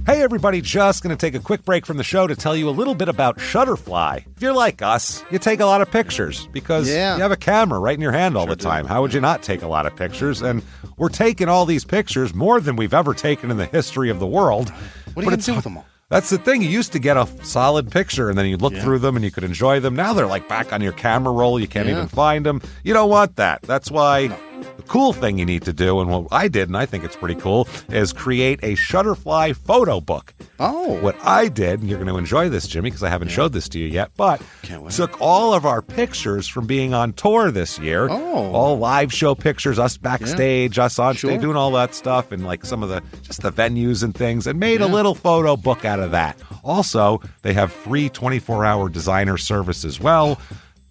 Hey everybody, just going to take a quick break from the show to tell you a little bit about Shutterfly. If you're like us, you take a lot of pictures because you have a camera right in your hand all the time. How would you not take a lot of pictures? And we're taking all these pictures, more than we've ever taken in the history of the world. What are you going to do with them all? That's the thing. You used to get a solid picture, and then you'd look through them, and you could enjoy them. Now they're like back on your camera roll. You can't even find them. You don't want that. That's why the cool thing you need to do, and what I did, and I think it's pretty cool, is create a Shutterfly photo book. Oh. What I did, and you're going to enjoy this, Jimmy, because I haven't showed this to you yet, but took all of our pictures from being on tour this year. Oh. All live show pictures, us backstage, us on stage, doing all that stuff, and like some of the, just the venues and things, and made a little photo book out of that. Also, they have free 24-hour designer service as well.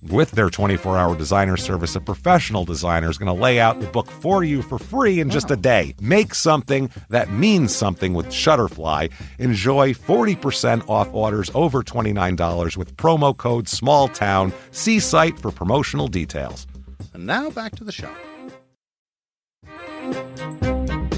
With their 24-hour designer service, a professional designer is going to lay out the book for you for free in just a day. Make something that means something with Shutterfly. Enjoy 40% off orders over $29 with promo code SMALLTOWN. See site for promotional details. And now back to the show.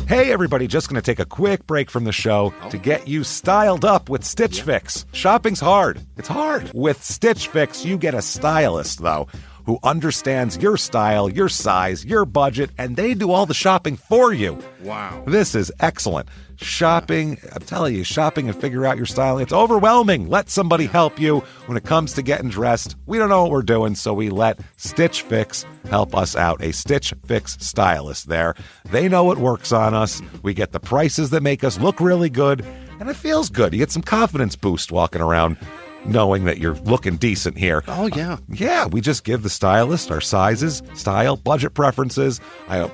Hey everybody, just going to take a quick break from the show to get you styled up with Stitch Fix. Shopping's hard. It's hard. With Stitch Fix, you get a stylist, though, who understands your style, your size, your budget, and they do all the shopping for you. Wow. This is excellent. Shopping, I'm telling you, shopping and figure out your style, it's overwhelming. Let somebody help you when it comes to getting dressed. We don't know what we're doing, so we let Stitch Fix help us out. A Stitch Fix stylist there. They know what works on us. We get the prices that make us look really good, and it feels good. You get some confidence boost walking around knowing that you're looking decent here. Oh, yeah. Yeah, we just give the stylist our sizes, style, budget preferences.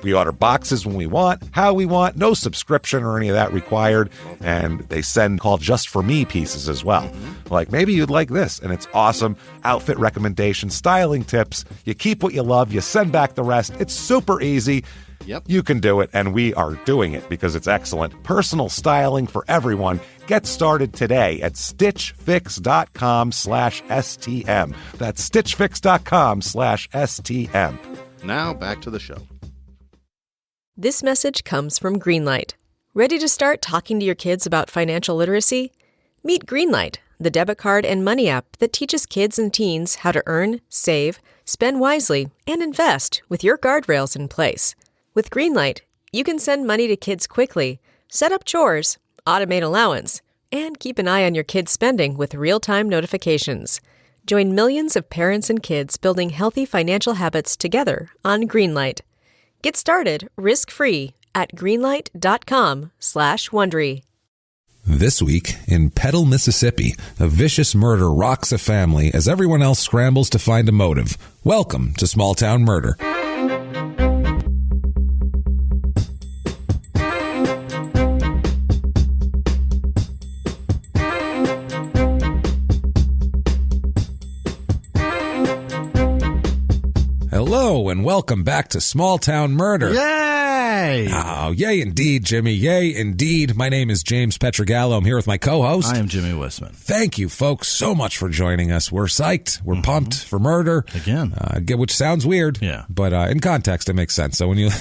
We order boxes when we want, how we want, no subscription or any of that required. And they send called Just For Me pieces as well. Like, maybe you'd like this, and it's awesome. Outfit recommendations, styling tips. You keep what you love, you send back the rest. It's super easy. Yep. You can do it, and we are doing it because it's excellent. Personal styling for everyone. Get started today at stitchfix.com/STM. That's stitchfix.com/STM. Now back to the show. This message comes from Greenlight. Ready to start talking to your kids about financial literacy? Meet Greenlight, the debit card and money app that teaches kids and teens how to earn, save, spend wisely, and invest with your guardrails in place. With Greenlight, you can send money to kids quickly, set up chores, automate allowance, and keep an eye on your kids' spending with real-time notifications. Join millions of parents and kids building healthy financial habits together on Greenlight. Get started risk-free at greenlight.com/Wondery. This week, in Petal, Mississippi, a vicious murder rocks a family as everyone else scrambles to find a motive. Welcome to Small Town Murder. Hello, and welcome back to Small Town Murder. Yay! Oh, yay indeed, Jimmy. Yay indeed. My name is James Pietragallo. I'm here with my co-host. I am Jimmy Whisman. Thank you, folks, so much for joining us. We're psyched. We're pumped for murder. Again. Which sounds weird. Yeah. But in context, it makes sense. So when you'll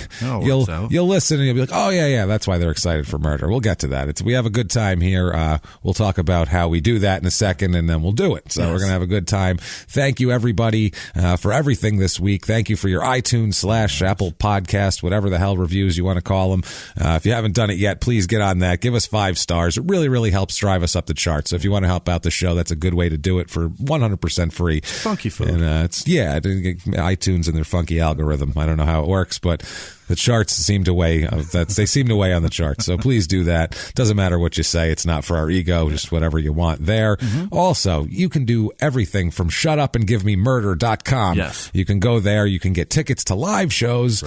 listen and you'll be like, oh, yeah, that's why they're excited for murder. We'll get to that. We have a good time here. We'll talk about how we do that in a second, and then we'll do it. So we're going to have a good time. Thank you, everybody, for everything this week. Thank you for your iTunes/Apple Podcast, whatever the hell reviews you want to call them. If you haven't done it yet, please get on that. Give us 5 stars. It really, really helps drive us up the charts. So if you want to help out the show, that's a good way to do it for 100% free. Funky food. And iTunes and their funky algorithm. I don't know how it works, but the charts seem to weigh. They seem to weigh on the charts. So please do that. Doesn't matter what you say. It's not for our ego. Just whatever you want there. Also, you can do everything from shutupandgivememurder.com. Yes. You can go there. You can get tickets to live shows,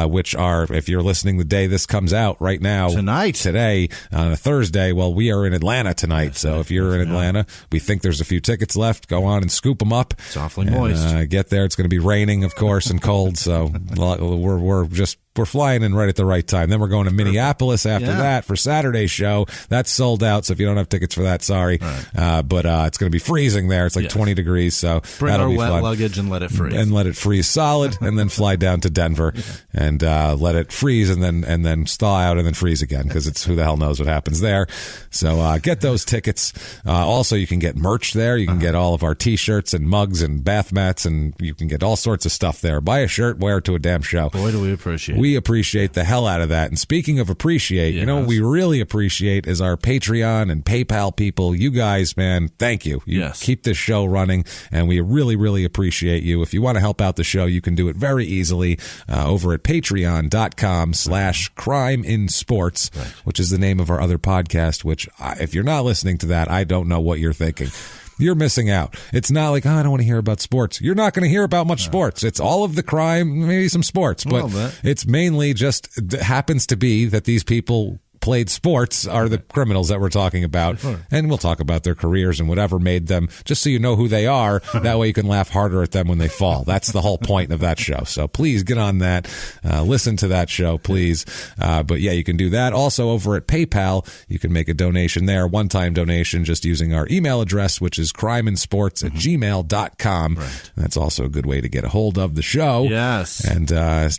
which are, if you're listening the day this comes out right now, today, on a Thursday, well, we are in Atlanta tonight. So if you're in Atlanta, we think there's a few tickets left. Go on and scoop them up. It's awfully moist. Get there. It's going to be raining, of course, and cold. So we're just we're flying in right at the right time. Then we're going to Minneapolis after that for Saturday's show. That's sold out, so if you don't have tickets for that, sorry. Right. But it's going to be freezing there. It's like 20 degrees, so bring that'll our be wet fun. luggage and let it freeze. And let it freeze solid, and then fly down to Denver and let it freeze and then thaw out and then freeze again, because it's who the hell knows what happens there. So get those tickets. Also, you can get merch there. You can get all of our T-shirts and mugs and bath mats, and you can get all sorts of stuff there. Buy a shirt, wear it to a damn show. Boy, do we appreciate it. We appreciate the hell out of that. And speaking of appreciate, you know what we really appreciate is our Patreon and PayPal people. You guys, man, thank you. You keep this show running, and we really, really appreciate you. If you want to help out the show, you can do it very easily over at patreon.com/crimeinsports, which is the name of our other podcast, which if you're not listening to that, I don't know what you're thinking. You're missing out. It's not like, I don't want to hear about sports. You're not going to hear about much sports. It's all of the crime, maybe some sports, but it's mainly just happens to be that these people played sports are the criminals that we're talking about. And we'll talk about their careers and whatever made them, just so you know who they are. That way you can laugh harder at them when they fall. That's the whole point of that show. So please get on that. Listen to that show, please. But yeah, you can do that. Also over at PayPal, you can make a donation there, one-time donation, just using our email address, which is crimeinsports@gmail.com. Right. That's also a good way to get a hold of the show. Yes. And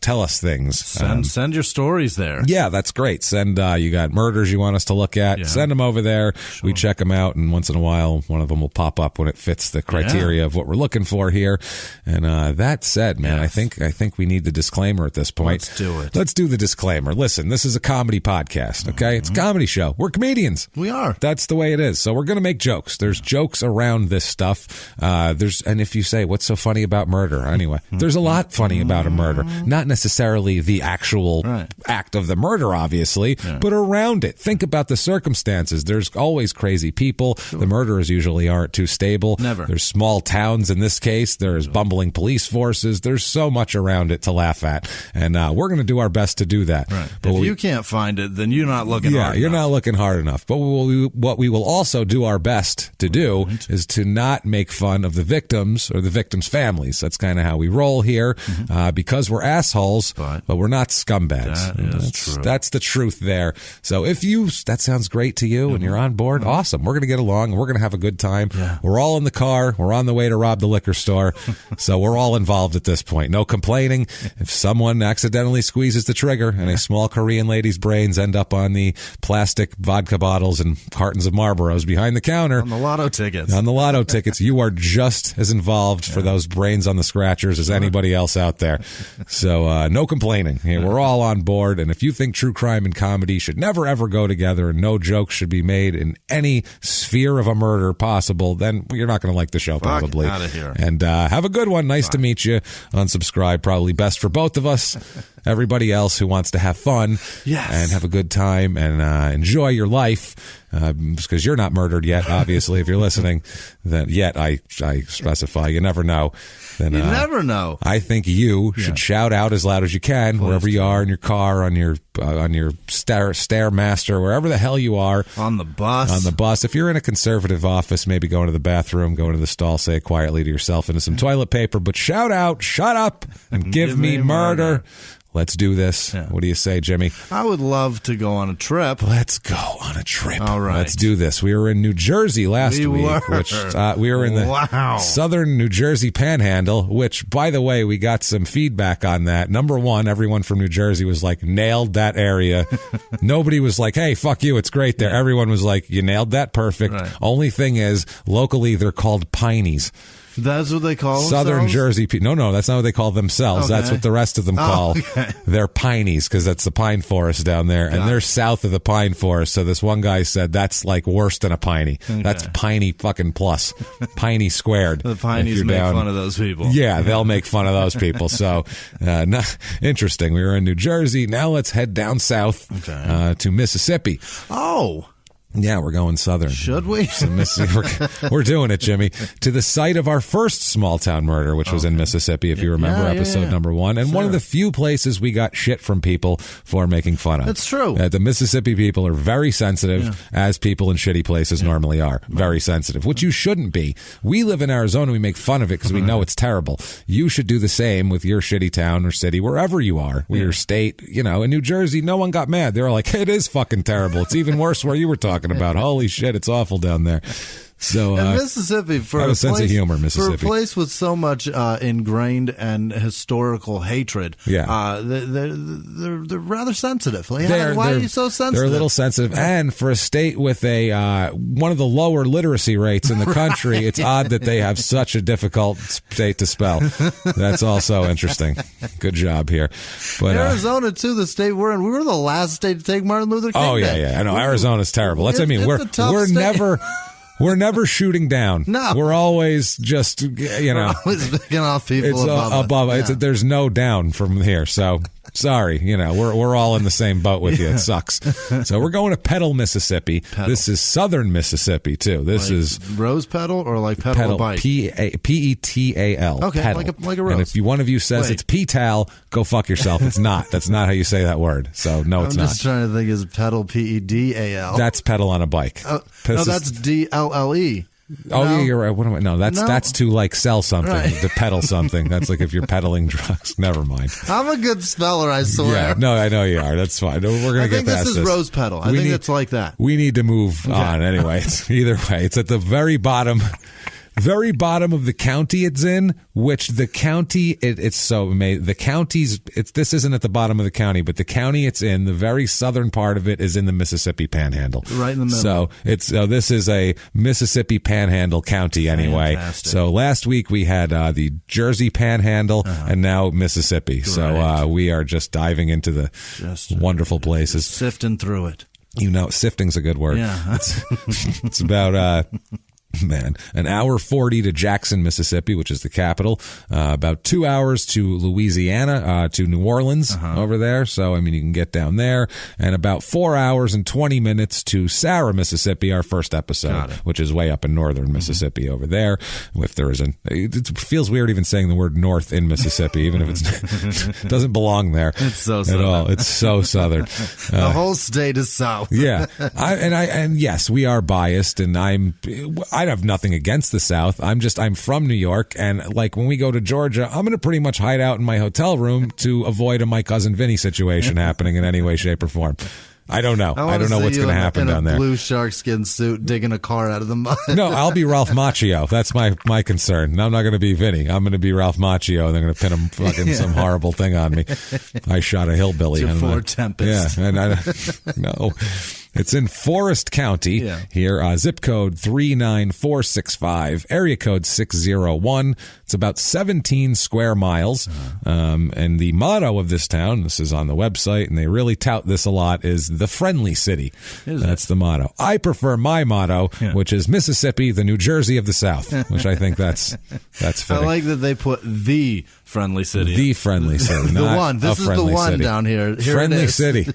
tell us things. Send your stories there. Yeah, that's great. Send you got murders you want us to look at, send them over there. Sure. We check them out, and once in a while, one of them will pop up when it fits the criteria of what we're looking for here. And that said, man, I think we need the disclaimer at this point. Let's do it. Let's do the disclaimer. Listen, this is a comedy podcast, okay? It's a comedy show. We're comedians. We are. That's the way it is. So we're going to make jokes. There's jokes around this stuff. And if you say, what's so funny about murder? Anyway, there's a lot funny about a murder. Not necessarily the actual act of the murder, obviously, but around it. Think about the circumstances. There's always crazy people. The murderers usually aren't too stable. Never. There's small towns in this case. There's bumbling police forces. There's so much around it to laugh at. And we're going to do our best to do that. Right. But if you can't find it, then you're not looking hard enough. You're not looking hard enough. But what we will also do our best to do is to not make fun of the victims or the victims' families. That's kind of how we roll here, because we're assholes, but we're not scumbags. That's the truth there. So if that sounds great to you and you're on board, awesome. We're going to get along and we're going to have a good time. Yeah. We're all in the car. We're on the way to rob the liquor store. So we're all involved at this point. No complaining. If someone accidentally squeezes the trigger and a small Korean lady's brains end up on the plastic vodka bottles and cartons of Marlboros behind the counter. On the lotto tickets. You are just as involved for those brains on the scratchers as anybody else out there. So no complaining. We're all on board. And if you think true crime and comedy should never ever go together and no jokes should be made in any sphere of a murder possible, then you're not going to like the show probably. Out of here. And have a good one. Nice to meet you. Unsubscribe, probably best for both of us. Everybody else who wants to have fun and have a good time and enjoy your life, because you're not murdered yet, obviously, if you're listening. Then yet I specify. You never know. Then, you never know. I think you should shout out as loud as you can, wherever you are, in your car, on your Stairmaster, wherever the hell you are. On the bus. If you're in a conservative office, maybe go into the bathroom, go into the stall, say it quietly to yourself into some toilet paper, but shout out, shut up, and give me murder. Let's do this. Yeah. What do you say, Jimmy? I would love to go on a trip. Let's go on a trip. All right. Let's do this. We were in New Jersey last week. We were in the southern New Jersey panhandle, which, by the way, we got some feedback on that. Number one, everyone from New Jersey was like, nailed that area. Nobody was like, hey, fuck you, it's great there. Everyone was like, you nailed that perfect. Right. Only thing is, locally, they're called pineys. That's what they call Southern Jersey people. No, that's not what they call themselves. Okay. That's what the rest of them call. They're pineys, because that's the pine forest down there. And they're south of the pine forest. So this one guy said that's like worse than a piney. Okay. That's piney fucking plus. Piney squared. The pineys make fun of those people. Yeah, they'll make fun of those people. So interesting. We were in New Jersey. Now let's head down south to Mississippi. Oh. Yeah, we're going southern. Should we? We're doing it, Jimmy. To the site of our first small-town murder, which was in Mississippi, if you remember, episode number 1. And one of the few places we got shit from people for making fun of. That's true. The Mississippi people are very sensitive, as people in shitty places normally are. Very sensitive, which you shouldn't be. We live in Arizona. We make fun of it because we know it's terrible. You should do the same with your shitty town or city, wherever you are, your state. You know, in New Jersey, no one got mad. They were like, it is fucking terrible. It's even worse where you were talking about. Holy shit, it's awful down there. So Mississippi, for a sense of humor, Mississippi, for a place with so much ingrained and historical hatred, they're rather sensitive. Like, why are you so sensitive? They're a little sensitive, and for a state with a one of the lower literacy rates in the country, it's odd that they have such a difficult state to spell. That's also interesting. Good job here. But Arizona, too, the state we're in, we were the last state to take Martin Luther King Day. I know Arizona's terrible. That's what I mean. We're never shooting down. No. We're always just, We're always picking off people it's above us. Yeah. There's no down from here. So, sorry. We're all in the same boat with you. It sucks. So, we're going to Petal, Mississippi. Petal. This is southern Mississippi, too. This is rose petal or like pedal a bike? Petal. Okay, petal. like a rose. And if one of you says it's Petal, go fuck yourself. It's not. That's not how you say that word. So, no, it's not. I'm just trying to think, is pedal Pedal? That's pedal on a bike. No, that's DLLE. Oh, yeah, you're right. What am I? No, that's to like sell something, to peddle something. That's like if you're peddling drugs. Never mind. I'm a good speller, I swear. Yeah, no, I know you are. That's fine. We're gonna get past this. This is rose petal. I think it's like that. We need to move on anyway. Either way, it's at the very bottom of the county it's in, which the county, this isn't at the bottom of the county, but the county it's in, the very southern part of it is in the Mississippi Panhandle. Right in the middle. So this is a Mississippi Panhandle county anyway. Fantastic. So last week we had the Jersey Panhandle and now Mississippi. Right. So we are just diving into the wonderful places. Sifting through it. Sifting's a good word. Yeah. It's about... an hour 40 to Jackson, Mississippi, which is the capital. About 2 hours to Louisiana, to New Orleans over there. So, you can get down there. And about 4 hours and 20 minutes to Sarah, Mississippi, our first episode, which is way up in northern Mississippi over there. If there isn't, it feels weird even saying the word north in Mississippi, even if it doesn't belong there. It's so southern. At all. It's so southern. The whole state is south. Yeah. And yes, we are biased, and I have nothing against the South. I'm from New York, and like when we go to Georgia, I'm going to pretty much hide out in my hotel room to avoid a My Cousin Vinny situation happening in any way, shape, or form. I don't know. I don't know what's going to happen down there. Blue sharkskin suit digging a car out of the mud. No, I'll be Ralph Macchio. That's my concern. I'm not going to be Vinny. I'm going to be Ralph Macchio, and they're going to pin fucking some horrible thing on me. I shot a hillbilly. It's Ford Tempest. Yeah, no. It's in Forest County here, zip code 39465, area code 601. It's about 17 square miles. And the motto of this town, this is on the website, and they really tout this a lot, is the friendly city. That's the motto. I prefer my motto, which is Mississippi, the New Jersey of the South, which I think that's fitting. I like that they put the friendly city. The friendly city. The one. This is the one city. Down here. Friendly city.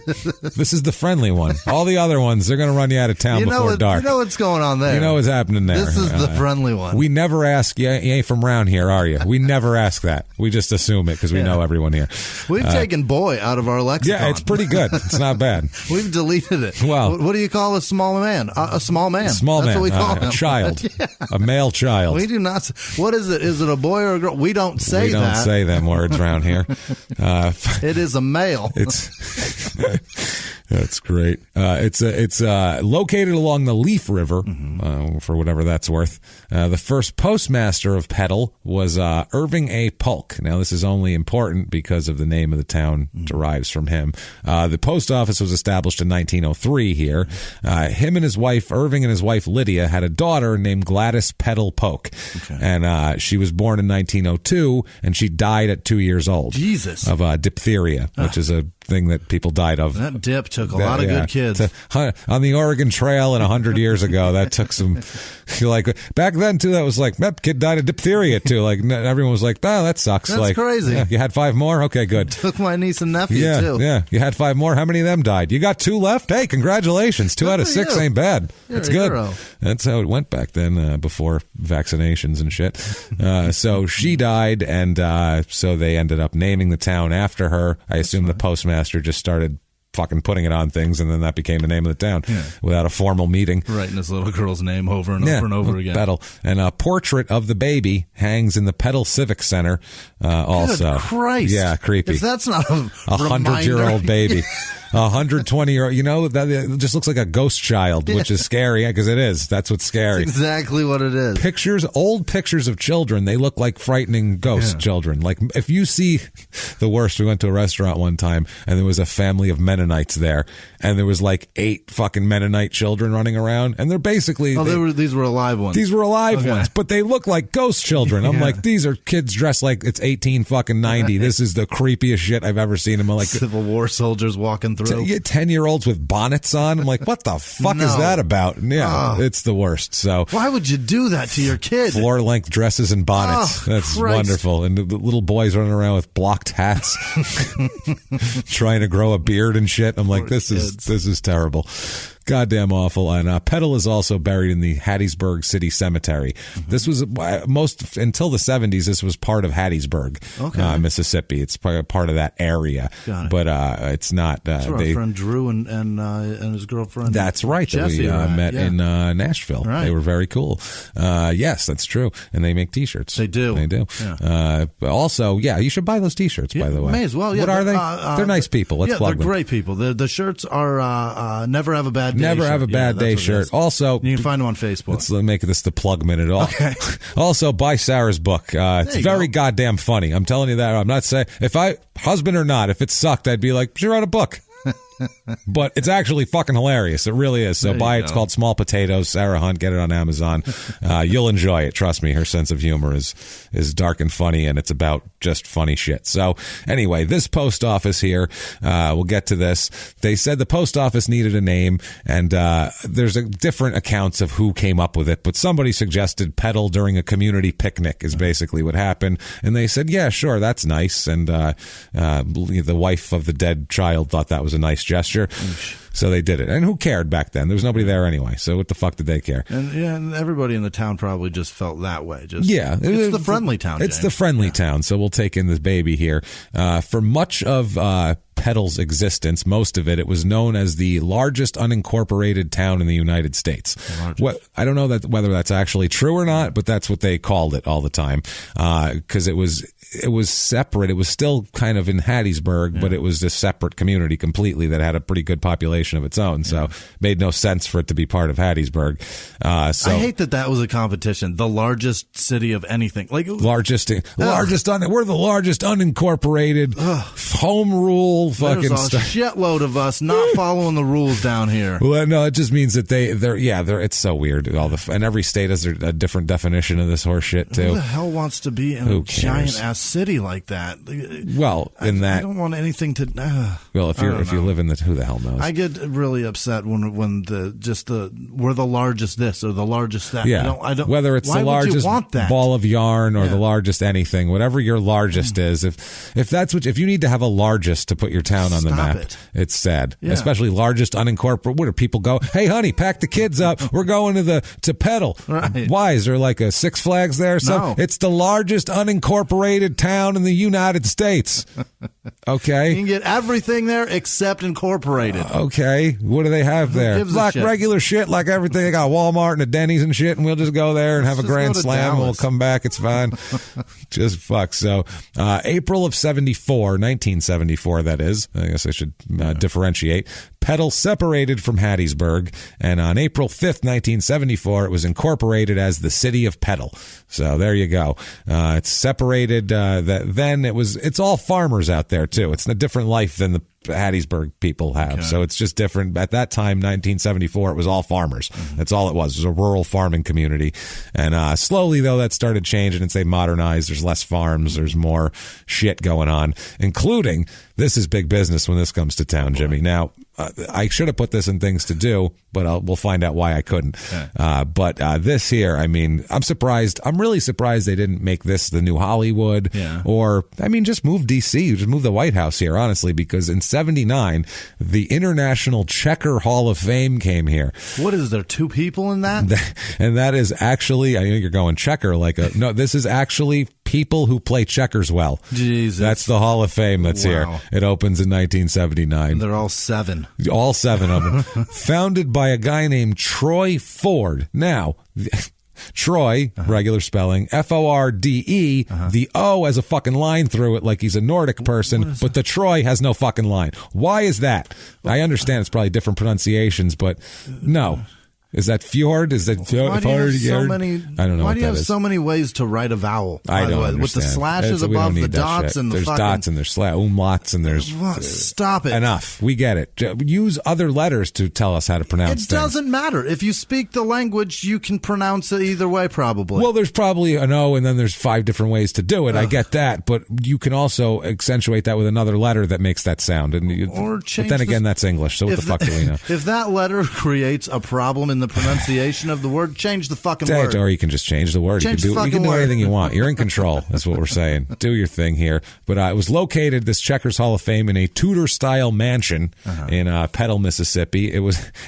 This is the friendly one. All the other ones, they're going to run you out of town before dark. You know what's going on there. You know what's happening there. This is the friendly one. We never ask, you ain't from around here, are you? We never ask that. We just assume it because we know everyone here. We've taken boy out of our lexicon. Yeah, it's pretty good. It's not bad. We've deleted it. Well, what do you call a small man? A small man. That's what we call him. A child. A male child. We do not. What is it? Is it a boy or a girl? We don't say that. We don't say them words around here. It is a male. That's great. It's located along the Leaf River, for whatever that's worth. The first postmaster of Petal was Irving A. Polk. Now, this is only important because of the name of the town derives from him. The post office was established in 1903 here. Irving and his wife Lydia had a daughter named Gladys Petal Polk. Okay. And she was born in 1902, and she died at 2 years old. Jesus. Of diphtheria, which is a thing that people died of. That dip took a lot of good kids. On the Oregon Trail and 100 years ago, that took some, like, back then, too, that was like, that kid died of diphtheria, too. Like, everyone was like, oh, that sucks. That's like, crazy. Yeah, you had 5 more? Okay, good. Took my niece and nephew, too. Yeah, you had 5 more? How many of them died? You got 2 left? Hey, congratulations. 2 out of 6 ain't bad. That's good. Hero. That's how it went back then, before vaccinations and shit. So she died, and so they ended up naming the town after her. I assume the postmaster just started fucking putting it on things, and then that became the name of the town without a formal meeting. Writing this little girl's name over and over and over again. Petal. And a portrait of the baby hangs in the Petal Civic Center also. Good Christ. Yeah, creepy. If that's not a 100-year-old baby. 120-year-old, that it just looks like a ghost child, which is scary because it is. That's what's scary. That's exactly what it is. Old pictures of children, they look like frightening ghost children. Like if you see the worst, we went to a restaurant one time and there was a family of Mennonites there, and there was like 8 fucking Mennonite children running around, and they're basically these were alive ones. These were alive ones, but they look like ghost children. I'm like, these are kids dressed like it's 1890. This is the creepiest shit I've ever seen. I'm like Civil War soldiers walking through. 10-year-olds with bonnets on. I'm like, what the fuck is that about? Yeah, it's the worst. So why would you do that to your kid? Floor-length dresses and bonnets. That's wonderful. And the little boys running around with blocked hats, trying to grow a beard and shit. I'm like, this is terrible. Goddamn awful. And Petal is also buried in the Hattiesburg City Cemetery. This was until the 70s. This was part of Hattiesburg, Mississippi. It's part of that area, but it's not. That's our friend Drew and his girlfriend. That's right. Jessie, that we met in Nashville. Right. They were very cool. Yes, that's true. And they make T-shirts. They do. Yeah. But also, you should buy those T-shirts. By the way, may as well. Yeah. What are they? They're nice people. Let's plug them. They're great people. The shirts are never have a bad day. Never have a bad day shirt. Also, you can find them on Facebook. Let's make this the plug minute. Okay. Also, buy Sarah's book. It's very goddamn funny. I'm telling you that. I'm not saying husband or not, if it sucked, I'd be like, she wrote a book. But it's actually fucking hilarious. It really is. So buy it. It's called Small Potatoes. Sarah Hunt. Get it on Amazon. You'll enjoy it. Trust me. Her sense of humor is dark and funny, and it's about just funny shit. So anyway, this post office here, we'll get to this. They said the post office needed a name, and there's different accounts of who came up with it, but somebody suggested Petal during a community picnic is basically what happened. And they said, yeah, sure, that's nice. And the wife of the dead child thought that was a nice gesture. So they did it. And who cared back then? There was nobody there anyway. So what the fuck did they care? And everybody in the town probably just felt that way. It's the friendly town. It's the friendly town. So we'll take in this baby here. For much of Petal's existence, most of it was known as the largest unincorporated town in the United States. I don't know whether that's actually true or not, but that's what they called it all the time. Because it was separate. It was still kind of in Hattiesburg, but it was a separate community completely that had a pretty good population of its own. So it made no sense for it to be part of Hattiesburg. I hate that was a competition. The largest city of anything. We're the largest unincorporated home rule fucking There's a shitload of us not following the rules down here. Well, no, it just means that they're it's so weird. And every state has a different definition of this horse shit too. Who the hell wants to be in a giant ass city like that? Well, I don't want anything to. Well, if you live in who the hell knows? I get really upset when we're the largest this or the largest that. Yeah, I don't. Whether it's the largest ball of yarn or the largest anything, whatever your largest is. If you need to have a largest to put your town on the map, it's sad. Yeah. Especially largest unincorporated. Where do people go? Hey, honey, pack the kids up. We're going to Petal. Right. Why is there like a Six Flags there? So no. It's the largest unincorporated town in the United States. Okay, you can get everything there except incorporated. Okay, what do they have there? Like regular shit, like everything. They got Walmart and a Denny's and shit, and we'll just go there and have a grand slam. And we'll come back. It's fine. Just fuck. So, April of 1974, that is. I guess I should differentiate. Petal separated from Hattiesburg, and on April 5th, 1974, it was incorporated as the city of Petal. So there you go. It's separated. It's all farmers out there too. It's a different life than the Hattiesburg people have. Okay. So it's just different. At that time, 1974, it was all farmers. That's all it was. It was a rural farming community. And slowly, though, that started changing and they modernized. There's less farms. There's more shit going on, including this is big business when this comes to town, Jimmy. Now, I should have put this in things to do, but we'll find out why I couldn't. Okay. But this here, I mean, I'm surprised. I'm really surprised they didn't make this the new Hollywood. Yeah. Or, I mean, just move D.C. Just move the White House here, honestly, because in 79, the International Checker Hall of Fame came here. What is there, 2 people in that? And that is actually, I think you're going checker no, this is actually people who play checkers well. Jesus. That's the Hall of Fame that's here. It opens in 1979. They're all 7. All 7 of them. Founded by a guy named Troy Ford. Now, Troy, regular spelling, F-O-R-D-E, the O has a fucking line through it like he's a Nordic person, but the Troy has no fucking line. Why is that? I understand it's probably different pronunciations, but no. Is that fjord? Is that fjord? Why do you have so many? I don't know. Why do you have so many ways to write a vowel? I don't understand. With the slashes above the dots and the there's dots and there's umlauts and there's. Stop it! Enough. We get it. Use other letters to tell us how to pronounce things. It doesn't matter. If you speak the language, you can pronounce it either way, probably. Well, there's probably an O, and then there's 5 different ways to do it. I get that, but you can also accentuate that with another letter that makes that sound. Or change. But then again, that's English. So what the fuck do we know? If that letter creates a problem in the pronunciation of the word, change the fucking word. Or you can just change the word. You can do anything you want. You're in control. That's what we're saying. Do your thing here. But it was located, this Checkers Hall of Fame, in a Tudor-style mansion in Petal, Mississippi.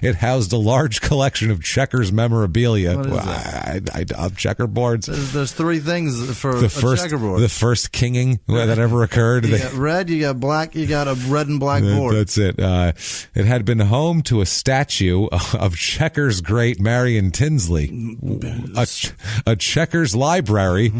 It housed a large collection of Checkers memorabilia. What is I checkerboards. There's 3 things for a checkerboard. The first kinging that ever occurred. You got red, you got black, you got a red and black board. That's it. It had been home to a statue of Checkers great Marion Tinsley, a Checkers library,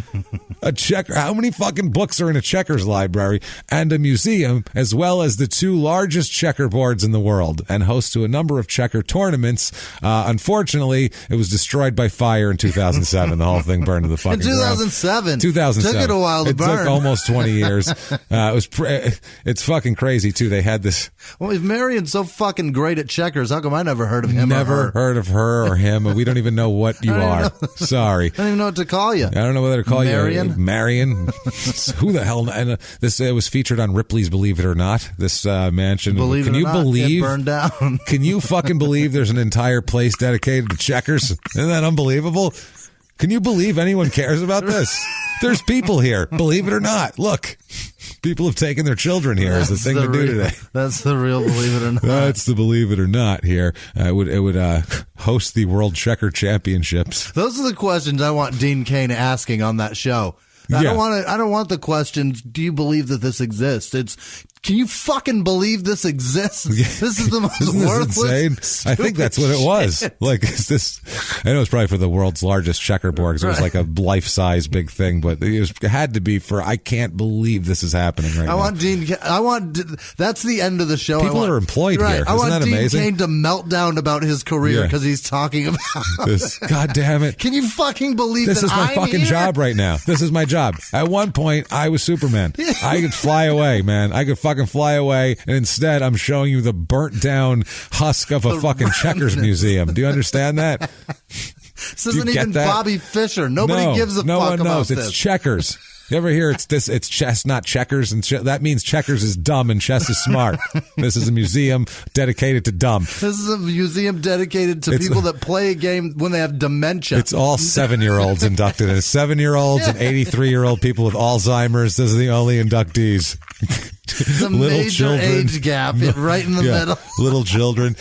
how many fucking books are in a Checkers library, and a museum, as well as the 2 largest checkerboards in the world, and host to a number of checker tournaments. Unfortunately, it was destroyed by fire in 2007. The whole thing burned to the fucking ground. 2007. 2007. Took it a while to burn. It took almost 20 years. It's fucking crazy too. They had this. Well, if Marion's so fucking great at checkers, how come I never heard of him? Never heard of her or him. We don't even know what you are. Sorry. I don't even know what to call you. I don't know whether to call Marion? you Marion. Who the hell? And it was featured on Ripley's Believe It or Not. This mansion. Believe it burned down. Can you fucking believe there's an entire place dedicated to checkers? Isn't that unbelievable? Can you believe anyone cares about this? There's people here. Believe it or not. Look. People have taken their children here as the thing to do today. That's the real Believe It or Not. That's the Believe It or Not here. It would host the World Checker Championships. Those are the questions I want Dean Cain asking on that show. I don't want the questions, do you believe that this exists? It's, can you fucking believe this exists? This is the most worthless. I think that's what it was. Like, is this? I know it's probably for the world's largest checkerboard. Because it was like a life-size big thing, but it had to be for. I can't believe this is happening right now. That's the end of the show. People are employed here. I want that Dean amazing? Cain to melt down about his career because he's talking about this. God damn it! Can you fucking believe this is my fucking job right now? This is my job. At one point, I was Superman. I could fly away, man. I could fucking fly away, and instead, I'm showing you the burnt down husk of a fucking Checkers museum. Do you understand that? This isn't even Bobby Fischer. Nobody gives a fuck about this. No one knows. It's Checkers. You ever hear it's chess, not checkers, and that means checkers is dumb and chess is smart. This is a museum dedicated to dumb. This is a museum dedicated to people that play a game when they have dementia. It's all 7-year-olds inducted in it. 7-year-olds and 83-year-old people with Alzheimer's. Those are the only inductees. The major children, age gap right in the middle. Little children.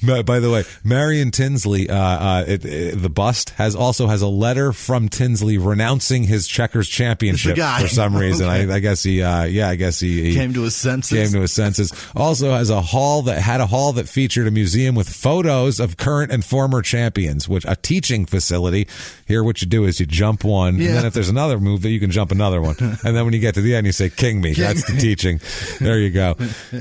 By the way, Marion Tinsley, the bust also has a letter from Tinsley renouncing his checkers championship for some reason. Okay. I guess he came to his senses. Also has a hall that featured a museum with photos of current and former champions, which a teaching facility. Here, what you do is you jump one, and then if there's another move, you can jump another one, and then when you get to the end, you say "King me." That's the teaching. There you go.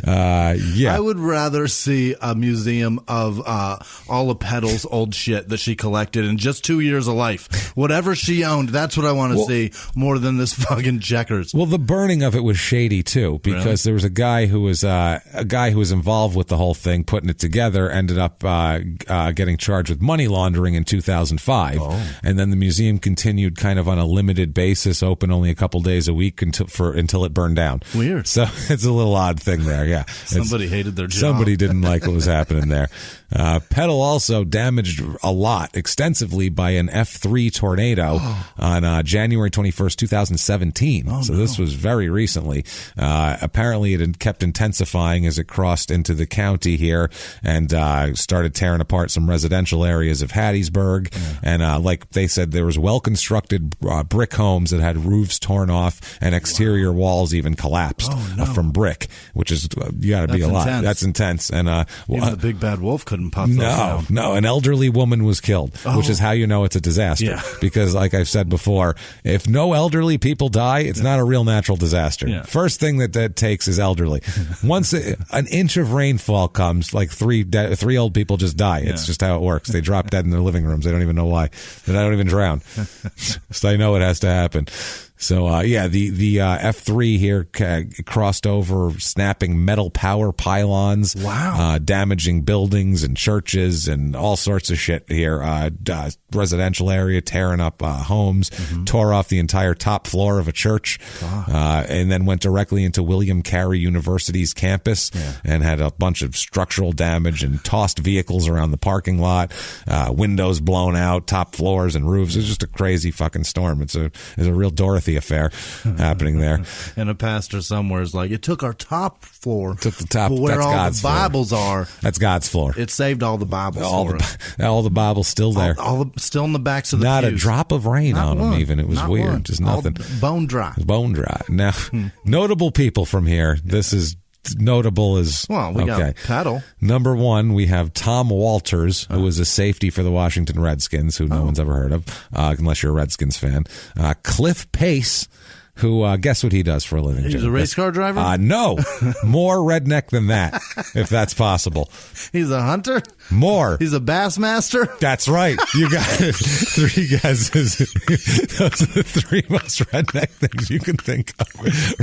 I would rather see a museum of all of Petal's old shit that she collected in just 2 years of life. Whatever she owned, that's what I want to see more than this fucking checkers. Well, the burning of it was shady too, because there was a guy who was involved with the whole thing, putting it together, ended up getting charged with money laundering in 2005, and then the museum continued kind of on a limited basis, open only a couple days a week until it burned down. Weird. So it's a little odd thing there. Yeah, somebody hated their job. Somebody didn't like what was happening there. Petal also damaged a lot extensively by an F3 tornado on January 21st, 2017. This was very recently. Apparently, it had kept intensifying as it crossed into the county here and started tearing apart some residential areas of Hattiesburg. And like they said, there was well-constructed brick homes that had roofs torn off and exterior walls even collapsed from brick, which is, you got to be a lot. Intense. That's intense. And even the big bad wolf couldn't pop those down. No, an elderly woman was killed, which is how you know it's a disaster. Yeah. Because like I've said before, if no elderly people die, it's not a real natural disaster. Yeah. First thing that takes is elderly. Once an inch of rainfall comes, like three old people just die. It's just how it works. They drop dead in their living rooms. They don't even know why. They don't even drown. So I know it has to happen. So, the F3 here crossed over, snapping metal power pylons. Wow. Damaging buildings and churches and all sorts of shit here. Residential area, tearing up homes, tore off the entire top floor of a church, and then went directly into William Carey University's campus and had a bunch of structural damage and tossed vehicles around the parking lot, windows blown out, top floors and roofs. It was just a crazy fucking storm. It's a real Dorothy affair happening there. And a pastor somewhere is like, it took our top floor. Took the top. But where that's all God's the Bibles floor. are. That's God's floor. It saved all the Bibles. All the Bibles still there. Still in the backs of the Not pews. A drop of rain Not on one. them even. It was Not weird. one. Just nothing. Bone dry. Bone dry. Now, notable people from here. This is notable as we got Petal. Number one, we have Tom Walters, who was a safety for the Washington Redskins, who no one's ever heard of, unless you're a Redskins fan. Cliff Pace, who, guess what he does for a living? He's a race car driver? No. More redneck than that, if that's possible. He's a hunter? More. He's a bass master? That's right. You got it. 3 guesses. Those are the 3 most redneck things you can think of.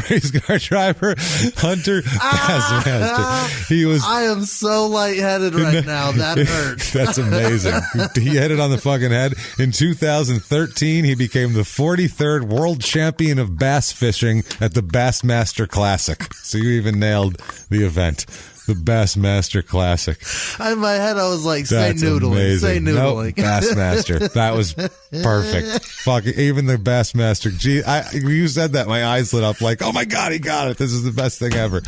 Race car driver, hunter, bass master. I am so lightheaded right now. That hurts. That's amazing. He hit it on the fucking head. In 2013, he became the 43rd world champion of bass fishing at the Bassmaster Classic. So you even nailed the event. The Bassmaster Classic. In my head, I was like, That's say noodling. Amazing. Say noodling. Nope, Bassmaster. That was perfect. Fuck, even the Bassmaster. Gee, you said that. My eyes lit up like, oh my God, he got it. This is the best thing ever.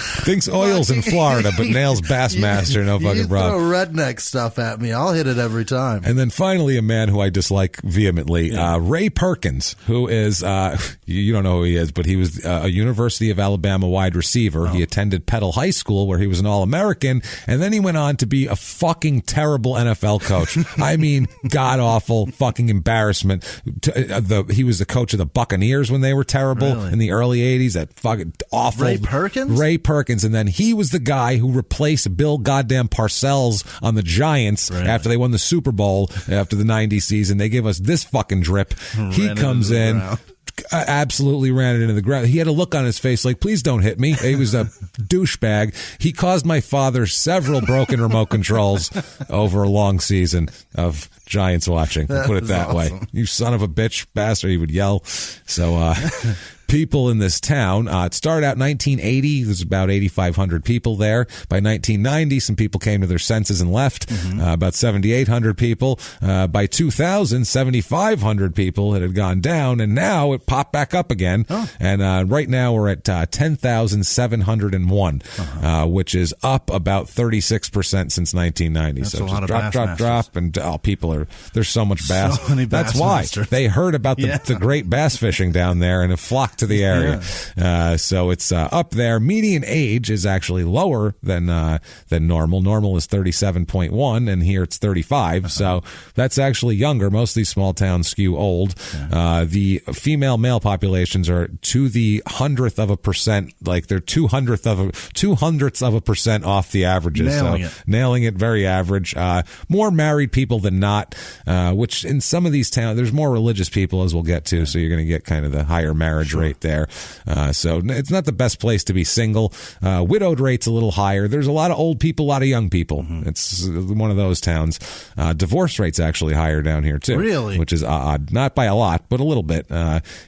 Thinks oil's in Florida, but nails Bassmaster, no fucking problem. Throw redneck stuff at me. I'll hit it every time. And then finally, a man who I dislike vehemently, Ray Perkins, who is, you don't know who he is, but he was a University of Alabama wide receiver. He attended Petal High School, where he was an All-American, and then he went on to be a fucking terrible NFL coach. I mean, god-awful fucking embarrassment. He was the coach of the Buccaneers when they were terrible in the early 80s. That fucking awful. Ray Perkins? Ray Perkins, and then he was the guy who replaced Bill goddamn Parcells on the Giants after they won the Super Bowl after the 90 season. They gave us this fucking drip. He comes in, absolutely ran it into the ground. He had a look on his face like, please don't hit me. He was a douchebag. He caused my father several broken remote controls over a long season of Giants watching. Put it that way. You son of a bitch bastard, he would yell. So, people in this town. It started out 1980. There's about 8,500 people there. By 1990, some people came to their senses and left. About 7,800 people. By 2000, 7,500 people. It had gone down, and now it popped back up again. And right now we're at 10,701, which is up about 36% since 1990. That's so a lot just of drop, and people are. There's so much bass. So many bass That's why masters. they heard about the great bass fishing down there and have flocked to the area. So it's up there. Median age is actually lower than normal. Normal is 37.1, and here it's 35. So that's actually younger. Most of these small towns skew old. The female-male populations are to the 100th% like they're 200ths of a percent off the averages. Nailing it, very average. More married people than not, which in some of these towns, there's more religious people, as we'll get to, so you're going to get kind of the higher marriage rate there. So it's not the best place to be single. Widowed rate's a little higher. There's a lot of old people, a lot of young people. It's one of those towns. Divorce rate's actually higher down here, too. Really? Which is odd. Not by a lot, but a little bit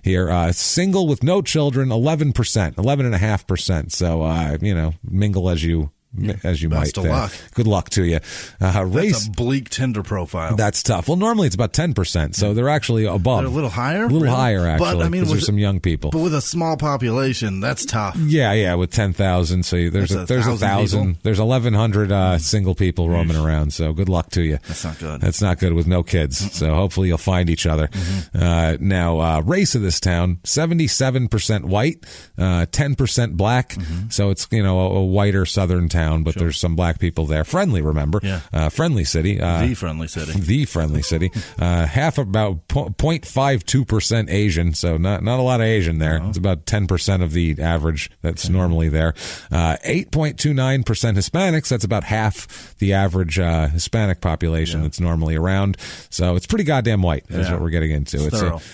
here. Single with no children, 11%, 11.5%. So, mingle as you might. Best of luck. Good luck to you. Race, that's a bleak Tinder profile. That's tough. Well, normally it's about 10%, so they're actually above. They're a little higher? A little higher, actually, but, because there's some young people. But with a small population, that's tough. Yeah, with 10,000, so there's 1,000. There's 1,100 single people roaming around, so good luck to you. That's not good. That's not good with no kids, so hopefully you'll find each other. Now, race of this town, 77% white, 10% black, so it's, a whiter southern town. But there's some black people there. Friendly, remember? Yeah. Friendly city. The friendly city. The friendly city. Half about 0.52% Asian, so not a lot of Asian there. It's about 10% of the average that's normally there. 8.29% Hispanics. That's about half the average Hispanic population that's normally around. So it's pretty goddamn white. Is what we're getting into.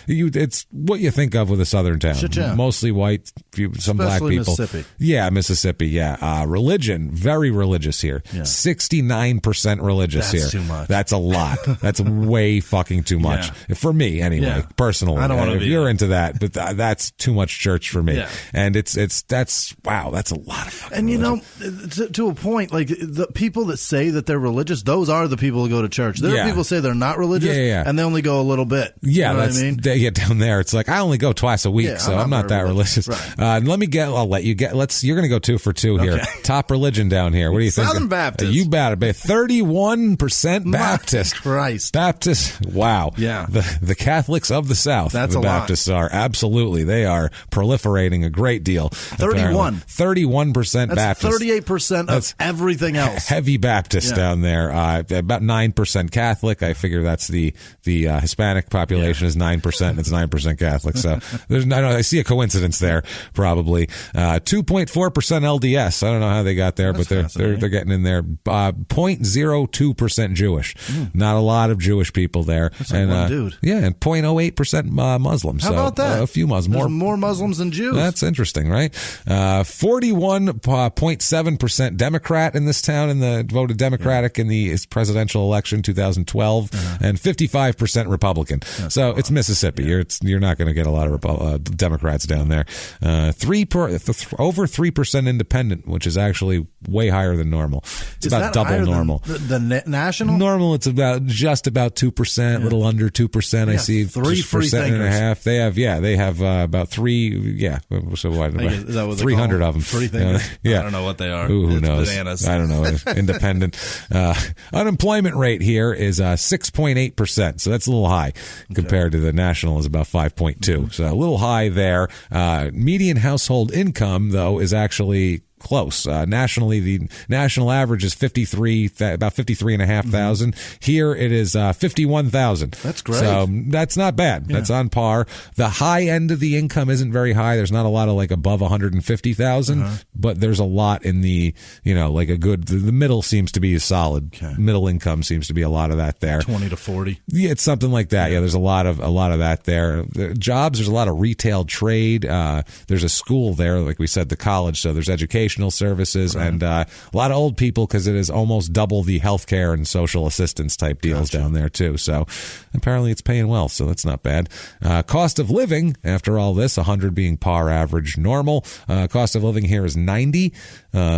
It's what you think of with a southern town. Mostly white, some black people. Mississippi. Yeah, Mississippi. Yeah. Religion. Very religious here. 69% religious here. That's too much. That's a lot. That's way fucking too much. For me, anyway, personally. I don't want to be you're into that, but that's too much church for me. And that's a lot of fucking religion. To a point, like the people that say that they're religious, those are the people who go to church. There are people who say they're not religious and they only go a little bit. Yeah, you know what I mean? They get down there. It's like, I only go twice a week, so I'm not that religious. Right. I'll let you get, you're going to go 2 for 2 here. Top religion down here. What do you think? Southern Baptist. You bet it. 31% Baptist. Christ. Baptist. Wow. Yeah. The Catholics of the South. That's the a Baptists lot. are. Absolutely. They are proliferating a great deal. 31. 31% That's Baptist. 38% of everything else. Heavy Baptist down there. About 9% Catholic. I figure that's the Hispanic population is 9%, and it's 9% Catholic. So I see a coincidence there, probably. 2.4% LDS. I don't know how they got there, but they're getting in there. 0.02% Jewish. Not a lot of Jewish people there. That's like one dude. Yeah, and 0.08% Muslims. How about that? A few Muslims. There's more Muslims than Jews. That's interesting, right? 41.7% Democrat in this town, voted Democratic in the presidential election 2012, and 55% Republican. So it's Mississippi. You're not going to get a lot of Democrats down there. Over 3% independent, which is actually way higher than normal. It's about double normal. The national? Normal, it's just about 2%, a little under 2%. I see 3% and a half. They have about 3. So what? About 300 of them. Free thinkers. I don't know what they are. Who knows? Bananas. I don't know. Independent. Unemployment rate here is 6.8%. So that's a little high compared to the national is about 5.2. So a little high there. Median household income, though, is actually close. Nationally, the national average is about 53,500. Here it is 51,000. That's great. So that's not bad. That's on par. The high end of the income isn't very high. There's not a lot of like above 150,000, but there's a lot in the, the middle seems to be solid. Okay. Middle income seems to be a lot of that there. 20 to 40. Yeah, it's something like that. Yeah, there's a lot of that there. Jobs, there's a lot of retail trade. There's a school there, like we said, the college. So there's educational services and a lot of old people because it is almost double the healthcare and social assistance type deals down there too. So apparently it's paying well, so that's not bad. Cost of living, after all this, 100 being par average normal. Cost of living here is 90,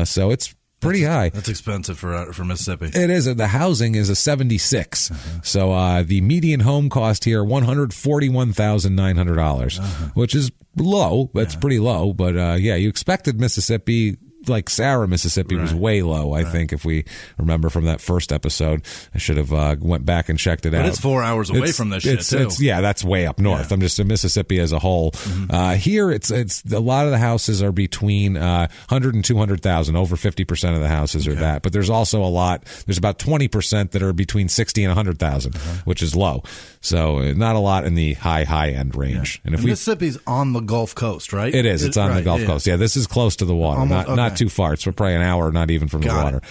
so it's pretty high. That's expensive for Mississippi. It is. The housing is a 76. So the median home cost here, $141,900, which is low. That's pretty low. But you expected Mississippi like Sarah, Mississippi was way low, I think, if we remember from that first episode. I should have went back and checked it out. But it's 4 hours away from this shit, too. Yeah, that's way up north. I'm just in Mississippi as a whole. Here, it's a lot of the houses are between 100 and 200,000. Over 50% of the houses are that. But there's also there's about 20% that are between 60 and 100,000, which is low. So not a lot in the high end range. And Mississippi's on the Gulf Coast, right? It is. It's on the Gulf Coast. Yeah, this is close to the water. Not too far. It's probably an hour, not even from the water.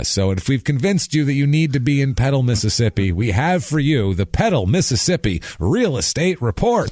So if we've convinced you that you need to be in Petal, Mississippi, we have for you the Petal, Mississippi Real Estate Report.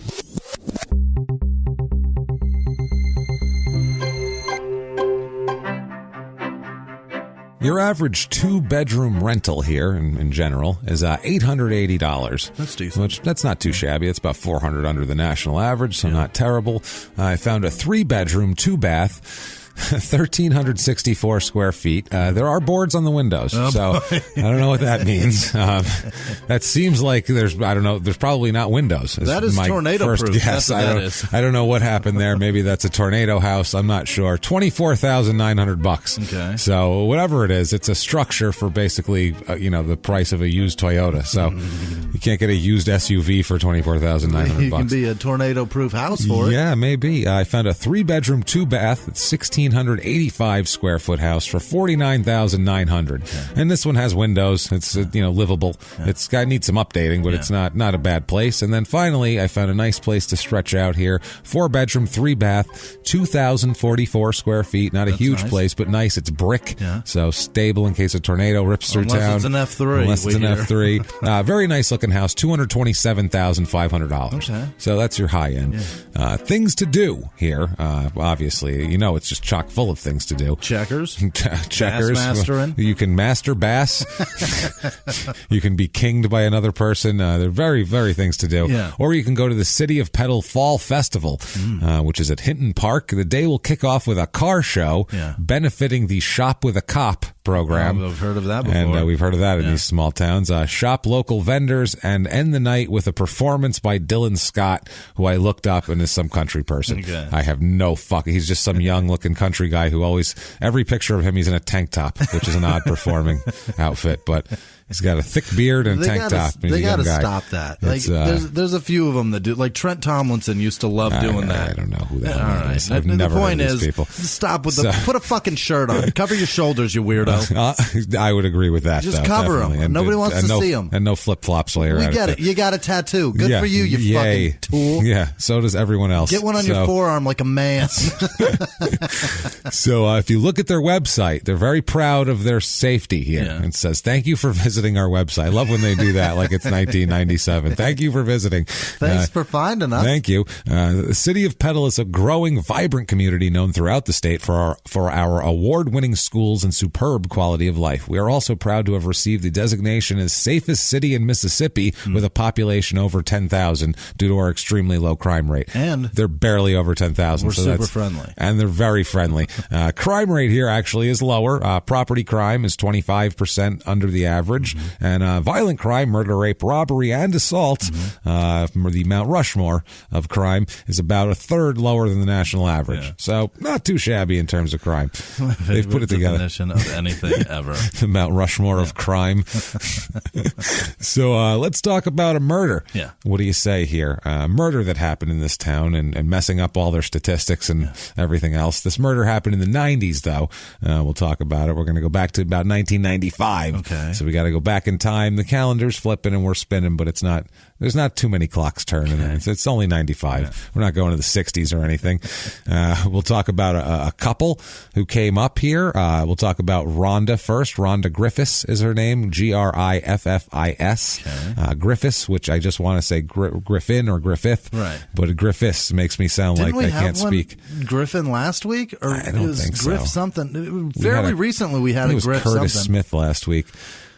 Your average 2-bedroom rental here, in general, is $880. That's decent. That's not too shabby. It's about $400 under the national average, so not terrible. I found a 3-bedroom, 2-bath. 1,364 square feet. There are boards on the windows, so I don't know what that means. That seems like there's probably not windows. That is tornado-proof. Guess. I don't know what happened there. Maybe that's a tornado house. I'm not sure. $24,900. Okay. So whatever it is, it's a structure for basically, the price of a used Toyota. So you can't get a used SUV for $24,900. You can be a tornado-proof house for it. Yeah, maybe. I found a 3-bedroom, 2-bath. It's 1,685 square foot house for $49,900. And this one has windows. It's livable. It's needs some updating, but it's not a bad place. And then finally, I found a nice place to stretch out here. 4-bedroom, 3-bath, 2,044 square feet. Not a huge place, but nice. It's brick, so stable in case a tornado rips through town. Unless it's an F3. Very nice looking house. $227,500. Okay. So that's your high end. Things to do here. Obviously, it's just chock full of things to do. Checkers. Checkers. Bass mastering. You can master bass. You can be kinged by another person. They're very, very things to do. Yeah. Or you can go to the City of Petal Fall Festival, which is at Hinton Park. The day will kick off with a car show benefiting the Shop with a Cop program. I've heard of that before. And we've heard of that in these small towns. Shop local vendors and end the night with a performance by Dylan Scott, who I looked up and is some country person. Okay. I have no he's just some young looking country guy who every picture of him, he's in a tank top, which is an odd performing outfit, but he's got a thick beard and a tank top. They got to stop that. There's a few of them that do. Like Trent Tomlinson used to love doing that. I don't know who that is. I've never heard of these people. Stop with put a fucking shirt on. Cover your shoulders, you weirdo. I would agree with that. Just cover them. Nobody wants to see them. And no flip flops while you're at it. We get it. You got a tattoo. Good for you, you fucking tool. Yeah. So does everyone else. Get one on your forearm like a man. So if you look at their website, they're very proud of their safety here. Yeah. It says, "Thank you for visiting our website." I love when they do that, like it's 1997. Thank you for visiting. Thanks for finding us. Thank you. The City of Petal is a growing, vibrant community known throughout the state for our award-winning schools and superb quality of life. We are also proud to have received the designation as safest city in Mississippi with a population over 10,000 due to our extremely low crime rate. And they're barely over 10,000. We're super friendly. And they're very friendly. Crime rate here actually is lower. Property crime is 25% under the average. And violent crime, murder, rape, robbery, and assault, the Mount Rushmore of crime, is about a third lower than the national average. Yeah. So not too shabby in terms of crime. They've put it together. Definition of anything ever. The Mount Rushmore of crime. So let's talk about a murder. Yeah. What do you say here? Murder that happened in this town and messing up all their statistics and everything else. This murder happened in the 90s, though. We'll talk about it. We're going to go back to about 1995. Okay. So we got to go back in time. The calendar's flipping and we're spinning, but there's not too many clocks turning. Okay. It's only 95. Yeah. We're not going to the 60s or anything. We'll talk about a couple who came up here. We'll talk about Rhonda first. Rhonda Griffiths is her name, Griffis. Okay. Griffiths, which I just want to say Griffin or Griffith. Right. But Griffiths makes me sound like I can't speak. Griffin last week? Or I don't think so. Griff something? Fairly recently we had a Griff something. It was Curtis Smith last week.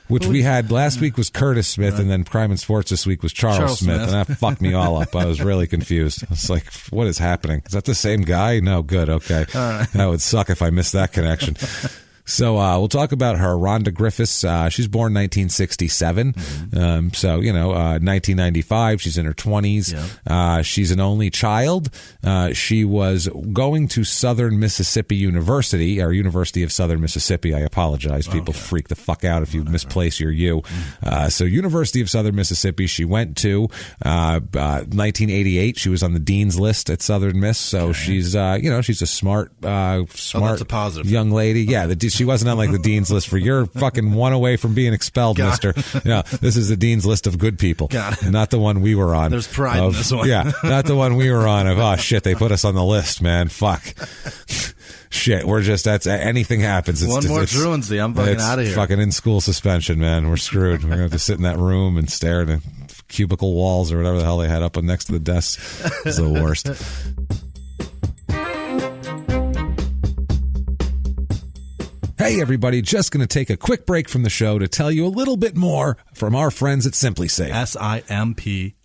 Which we had last week was Curtis Smith, and then Crime and Sports this week was Charles Smith, and that fucked me all up. I was really confused. I was like, what is happening? Is that the same guy? No, good, okay. All right. That would suck if I missed that connection. So we'll talk about her. Rhonda Griffiths, she's born 1967. 1995, she's in her 20s. Yep. She's an only child. She was going to Southern Mississippi University, or University of Southern Mississippi. I apologize. People freak the fuck out if you misplace your U. So University of Southern Mississippi, she went to 1988. She was on the Dean's List at Southern Miss. So she's, she's a smart, that's a positive young lady. Yeah, she wasn't on like the Dean's List for you're fucking one away from being expelled, mister. No, this is the Dean's List of good people. Not the one we were on. There's pride in this one. Yeah, not the one we were on of, oh shit, they put us on the list, man. Fuck. Shit, we're just, that's, anything happens. One more truancy, I'm fucking out of here. Fucking in school suspension, man. We're screwed. We're going to have to sit in that room and stare at cubicle walls or whatever the hell they had up next to the desk. It's the worst. Hey, everybody, just going to take a quick break from the show to tell you a little bit more from our friends at Simply Safe.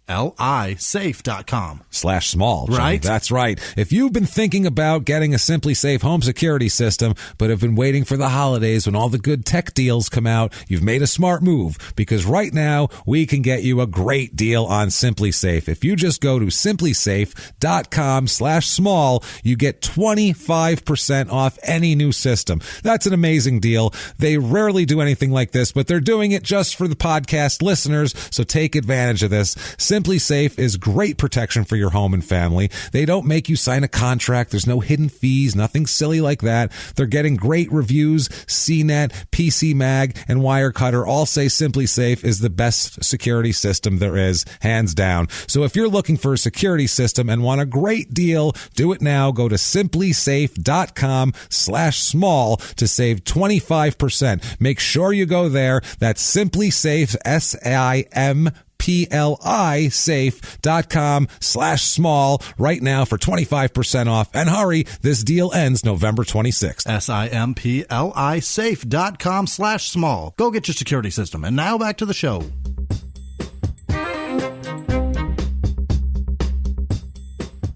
SimplySafe.com/small. Right? That's right. If you've been thinking about getting a Simply Safe home security system, but have been waiting for the holidays when all the good tech deals come out, you've made a smart move, because right now we can get you a great deal on Simply Safe. If you just go to simplysafe.com/small, you get 25% off any new system. That's an amazing deal. They rarely do anything like this, but they're doing it just for the podcast listeners, so take advantage of this. Simply Safe is great protection for your home and family. They don't make you sign a contract. There's no hidden fees, nothing silly like that. They're getting great reviews. CNET, PC Mag, and Wirecutter all say Simply Safe is the best security system there is, hands down. So if you're looking for a security system and want a great deal, do it now. Go to simplysafe.com/small to save 25%. Make sure you go there. That's Simply Safe, SIMPLISafe.com/small right now for 25% off. And hurry, this deal ends November 26th. SIMPLISafe.com/small. Go get your security system. And now back to the show.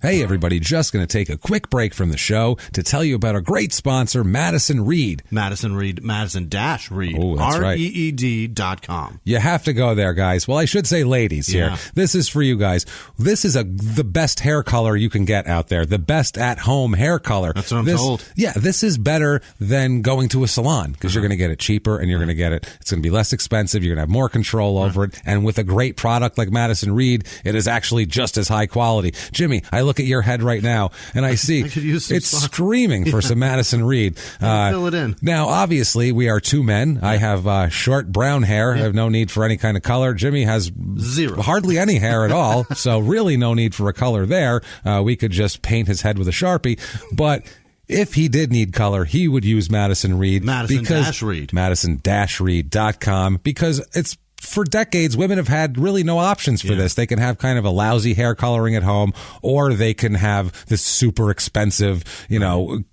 Hey, everybody, just going to take a quick break from the show to tell you about a great sponsor, Madison Reed. Madison Reed, Madison-Reed, oh, that's right. REED.com. You have to go there, guys. Well, I should say ladies here. This is for you guys. This is the best hair color you can get out there, the best at-home hair color. That's what I'm told. Yeah, this is better than going to a salon, because you're going to get it cheaper, and you're going to get it, it's going to be less expensive, you're going to have more control over it, and with a great product like Madison Reed, it is actually just as high quality. Jimmy, I look at your head right now, and I see it's screaming for some Madison Reed. Fill it in. Now, obviously, we are two men. I have short brown hair. I have no need for any kind of color. Jimmy has zero, hardly any hair at all, so really no need for a color there. We could just paint his head with a Sharpie, but if he did need color, he would use Madison Reed. Madison-Reed. Madison-Reed.com, because it's, for decades, women have had really no options for this. They can have kind of a lousy hair coloring at home, or they can have this super expensive,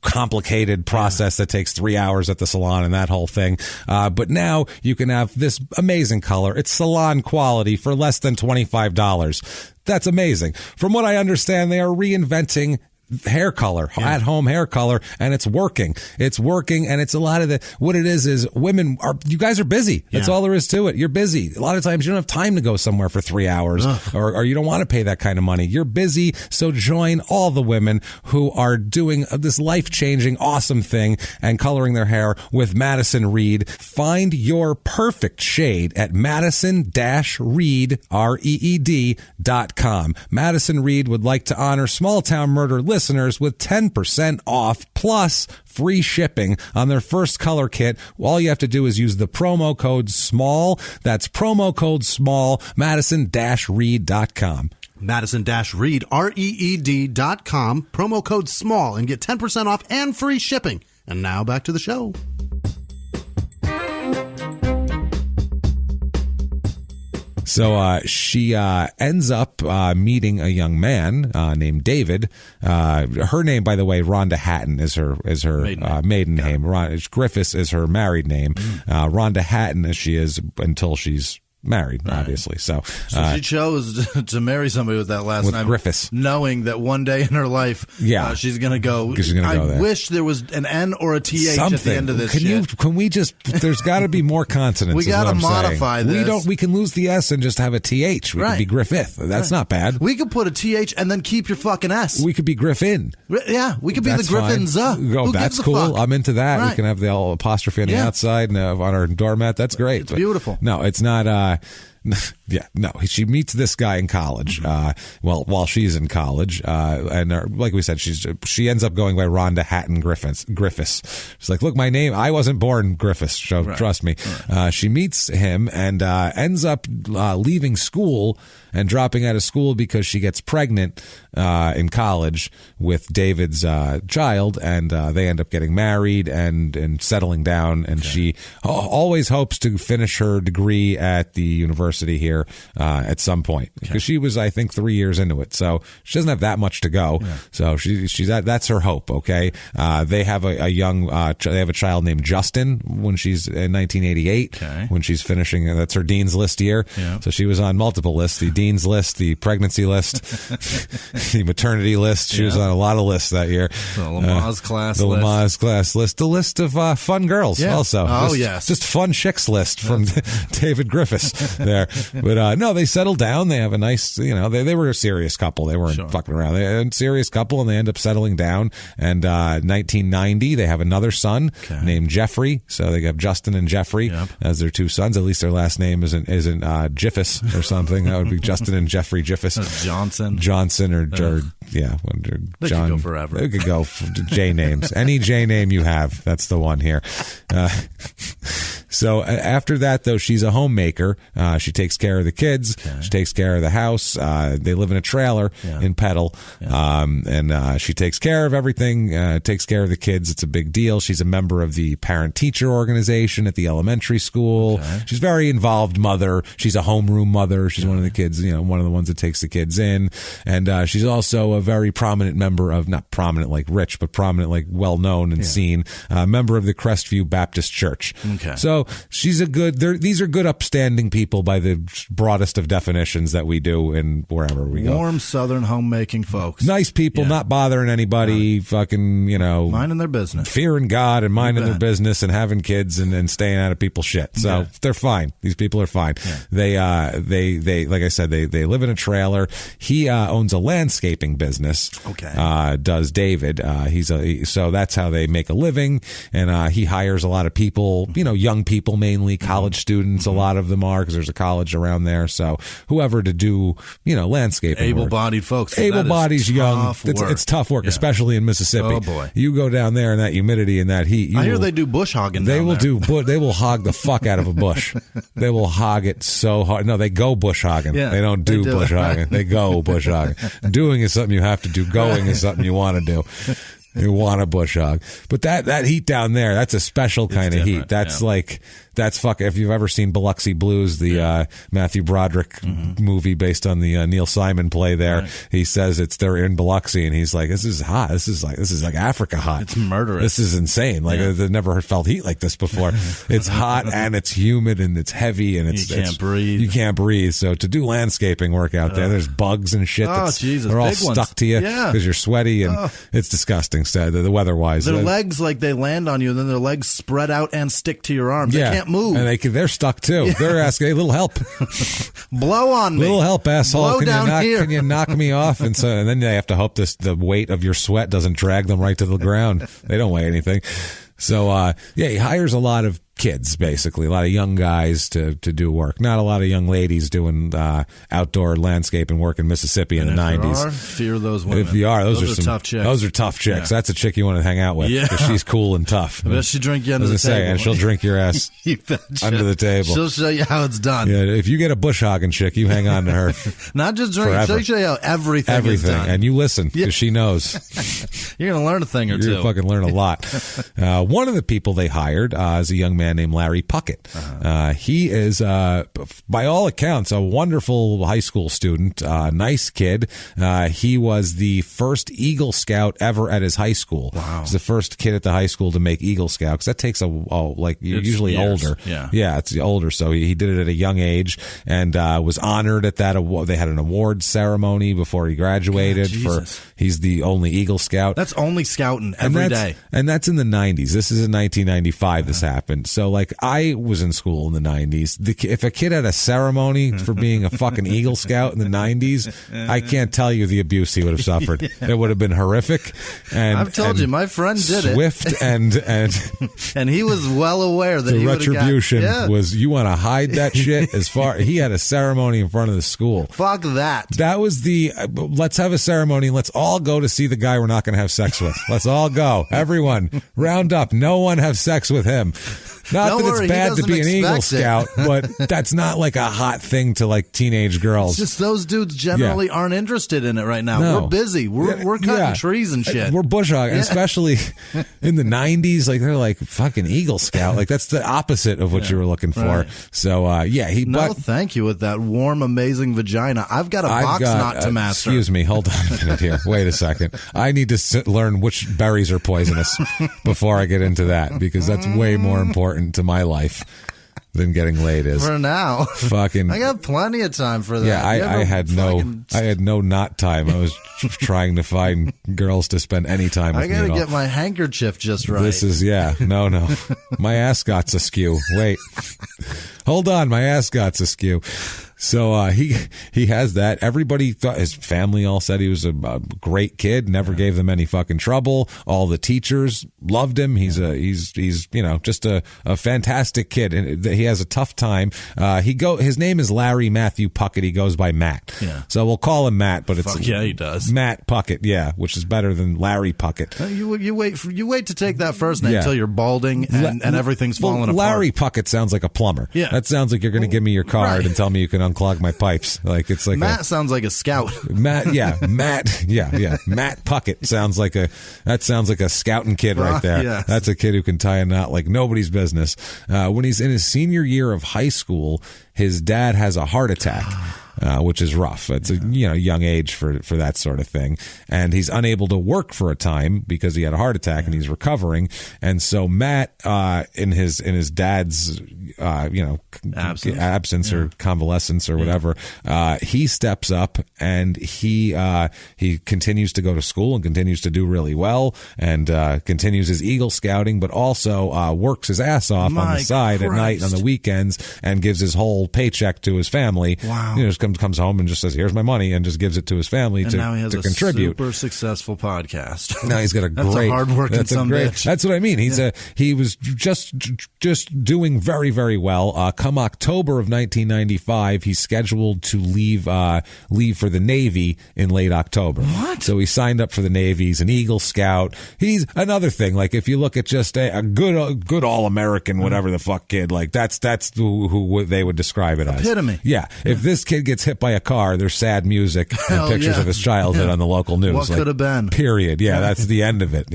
complicated process that takes 3 hours at the salon and that whole thing. But now you can have this amazing color. It's salon quality for less than $25. That's amazing. From what I understand, they are reinventing hair color, at home hair color, and it's working. It's working, and it's a lot of what it is women you guys are busy. That's all there is to it. You're busy. A lot of times you don't have time to go somewhere for 3 hours, or you don't want to pay that kind of money. You're busy, so join all the women who are doing this life-changing, awesome thing and coloring their hair with Madison Reed. Find your perfect shade at Madison-Reed, REED.com. Madison Reed would like to honor Small Town Murder listeners with 10% off plus free shipping on their first color kit. All you have to do is use the promo code SMALL. That's promo code SMALL, Madison-Reed.com. Madison-Reed, REED.com, promo code SMALL, and get 10% off and free shipping. And now back to the show. So she ends up meeting a young man named David. Her name, by the way, Rhonda Hatton is her maiden name. Griffiths is her married name. Rhonda Hatton, as she is until she's married, obviously. So she chose to marry somebody with that last name, Griffiths, knowing that one day in her life, she's going to go. I wish there was an N or a TH at the end of this. Can we just? There's got to be more consonants. We got to modify this. We can lose the S and just have a TH. We could be Griffith. That's not bad. We could put a TH and then keep your fucking S. We could be Griffin. Yeah, we could be the Griffins. Oh, that's cool. I'm into that. Right. We can have the apostrophe on the outside and on our doormat. That's great. It's beautiful. No, it's not. She meets this guy in college. While she's in college, and like we said, she ends up going by Rhonda Hatton Griffiths. She's like, look, my name. I wasn't born Griffiths, so trust me. Right. She meets him and ends up leaving school and dropping out of school because she gets pregnant in college with David's child, and they end up getting married and settling down. And she always hopes to finish her degree at the university here at some point, because she was, I think, 3 years into it, so she doesn't have that much to go. So she's that's her hope. Okay, they have a young they have a child named Justin when she's in 1988 when she's finishing. That's her dean's list year. So she was on multiple lists: the dean's list, the pregnancy list, the maternity list. She was on a lot of lists that year. The Lamaze class the list. Lamaze class list, the list of fun girls also. Just fun chicks list from David Griffiths there. But no, they settled down. They have a nice, they were a serious couple. They weren't fucking around. They're a serious couple, and they end up settling down. And 1990, they have another son named Jeffrey. So they have Justin and Jeffrey as their two sons. At least their last name isn't Jiffis or something. That would be Justin and Jeffrey Jiffis. Johnson or John. They could go forever. They could go J names. Any J name you have, that's the one here. So after that, though, she's a homemaker. She takes care of the kids. She takes care of the house. They live in a trailer in Petal. And she takes care of everything, takes care of the kids. It's a big deal. She's a member of the parent-teacher organization at the elementary school. She's a very involved mother. She's a homeroom mother. She's one of the kids, one of the ones that takes the kids in. And she's also a very prominent member of, not prominent like rich, but prominent like well-known and seen, member of the Crestview Baptist Church. So she's these are good upstanding people by the broadest of definitions that we do in wherever we go. Warm Southern homemaking folks. Nice people, not bothering anybody, fucking, minding their business. Fearing God and minding their business and having kids and staying out of people's shit. So they're fine. These people are fine. They like I said, they live in a trailer. He owns a landscaping business. Does David. So that's how they make a living. And he hires a lot of people, young people mainly, college students, a lot of them are, because there's a college around there. So whoever to do, landscaping able-bodied work. folks. Able-bodied, young. It's tough work, especially in Mississippi. Oh, boy. You go down there in that humidity and that heat. I hear they do bush hogging They will hog the fuck out of a bush. They will hog it so hard. No, they go bush hogging. They don't do bush hogging. They go bush hogging. Doing is something you have to do. Going is something you want to do. You want a bush hog. But that heat down there, that's a special kind of heat. That's that's fucking, if you've ever seen Biloxi Blues, the Matthew Broderick movie based on the Neil Simon play there, he says they're in Biloxi and he's like, this is hot. This is like Africa hot. It's murderous. This is insane. Like they've never felt heat like this before. It's hot and it's humid and it's heavy and you can't breathe. You can't breathe. So to do landscaping work out there, there's bugs and shit. They're all stuck to you because you're sweaty and it's disgusting. So the weather-wise, their legs, like they land on you and then their legs spread out and stick to your arms. They can't move. And they're stuck too. They're asking, hey, little help. Blow on me. Little help, asshole. Here. Can you knock me off? And then they have to hope the weight of your sweat doesn't drag them right to the ground. They don't weigh anything. So, he hires a lot of kids, basically, a lot of young guys to do work. Not a lot of young ladies doing outdoor landscaping work in Mississippi in the 90s. Fear those women. If you are, those are tough chicks. Those are tough chicks. That's a chick you want to hang out with because she's cool and tough. I bet she'll drink you under the table. And she'll drink your ass under the table. She'll show you how it's done. Yeah, if you get a bush hogging chick, you hang on to her. Not just drink. She'll show you how everything is done. And you listen because she knows. You're going to learn a thing or two. You're going to fucking learn a lot. One of the people they hired is a young man man named Larry Puckett. He is, by all accounts, a wonderful high school student, nice kid. He was the first Eagle Scout ever at his high school. Wow. He's the first kid at the high school to make Eagle Scout, because that takes usually years. older. Yeah, it's older. So he did it at a young age and was honored at that award. They had an awards ceremony before he graduated. He's the only Eagle Scout. That's only scouting every day. And that's in the 90s. This is in 1995 this happened. So, like, I was in school in the 90s. If a kid had a ceremony for being a fucking Eagle Scout in the 90s, I can't tell you the abuse he would have suffered. It would have been horrific. And I've told you, my friend did swift it. and he was well aware that the retribution was, you want to hide that shit as far. He had a ceremony in front of the school. Fuck that. That was the let's have a ceremony. Let's all go to see the guy we're not going to have sex with. Let's all go. Everyone, round up. No one have sex with him. Not that it's bad to be an Eagle Scout, but that's not like a hot thing to like teenage girls. It's just those dudes generally aren't interested in it right now. No. We're busy. We're cutting trees and shit. We're bush hogging, especially in the 90s. Like, they're like, fucking Eagle Scout. Like, that's the opposite of what you were looking for. Right. So, thank you with that warm, amazing vagina. I've got a box knot to master. Excuse me. Hold on a minute here. Wait a second. I need to learn which berries are poisonous before I get into that, because that's way more important to my life than getting laid is. For now. Fucking. I got plenty of time for that. Yeah, I had no not time. I was trying to find girls to spend any time with me. I gotta get my handkerchief just right. This is, no. My ascot's askew. Wait. Hold on, my ascot's askew. So he has that. Everybody thought, his family all said he was a great kid, never gave them any fucking trouble. All the teachers loved him. He's just a fantastic kid, and he has a tough time. His name is Larry Matthew Puckett. He goes by Matt. Yeah. So we'll call him Matt, but he does. Matt Puckett, which is better than Larry Puckett. You wait to take that first name until you're balding and everything's falling apart. Larry Puckett sounds like a plumber. Yeah. That sounds like you're going to give me your card and tell me you can unclog my pipes. Like, it's like Matt sounds like a scout. Matt Puckett sounds like a scouting kid right there. Yes. That's a kid who can tie a knot like nobody's business. When he's in his senior year of high school, his dad has a heart attack. Which is rough. It's a young age for that sort of thing, and he's unable to work for a time because he had a heart attack and he's recovering. And so Matt, in his dad's absence or convalescence or whatever, he steps up and he continues to go to school and continues to do really well and continues his Eagle Scouting, but also works his ass off on the side at night on the weekends and gives his whole paycheck to his family. Wow. Just comes home and just says, "Here's my money," and just gives it to his family to now he has contribute. Super successful podcast. Now he's got a great. That's a hard-working son bitch. That's what I mean. He was just doing very, very well. Come October of 1995, he's scheduled to leave for the Navy in late October. What? So he signed up for the Navy. He's an Eagle Scout. He's another thing. Like, if you look at just a good all-American, whatever the fuck kid, like that's who they would describe it as. Epitome. Yeah. If this kid gets hit by a car, there's sad music and pictures of his childhood on the local news. What could have been? Period. Yeah, that's the end of it.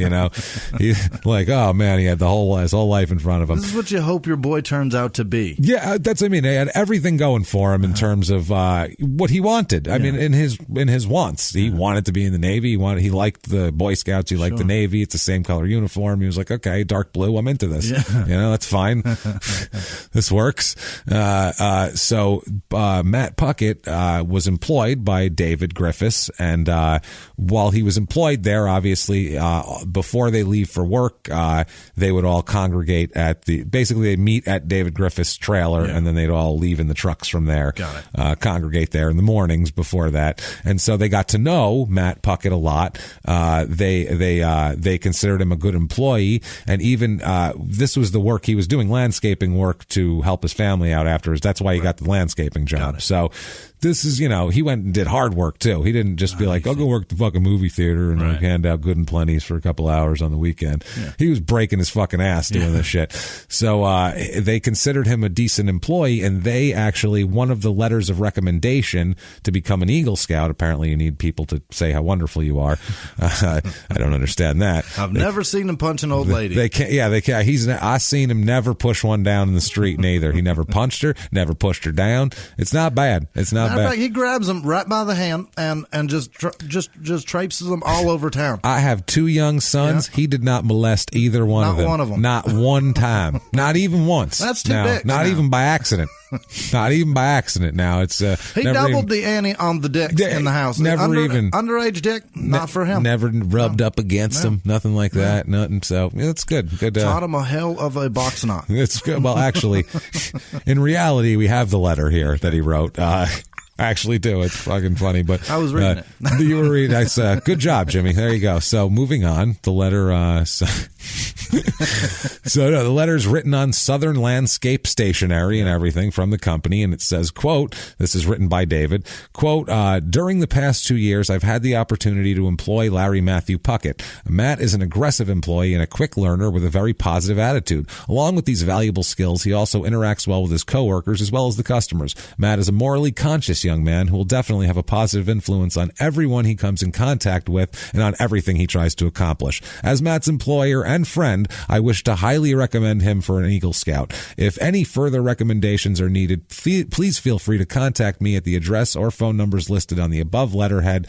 He's like, oh man, he had his whole life in front of him. This is what you hope your boy turns out to be. Yeah, that's. I mean, he had everything going for him in terms of what he wanted. I mean, in his wants, he wanted to be in the Navy. He liked the Boy Scouts. He liked the Navy. It's the same color uniform. He was like, okay, dark blue. I'm into this. Yeah. That's fine. This works. So Matt Puckett was employed by David Griffiths, and while he was employed there, obviously, before they leave for work, they would all congregate basically they'd meet at David Griffiths' trailer, and then they'd all leave in the trucks from there. Got it. Congregate there in the mornings before that, and so they got to know Matt Puckett a lot. They considered him a good employee, and even this was the work he was doing, landscaping work to help his family out afterwards. That's why he got the landscaping job. So this is, he went and did hard work too. He didn't just be like, I'll go work at the fucking movie theater and hand out good and plenties for a couple hours on the weekend. Yeah. He was breaking his fucking ass doing this shit. So they considered him a decent employee, and they actually, one of the letters of recommendation to become an Eagle Scout, apparently you need people to say how wonderful you are. I don't understand that. I've never seen him punch an old lady. They can't. Yeah, they can't. I seen him never push one down in the street neither. He never punched her, never pushed her down. It's not bad. It's not bad. Fact, he grabs them right by the hand and just traipses them all over town. I have 2 young sons. Yeah. He did not molest either one of them. Not one of them. Not one time. Not even once. That's too big. Not even by accident. Not even by accident. Now it's he doubled the ante on the dicks in the house. Underage dick, not for him. Never rubbed up against him. Nothing like that. Nothing. So it's good. Good. Taught him a hell of a box knot. It's good. Well, actually, in reality, we have the letter here that he wrote. I actually do. It's fucking funny, but I was reading it. You were reading. That's good job, Jimmy. There you go. So moving on, the letter. The letter is written on Southern landscape stationery and everything from the company, and it says, quote, this is written by David, quote, during the past 2 years, I've had the opportunity to employ Larry Matthew Puckett. Matt is an aggressive employee and a quick learner with a very positive attitude. Along with these valuable skills, he also interacts well with his coworkers as well as the customers. Matt is a morally conscious young man who will definitely have a positive influence on everyone he comes in contact with and on everything he tries to accomplish. As Matt's employer and friend, I wish to highly recommend him for an Eagle Scout. If any further recommendations are needed, please feel free to contact me at the address or phone numbers listed on the above letterhead.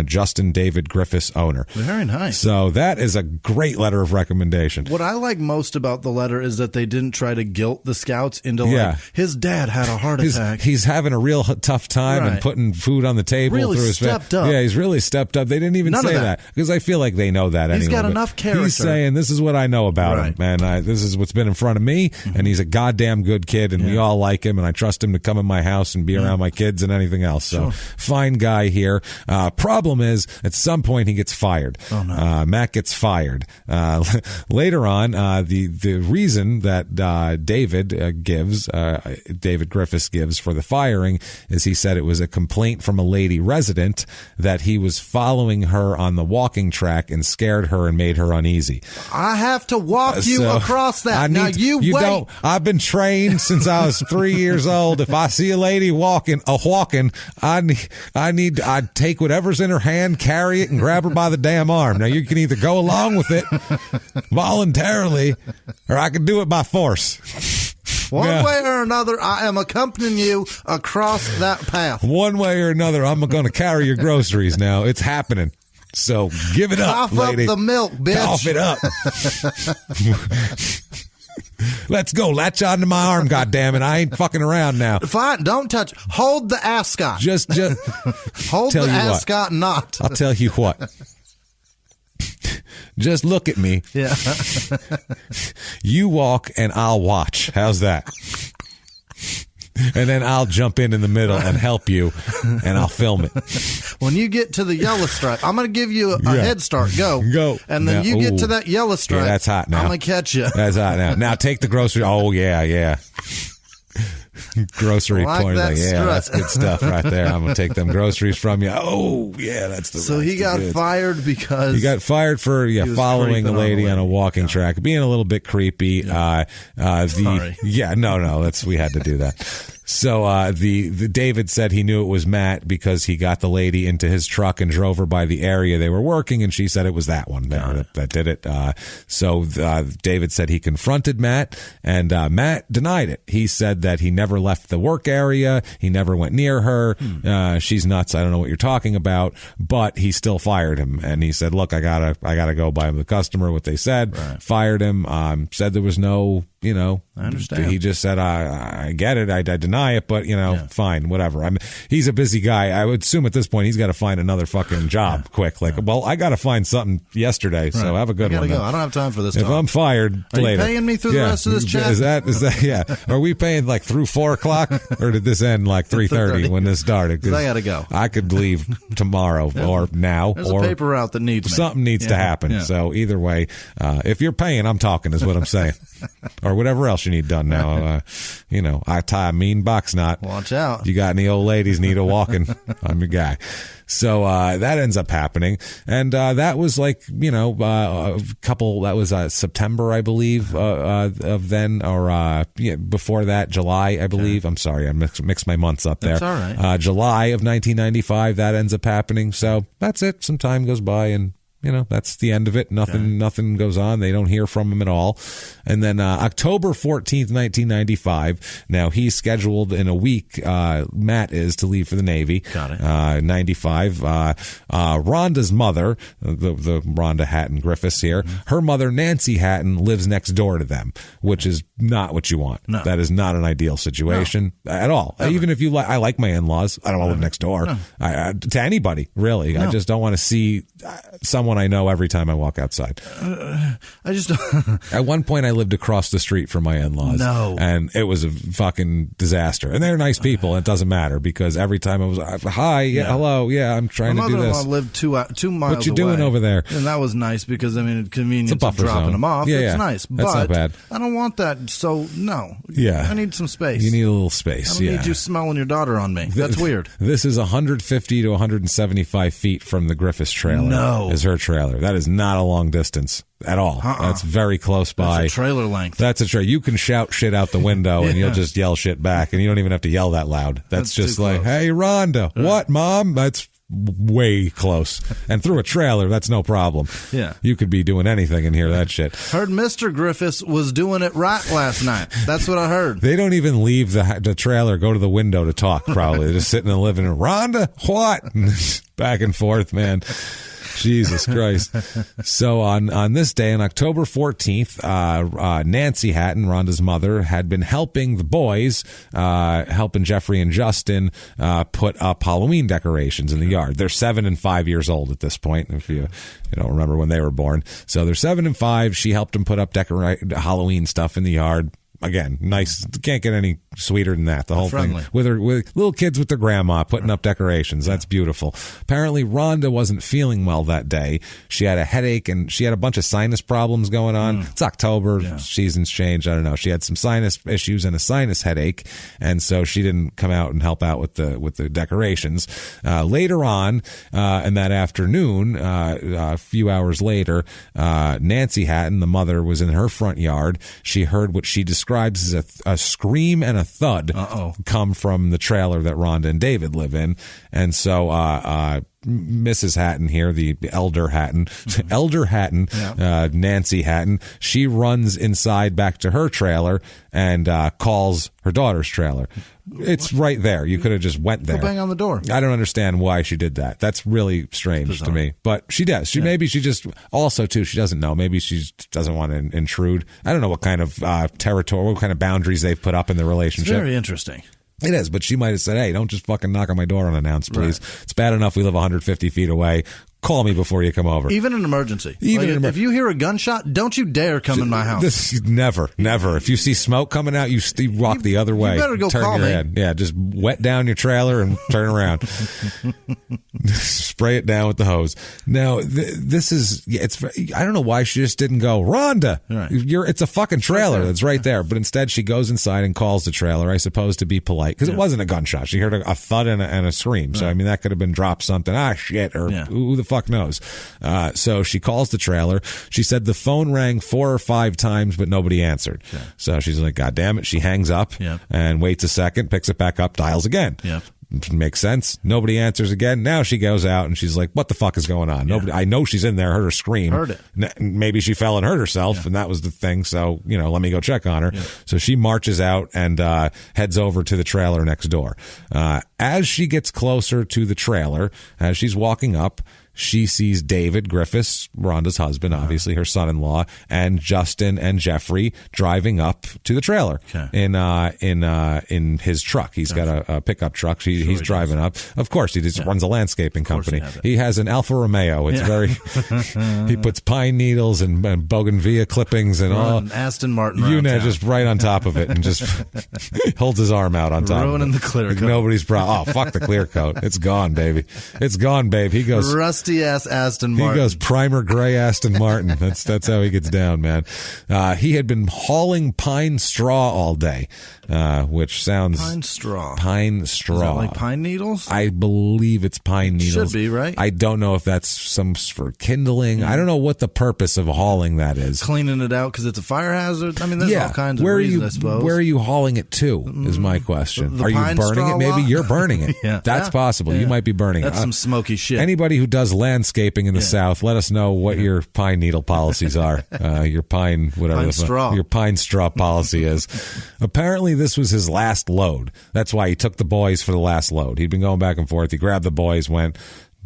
Justin David Griffiths, owner. Very nice. So that is a great letter of recommendation. What I like most about the letter is that they didn't try to guilt the scouts into his dad had a heart attack. He's having a real tough time and putting food on the table really through his stepped up. Yeah, he's really stepped up. They didn't even say that because I feel like they know that anyway. He's got enough character. He's saying, this is what I know about him, man. This is what's been in front of me, and he's a goddamn good kid, and we all like him, and I trust him to come in my house and be around my kids and anything else. So, fine guy here. Problem is, at some point, he gets fired. Oh, no. Matt gets fired. Later on, the reason that David Griffiths gives for the firing is he said it was a complaint from a lady resident that he was following her on the walking track and scared her and made her uneasy. I have to walk you across that. You wait. Don't. I've been trained since I was 3 years old. If I see a lady walking, I'd take whatever's in her hand, carry it, and grab her by the damn arm. Now, you can either go along with it voluntarily, or I can do it by force. One way or another, I am accompanying you across that path. One way or another, I'm going to carry your groceries now. It's happening. So give it up, lady. Cough up the milk, bitch. Cough it up. Let's go. Latch onto my arm, goddammit. I ain't fucking around now. Fine. Don't touch. Hold the ascot. Just hold the ascot knot. I'll tell you what. Just look at me. Yeah. You walk and I'll watch. How's that? And then I'll jump in the middle and help you, and I'll film it. When you get to the yellow stripe, I'm going to give you a head start. Go. And then you get to that yellow stripe. Yeah, that's hot now. I'm going to catch you. That's hot now. Now take the grocery. Oh, yeah. Grocery point. That's good stuff right there. I'm going to take them groceries from you. Oh, yeah, that's the So he got fired because... He got fired for following a lady on a walking track, being a little bit creepy. Sorry. We had to do that. So the David said he knew it was Matt because he got the lady into his truck and drove her by the area they were working, and she said it was that one that did it. So David said he confronted Matt, and Matt denied it. He said that he never left the work area, he never went near her. She's nuts. I don't know what you're talking about, but he still fired him, and he said, "Look, I gotta go by the customer." What they said, fired him. Said there was no. I understand. He just said, I get it. I deny it, but, fine, whatever. He's a busy guy. I would assume at this point he's got to find another fucking job quick. Well, I got to find something yesterday, so have a good one. Go. I don't have time for this. If I'm fired later. Are you paying me through the rest of this chat? Is that, yeah. Are we paying through 4 o'clock, or did this end 3:30 when this started? Because I got to go. I could leave tomorrow or now. There's a paper route that needs something needs to happen. Yeah. So either way, if you're paying, I'm talking is what I'm saying. Or whatever else you need done now. I tie a mean box knot. Watch out. You got any old ladies need a walking? I'm your guy. So that ends up happening, and that was like a couple. That was September, I believe, of then, or before that, July, I believe. Okay. I'm sorry, I mixed my months up there. That's all right. July of 1995, that ends up happening. So that's it. Some time goes by, and that's the end of it. Nothing goes on. They don't hear from him at all. And then October 14th, 1995. Now, he's scheduled in a week, Matt is, to leave for the Navy. Got it. 95. Rhonda's mother, the Rhonda Hatton Griffiths here, her mother, Nancy Hatton, lives next door to them, which is not what you want. No. That is not an ideal situation at all. Ever. Even if you I like my in-laws. I don't want to live next door to anybody, really. No. I just don't want to see someone I know every time I walk outside. I just At one point I lived across the street from my in-laws. No. And it was a fucking disaster. And they're nice people. And it doesn't matter because every time I was, hi, hello, I'm trying to do this. My mother-in-law lived 2 miles What you away, doing over there? And that was nice because, convenience of dropping zone. them off. It's nice. That's but not bad. I don't want that. So, no. Yeah. I need some space. You need a little space. I don't need you smelling your daughter on me. That's weird. This is 150 to 175 feet from the Griffiths trailer. No. Is her trailer. That is not a long distance at all. That's very close by. That's a trailer length. That's a trailer. You can shout shit out the window and you'll just yell shit back, and you don't even have to yell that loud. That's just like, hey, Rhonda, what, Mom? That's way close. And through a trailer, that's no problem. Yeah. You could be doing anything and hear that shit. Heard Mr. Griffiths was doing it right last night. That's what I heard. They don't even leave the trailer, go to the window to talk, probably. They're just sitting in the living room. Rhonda, what? Back and forth, man. Jesus Christ. So on this day, on October 14th, Nancy Hatton, Rhonda's mother, had been helping the boys, helping Jeffrey and Justin put up Halloween decorations in the yard. They're 7 and 5 years old at this point, if you don't remember when they were born. So they're 7 and 5. She helped them put up Halloween stuff in the yard. Again, nice. Can't get any sweeter than that. The whole friendly thing with little kids with their grandma putting up decorations. That's beautiful. Apparently, Rhonda wasn't feeling well that day. She had a headache and she had a bunch of sinus problems going on. It's October, seasons change. I don't know. She had some sinus issues and a sinus headache, and so she didn't come out and help out with the decorations. Later on, in that afternoon, a few hours later, Nancy Hatton, the mother, was in her front yard. She heard what she describes as a scream and a thud come from the trailer that Rhonda and David live in. And so Mrs. Hatton here, the elder Hatton, Nancy Hatton, she runs inside back to her trailer and calls her daughter's trailer. It's right there. You could have just went there. Go bang on the door. I don't understand why she did that. That's really strange to me. But she does. Maybe she just also too. She doesn't know. Maybe she doesn't want to intrude. I don't know what kind of territory, what kind of boundaries they've put up in the relationship. It's very interesting. It is, but she might have said, hey, don't just fucking knock on my door unannounced, please. Right. It's bad enough we live 150 feet away. Call me before you come over. Even an emergency. If you hear a gunshot, don't you dare come in my house. Never. If you see smoke coming out, you walk the other way. You better go call me. Head. Yeah, just wet down your trailer and turn around. Spray it down with the hose. Now, this is, I don't know why she just didn't go, Rhonda, it's a fucking trailer that's right there. But instead, she goes inside and calls the trailer, I suppose, to be polite. Because it wasn't a gunshot. She heard a thud and a scream. So, that could have been dropped something. Shit, or who the fuck knows. So she calls the trailer. She said the phone rang 4 or 5 times, but nobody answered. Yeah. So she's like, God damn it. She hangs up and waits a second, picks it back up, dials again. Yeah. Makes sense. Nobody answers again. Now she goes out and she's like, what the fuck is going on? Nobody. I know she's in there. Heard her scream. Heard it. Maybe she fell and hurt herself, and that was the thing. So, let me go check on her. Yeah. So she marches out and heads over to the trailer next door. As she gets closer to the trailer, as she's walking up, she sees David Griffiths, Rhonda's husband, obviously her son-in-law, and Justin and Jeffrey driving up to the trailer in his truck. He's got a pickup truck. He's driving up. Of course, he just runs a landscaping company. He has an Alfa Romeo. It's very. He puts pine needles and bougainvillea clippings and all. Aston Martin. Just right on top of it and just holds his arm out on top. Ruining of it. The clear coat. Nobody's proud. Oh, fuck the clear coat. It's gone, baby. It's gone, babe. He goes. Rusty Nasty ass Aston Martin. He goes primer gray Aston Martin. That's how he gets down, man. He had been hauling pine straw all day, which sounds... Pine straw. Pine straw. Is that like pine needles? I believe it's pine needles. Should be, right? I don't know if that's some for kindling. I don't know what the purpose of hauling that is. Cleaning it out because it's a fire hazard? I mean, there's all kinds of reasons, I suppose. Where are you hauling it to, is my question. Are you burning it? Maybe you're burning it. Yeah. That's possible. Yeah. You might be burning it. That's some smoky shit. Anybody who does landscaping in the South, let us know what your pine needle policies are. Your pine, whatever your pine straw policy is. Apparently, this was his last load. That's why he took the boys for the last load. He'd been going back and forth. He grabbed the boys, went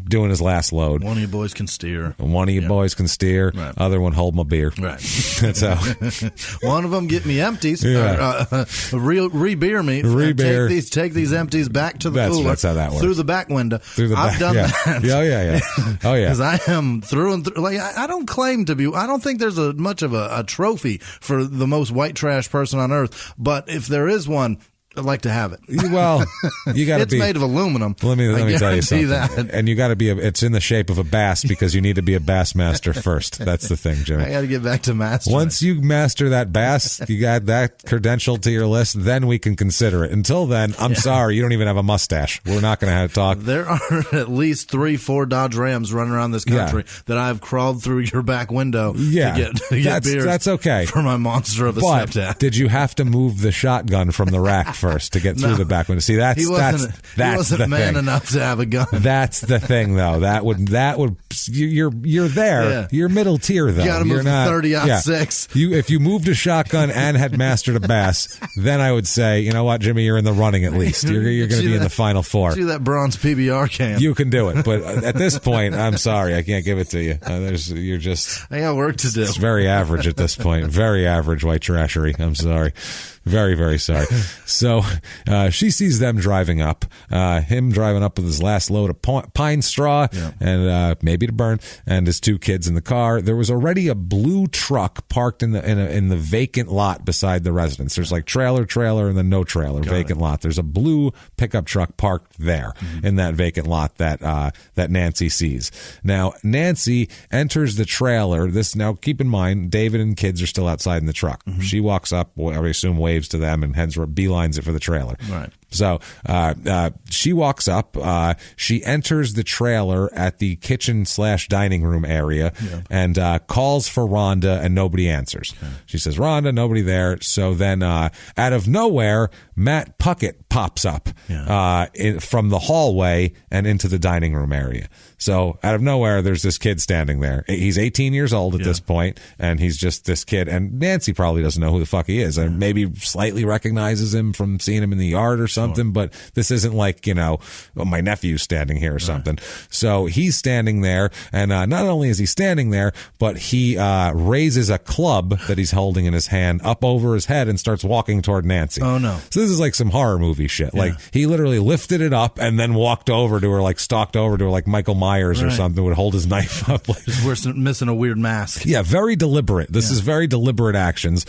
doing his last load. One of you boys can steer. One of you boys can steer. Right. Other one hold my beer. Right. That's how. One of them get me empties. Yeah. Re-beer me. Re-beer. Take these empties back to the cooler. That's how that works. Through the back window. I've done that. Yeah. Oh yeah. Because I am through and through. Like I don't claim to be. I don't think there's much of a trophy for the most white trash person on earth. But if there is one, I'd like to have it. Well, you got to be. It's made of aluminum. Let me tell you something. That. And you got to be. It's in the shape of a bass because you need to be a bass master first. That's the thing, Jimmy. I got to get back to mastering. Once you master that bass, you got that credential to your list. Then we can consider it. Until then, I'm sorry, you don't even have a mustache. We're not going to have to talk. There are at least 3-4 Dodge Rams running around this country that I've crawled through your back window to get beers. That's okay for my monster of a stepdad. Did you have to move the shotgun from the rack first to get through the back window? See, he wasn't man enough to have a gun. That's the thing, though. That would you're there. Yeah. You're middle tier, though. You got to move 30-06. If you moved a shotgun and had mastered a bass, then I would say, you know what, Jimmy, you're in the running at least. You're going to be in the final four. Do that bronze PBR can. You can do it, but at this point, I'm sorry, I can't give it to you. You're just. I got work to do. It's very average at this point. Very average white trashery. I'm sorry. Very, very sorry. So she sees them driving up, him driving up with his last load of pine straw and maybe to burn, and his two kids in the car. There was already a blue truck parked in the vacant lot beside the residence. There's like trailer, and then no trailer, vacant lot. There's a blue pickup truck parked there in that vacant lot that Nancy sees. Now, Nancy enters the trailer. Now, keep in mind, David and kids are still outside in the truck. She walks up, I assume waves to them and beelines it for the trailer. Right. So she walks up. She enters the trailer at the kitchen/dining room area and calls for Rhonda, and nobody answers. Okay. She says, Rhonda, nobody there. So then out of nowhere, Matt Puckett pops up from the hallway and into the dining room area. So out of nowhere, there's this kid standing there. He's 18 years old at this point, and he's just this kid. And Nancy probably doesn't know who the fuck he is. And maybe slightly recognizes him from seeing him in the yard or something, but this isn't like, my nephew's standing here or something. So he's standing there, and not only is he standing there, but he raises a club that he's holding in his hand up over his head and starts walking toward Nancy. Oh, no. So this is like some horror movie shit. Yeah. Like, he literally lifted it up and then walked over to her, like stalked over to her like Michael Myers or something, would hold his knife up. Just missing a weird mask. Yeah, very deliberate. This is very deliberate actions.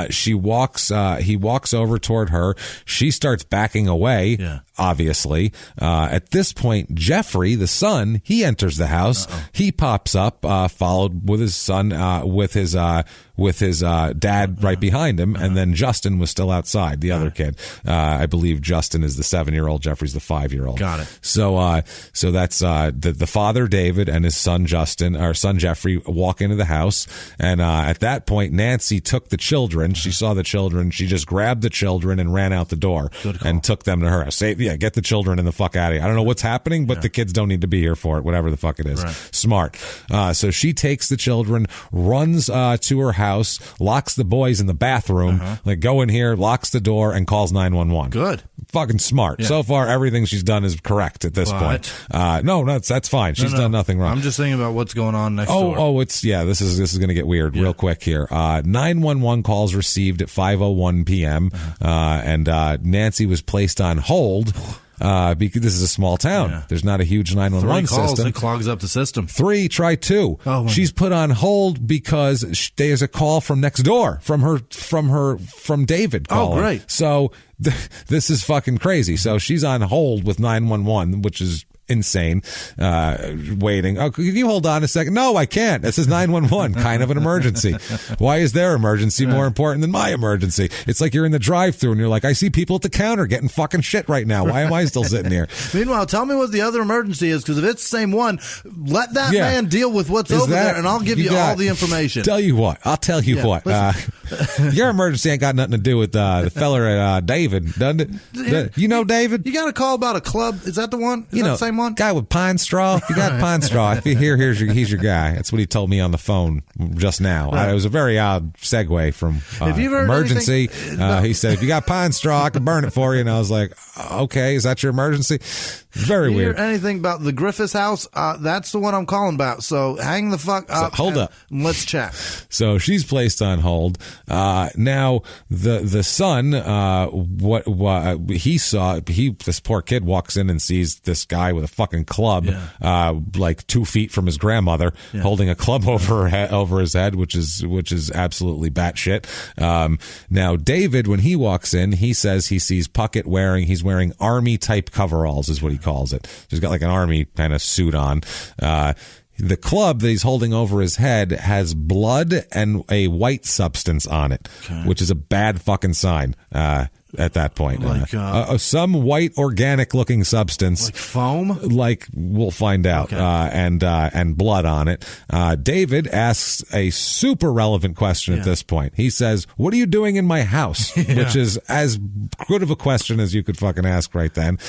He walks over toward her. She starts backing away, obviously. At this point, Jeffrey, the son, he enters the house. He pops up, followed with his son, with his dad right behind him, and then Justin was still outside, the other kid. I believe Justin is the 7-year-old, Jeffrey's the 5-year-old. Got it. So that's the father, David, and his son, Jeffrey, walk into the house, and at that point, Nancy took the children. She saw the children. She just grabbed the children and ran out the door and took them to her house. Get the children in the fuck out of here. I don't know what's happening, but the kids don't need to be here for it, whatever the fuck it is. Right. Smart. So she takes the children, runs to her house, locks the boys in the bathroom, go in here, locks the door, and calls 911. Good. Fucking smart. Yeah. So far, everything she's done is correct at this point. No, that's fine. She's done nothing wrong. I'm just thinking about what's going on next door. This is going to get weird real quick here. 911 calls received at 5:01 p.m. And Nancy was placed on hold. Because this is a small town. Yeah. There's not a huge 911 system. 3 calls, it clogs up the system. 3, try 2. She's put on hold because there's a call from next door from David calling. Oh, great. So this is fucking crazy. So she's on hold with 911, which is insane, waiting. Oh, can you hold on a second? No, I can't. This is 911, kind of an emergency. Why is their emergency more important than my emergency? It's like you're in the drive-thru and you're like, I see people at the counter getting fucking shit right now. Why am I still sitting here? Meanwhile, tell me what the other emergency is, because if it's the same one, let that man deal with what's over there, and I'll give you all the information. I'll tell you what. Your emergency ain't got nothing to do with the feller at David, doesn't it? You know David? You got a call about a club. Is that the one? Is that the same one? Guy with pine straw. If you got pine straw, if you hear, he's your guy. That's what he told me on the phone just now. It was a very odd segue from emergency. He said, if you got pine straw, I can burn it for you. And I was like, okay, is that your emergency? Very weird. Hear anything about the Griffiths house? That's the one I'm calling about. So hang the fuck up. Hold up. Let's chat. So she's placed on hold. Now the son, he saw, this poor kid walks in and sees this guy with a fucking club, like 2 feet from his grandmother, holding a club over his head, which is absolutely batshit. Now David, when he walks in, he says he sees Puckett wearing army type coveralls, is what he calls it. He's got like an army kind of suit on. The club that he's holding over his head has blood and a white substance on it, which is a bad fucking sign. At that point, some white organic looking substance, like foam, like we'll find out, and blood on it. David asks a super relevant question at this point. He says, "What are you doing in my house?" Which is as good of a question as you could fucking ask right then.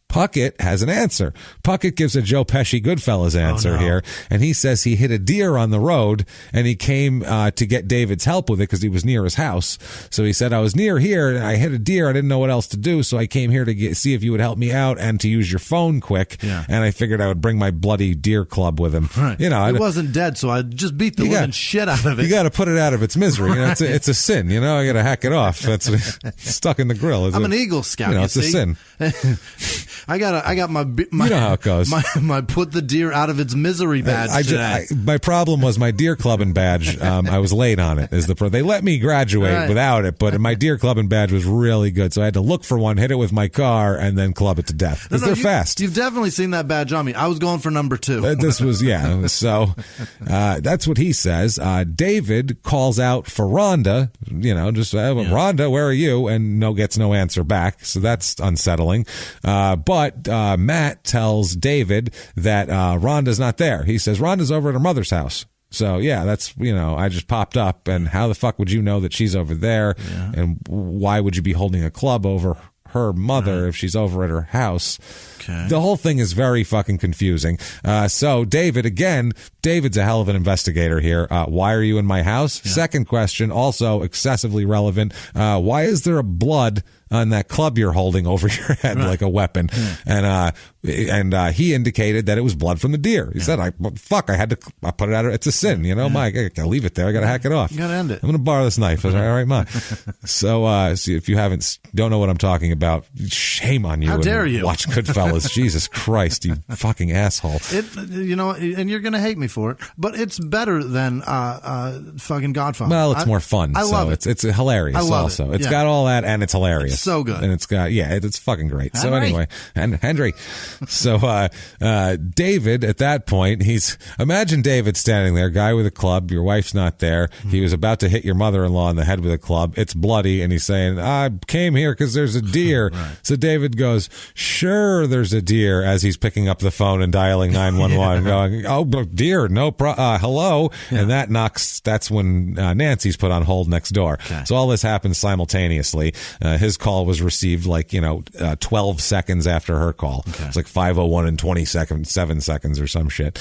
Puckett has an answer. Puckett gives a Joe Pesci Goodfellas answer here, and he says he hit a deer on the road, and he came to get David's help with it because he was near his house. So he said, I was near here, and I hit a deer. I didn't know what else to do, so I came here to see if you would help me out and to use your phone quick, and I figured I would bring my bloody deer club with him. Right. You know, it wasn't dead, so I just beat the living shit out of it. You got to put it out of its misery. You know, it's a sin. You know, I got to hack it off. That's stuck in the grill. I'm an Eagle Scout. You know, it's a sin. I got my you know how it goes. My put the deer out of its misery badge today. My problem was my deer clubbing badge. I was late on it. They let me graduate without it, but my deer clubbing badge was really good, so I had to look for one, hit it with my car, and then club it to death because they're fast. You've definitely seen that badge on me. I was going for number 2. This was So that's what he says. David calls out for Rhonda. You know, just Rhonda, where are you? And gets no answer back. So that's unsettling. But Matt tells David that Rhonda's not there. He says Rhonda's over at her mother's house. So, that's, I just popped up, and how the fuck would you know that she's over there? Yeah. And why would you be holding a club over her mother if she's over at her house? Okay. The whole thing is very fucking confusing. So David's a hell of an investigator here. Why are you in my house? Yeah. Second question, also excessively relevant. Why is there a blood on that club you're holding over your head like a weapon? Yeah. And he indicated that it was blood from the deer. He said, I had to put it out. It's a sin, I gotta leave it there. I gotta hack it off. You gotta end it. I'm gonna borrow this knife. I was like, all right, Ma. So if you don't know what I'm talking about, shame on you. How dare you? Watch Goodfellas. Jesus Christ, you fucking asshole. And you're gonna hate me for it, but it's better than fucking Godfather. Well, it's more fun. I love it. It's hilarious. I love also. it. It's got all that, and it's hilarious. It's so good. And it's got it's fucking great. So anyway, Henry. So David, at that point, imagine David standing there, guy with a club. Your wife's not there. He was about to hit your mother-in-law in the head with a club. It's bloody, and he's saying, I came here because there's a deer. Right. So David goes, sure, there's a deer, as he's picking up the phone and dialing 911, going, oh, deer, no hello. Yeah. And that's when Nancy's put on hold next door. Okay. So all this happens simultaneously. His call was received 12 seconds after her call. Okay. It's like 5:01 and 7 seconds or some shit.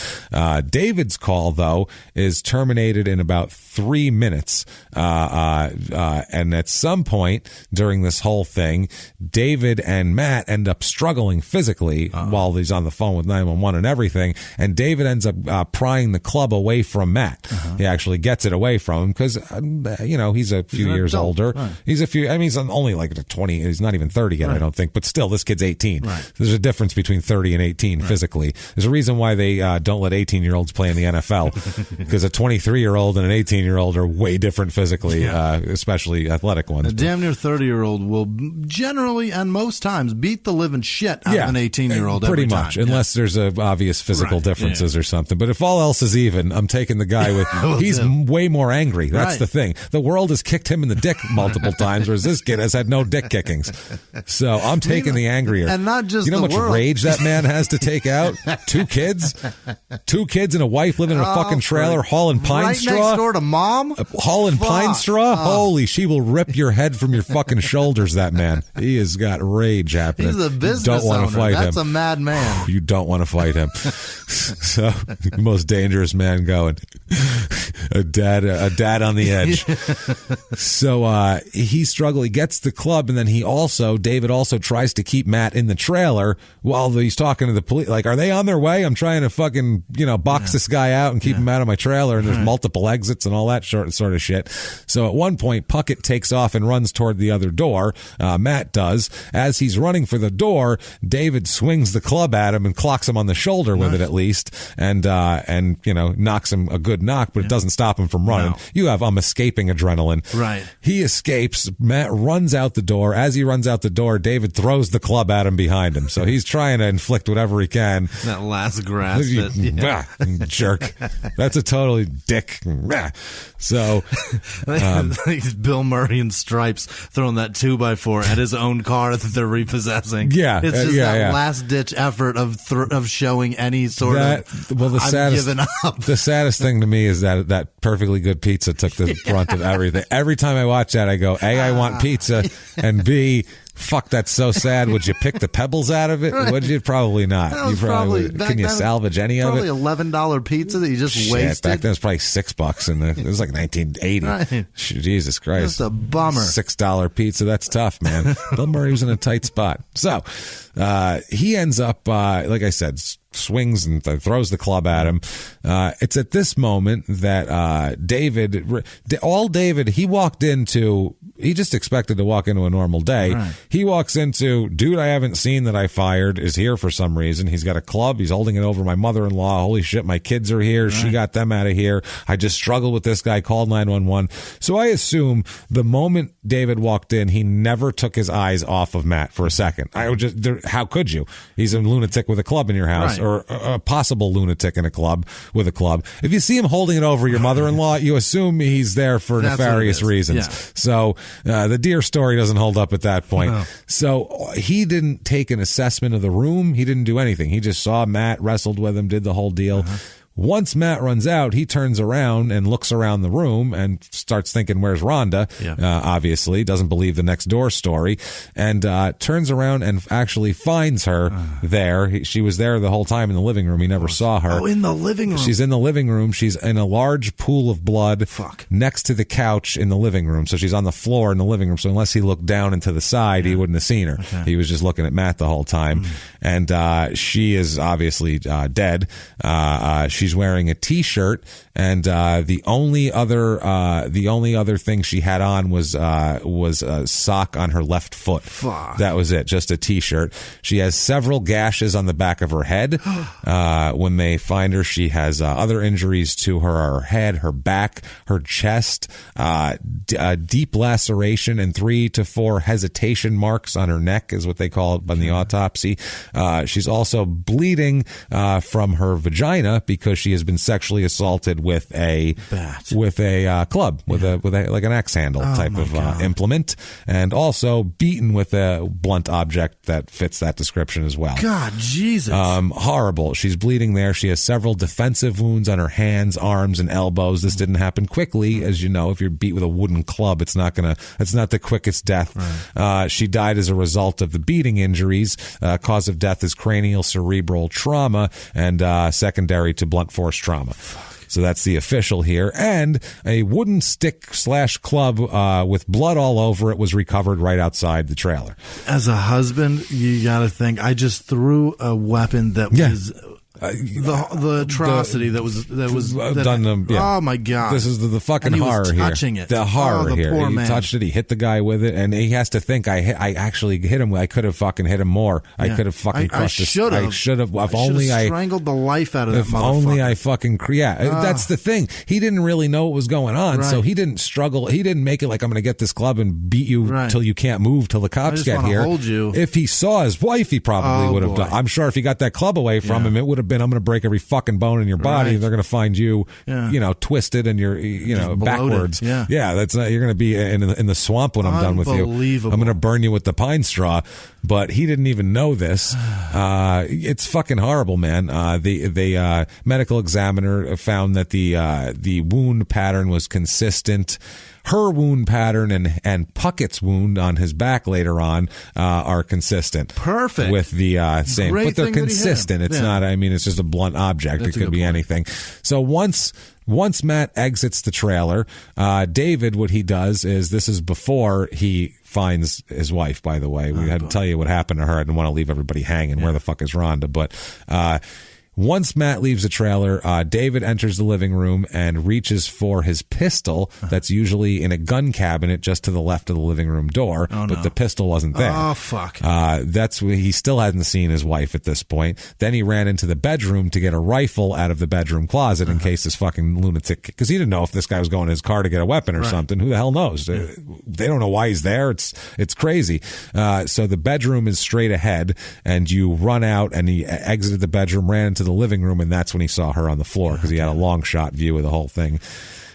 David's call, though, is terminated in about 3 minutes. And at some point during this whole thing, David and Matt end up struggling physically while he's on the phone with 911 and everything. And David ends up prying the club away from Matt. He actually gets it away from him because, he's a few years older. Right. He's only like 20. He's not even 30 yet, I don't think. But still, this kid's 18. Right. There's a difference between 30 and 18 physically. There's a reason why they don't let 18-year-olds play in the NFL because a 23-year-old and an 18-year-old are way different physically, especially athletic ones. A damn near 30-year-old will generally and most times beat the living shit out of an 18-year-old pretty much, unless there's a obvious physical differences or something. But if all else is even, I'm taking the guy with he's way more angry. That's the thing. The world has kicked him in the dick multiple times, whereas this kid has had no dick kickings. So I'm taking the angrier. And not just how much rage that man has to take out? 2 kids and a wife living in a fucking trailer hauling pine straw. Right next door to mom? Hauling pine straw? Holy, she will rip your head from your fucking shoulders, that man. He has got rage happening. He's a business owner. That's a mad man. You don't want to fight him. So, most dangerous man going. A dad on the edge. So he struggles. He gets the club, and then David also tries to keep Matt in the trailer while he's talking to the police. Like, are they on their way? I'm trying to fucking box this guy out and keep him out of my trailer, and there's multiple exits and all that sort of shit. So at one point, Puckett takes off and runs toward the other door. Matt does. As he's running for the door, David swings the club at him and clocks him on the shoulder with it at least, and knocks him a good knock, but it doesn't stop him from running. No. You have escaping adrenaline. Right. He escapes. Matt runs out the door. As he runs out the door, David throws the club at him behind him. So he's trying to inflict whatever he can. That last grasp. Jerk. That's a totally dick. So Bill Murray in Stripes throwing that 2x4 at his own car that they're repossessing. Yeah. It's just last ditch effort of showing any sort of giving up. The saddest thing to me is that perfectly good pizza took the brunt of everything. Every time I watch that, I go, A, I want pizza, and B, fuck, that's so sad. Would you pick the pebbles out of it? Would you? Probably not. You probably can you salvage any of it? Probably $11 pizza that you just wasted. Back then it was probably $6 it was like 1980. Right. Jesus Christ. Just a bummer. $6 pizza. That's tough, man. Bill Murray was in a tight spot. So he ends up, like I said, swings and throws the club at him. It's at this moment that David, he walked into, he just expected to walk into a normal day. Right. He walks into, dude I haven't seen that I fired is here for some reason. He's got a club. He's holding it over my mother-in-law. Holy shit, my kids are here. Right. She got them out of here. I just struggled with this guy, called 911. So I assume the moment David walked in, he never took his eyes off of Matt for a second. How could you? He's a lunatic with a club in your house. Right. Or a possible lunatic in a club with a club. If you see him holding it over your mother-in-law, you assume he's there for nefarious reasons. Yeah. So the deer story doesn't hold up at that point. No. So he didn't take an assessment of the room. He didn't do anything. He just saw Matt, wrestled with him, did the whole deal. Once Matt runs out, he turns around and looks around the room and starts thinking, where's Rhonda? Yeah. Obviously, doesn't believe the next door story, and turns around and actually finds her there. She was there the whole time in the living room. He never saw her. Oh, in the living room. She's in the living room. She's in a large pool of blood next to the couch in the living room. So she's on the floor in the living room. So unless he looked down and to the side, he wouldn't have seen her. Okay. He was just looking at Matt the whole time. And she is obviously dead. She's wearing a T-shirt, and the only other thing she had on was a sock on her left foot. Fuck. That was it, just a T-shirt. She has several gashes on the back of her head. When they find her, she has other injuries to her head, her back, her chest, a deep laceration, and 3 to 4 hesitation marks on her neck is what they call it on the autopsy. She's also bleeding from her vagina because she has been sexually assaulted with a club, with a like an axe handle type of implement, and also beaten with a blunt object that fits that description as well. God, Jesus. Horrible. She's bleeding there. She has several defensive wounds on her hands, arms, and elbows. This didn't happen quickly, as you know. If you're beat with a wooden club, it's not the quickest death. Right. She died as a result of the beating injuries. Cause of death is cranial cerebral trauma and secondary to blunt force trauma. So that's the official here. And a wooden stick / club with blood all over it was recovered right outside the trailer. As a husband, you got to think, I just threw a weapon that was the atrocity that was done them. Yeah. Oh my God! This is the fucking horror here. Touching it. The horror the here. Poor He man. touched it. He hit the guy with it, and he has to think. I actually hit him. I could have fucking hit him more. I could have fucking crushed his. I should have. If only I strangled the life out of that motherfucker. If only I fucking that's the thing. He didn't really know what was going on, so he didn't struggle. He didn't make it like I'm going to get this club and beat you till you can't move till the cops get here. Hold you. If he saw his wife, he probably would have done. I'm sure if he got that club away from him, it would have been, I'm going to break every fucking bone in your body. They're going to find you, twisted and you're, backwards. That's not. You're going to be in the swamp when I'm done with you. I'm going to burn you with the pine straw. But he didn't even know this. It's fucking horrible, man. The medical examiner found that the wound pattern was consistent. Her wound pattern and Puckett's wound on his back later on are consistent. Perfect. With the same, but they're consistent. It's not. I mean, it's just a blunt object. It could be anything. So once Matt exits the trailer, David, what he does is, this is before he finds his wife, by the way. We had to tell you what happened to her. I didn't want to leave everybody hanging. Where the fuck is Rhonda? But once Matt leaves the trailer, David enters the living room and reaches for his pistol that's usually in a gun cabinet just to the left of the living room door, but the pistol wasn't there. Oh, fuck. That's where he still hadn't seen his wife at this point. Then he ran into the bedroom to get a rifle out of the bedroom closet in case this fucking lunatic, because he didn't know if this guy was going to his car to get a weapon or something. Who the hell knows? They don't know why he's there. It's crazy. So the bedroom is straight ahead, and you run out, and he exited the bedroom, ran into the living room, and that's when he saw her on the floor, because he had a long shot view of the whole thing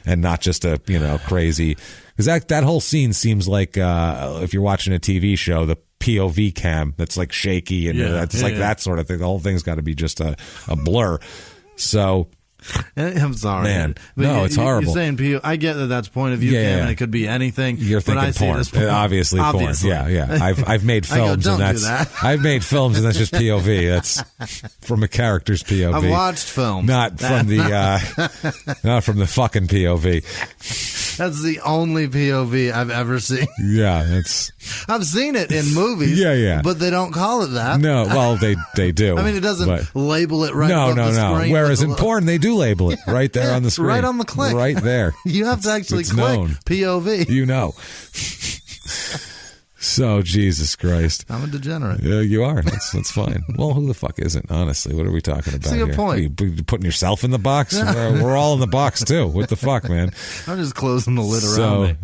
and not just a crazy, because that whole scene seems like if you're watching a TV show, the POV cam that's like shaky and it's that sort of thing. The whole thing's got to be just a blur. So I'm sorry, man. But no, it's horrible. You're saying I get that's point of view, Cam, and it could be anything. You're thinking but I porn. See porn. Obviously porn. Yeah. I've made films, don't and do that. I've made films, and that's just POV. That's from a character's POV. I've watched films, not from the fucking POV. That's the only POV I've ever seen. Yeah, I've seen it in movies. Yeah. But they don't call it that. No, well, they do. I mean, it doesn't label it right. No. Screen. Whereas in porn, they do label it right there on the screen, right on the click, right there. You have to actually click known. POV. You know. So, Jesus Christ. I'm a degenerate. Yeah, you are. That's fine. Well, who the fuck isn't, honestly? What are we talking about here? That's a good point. Are you putting yourself in the box? We're all in the box, too. What the fuck, man? I'm just closing the lid around me.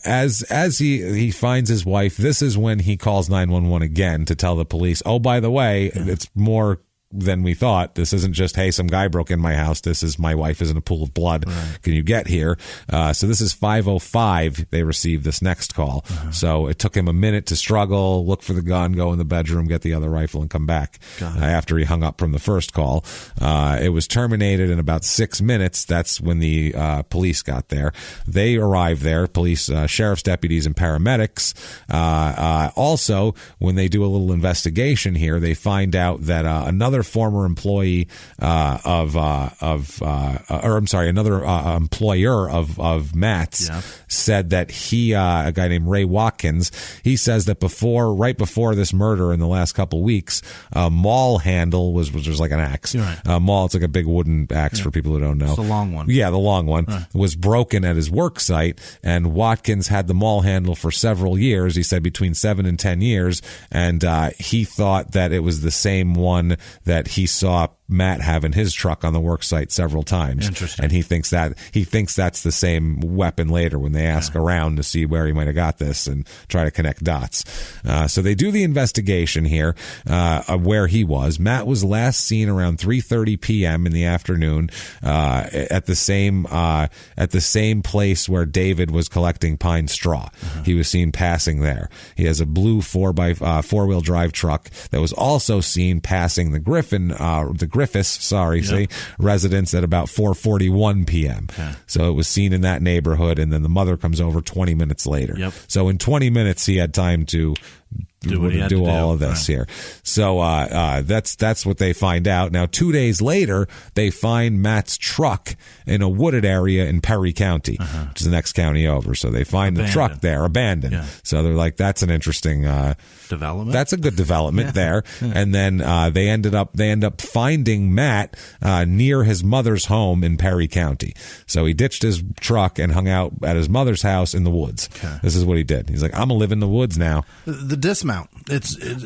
As he finds his wife, this is when he calls 911 again to tell the police, oh, by the way, it's more than we thought. This isn't just, hey, some guy broke in my house. This is, my wife is in a pool of blood. Right. Can you get here? So this is 5:05. They received this next call. So it took him a minute to struggle, look for the gun, go in the bedroom, get the other rifle, and come back after he hung up from the first call. It was terminated in about 6 minutes. That's when the police got there. They arrived there, police, sheriff's deputies, and paramedics. Also, when they do a little investigation here, they find out that another former employee another employer of Matt's said that a guy named Ray Watkins, he says that right before this murder in the last couple weeks, a maul handle was just like an axe. Maul, it's like a big wooden axe for people who don't know. It's the long one. Yeah, the long one was broken at his work site, and Watkins had the maul handle for several years. He said between 7 and 10 years, and he thought that it was the same one that he saw Matt have in his truck on the work site several times. Interesting. And he thinks that's the same weapon later when they ask around to see where he might have got this and try to connect dots. So they do the investigation here of where he was. Matt was last seen around 3:30 p.m. in the afternoon at the same place where David was collecting pine straw. He was seen passing there. He has a blue 4-wheel drive truck that was also seen passing the Griffiths residence at about 4:41 p.m. So it was seen in that neighborhood, and then the mother comes over 20 minutes later. So in 20 minutes, he had time to do all of this here. So that's what they find out. Now, 2 days later, they find Matt's truck in a wooded area in Perry County, which is the next county over. So they find the truck there abandoned. Yeah. So they're like, that's an interesting development. That's a good development there. Yeah. And then they end up finding Matt near his mother's home in Perry County. So he ditched his truck and hung out at his mother's house in the woods. Okay. This is what he did. He's like, I'm gonna live in the woods now. The dismount.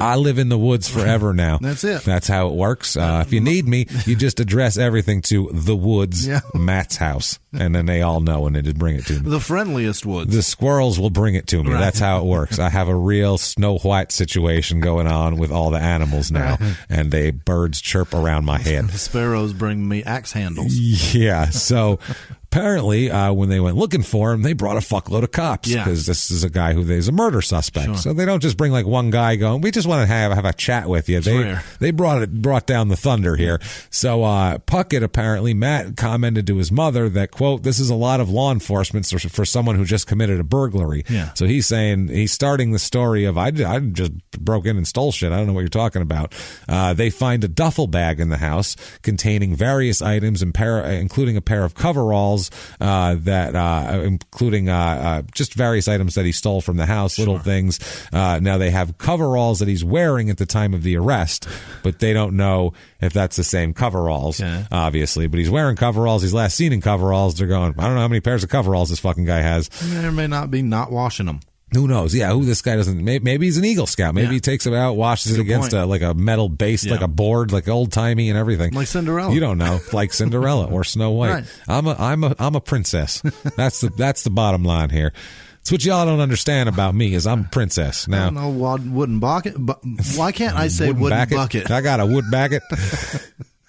I live in the woods forever now. That's it. That's how it works. If you need me, you just address everything to the woods, Matt's house, and then they all know, and they just bring it to me. The friendliest woods. The squirrels will bring it to me. Right. That's how it works. I have a real Snow White situation going on with all the animals now, and birds chirp around my head. The sparrows bring me axe handles. Yeah, so apparently when they went looking for him, they brought a fuckload of cops because this is a guy who's a murder suspect. Sure. So they don't just bring like one guy going, we just want to have a chat with you. They brought down the thunder here. So Puckett, apparently, Matt commented to his mother that, quote, this is a lot of law enforcement for someone who just committed a burglary. Yeah. So he's saying, he's starting the story of, I just broke in and stole shit. I don't know what you're talking about. They find a duffel bag in the house containing various items, including a pair of coveralls, including just various items that he stole from the house, little things. Now they have coveralls that he's wearing at the time of the arrest, but they don't know if that's the same coveralls, obviously. But he's wearing coveralls. He's last seen in coveralls. They're going, I don't know how many pairs of coveralls this fucking guy has. May or may not be not washing them. Who knows? Yeah, who this guy doesn't. Maybe he's an Eagle Scout. Maybe he takes it out, washes it against a metal base, like a board, like old timey and everything. Like Cinderella. You don't know, like Cinderella or Snow White. Right. I'm a princess. That's the bottom line here. It's what y'all don't understand about me is I'm a princess. Now, I don't know, wooden bucket. Why can't I say wooden bucket? I got a wood bucket.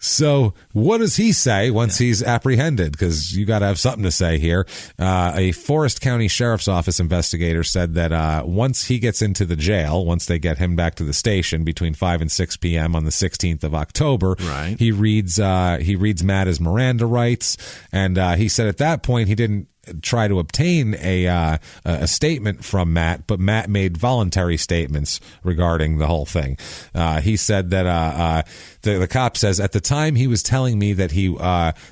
So what does he say once he's apprehended? Because you got to have something to say here. A Forest County Sheriff's Office investigator said that once he gets into the jail, once they get him back to the station between 5 and 6 p.m. on the 16th of October, he reads Matt his Miranda rights, and he said at that point he didn't try to obtain a statement from Matt, but Matt made voluntary statements regarding the whole thing. He said that the cop says, at the time he was telling me that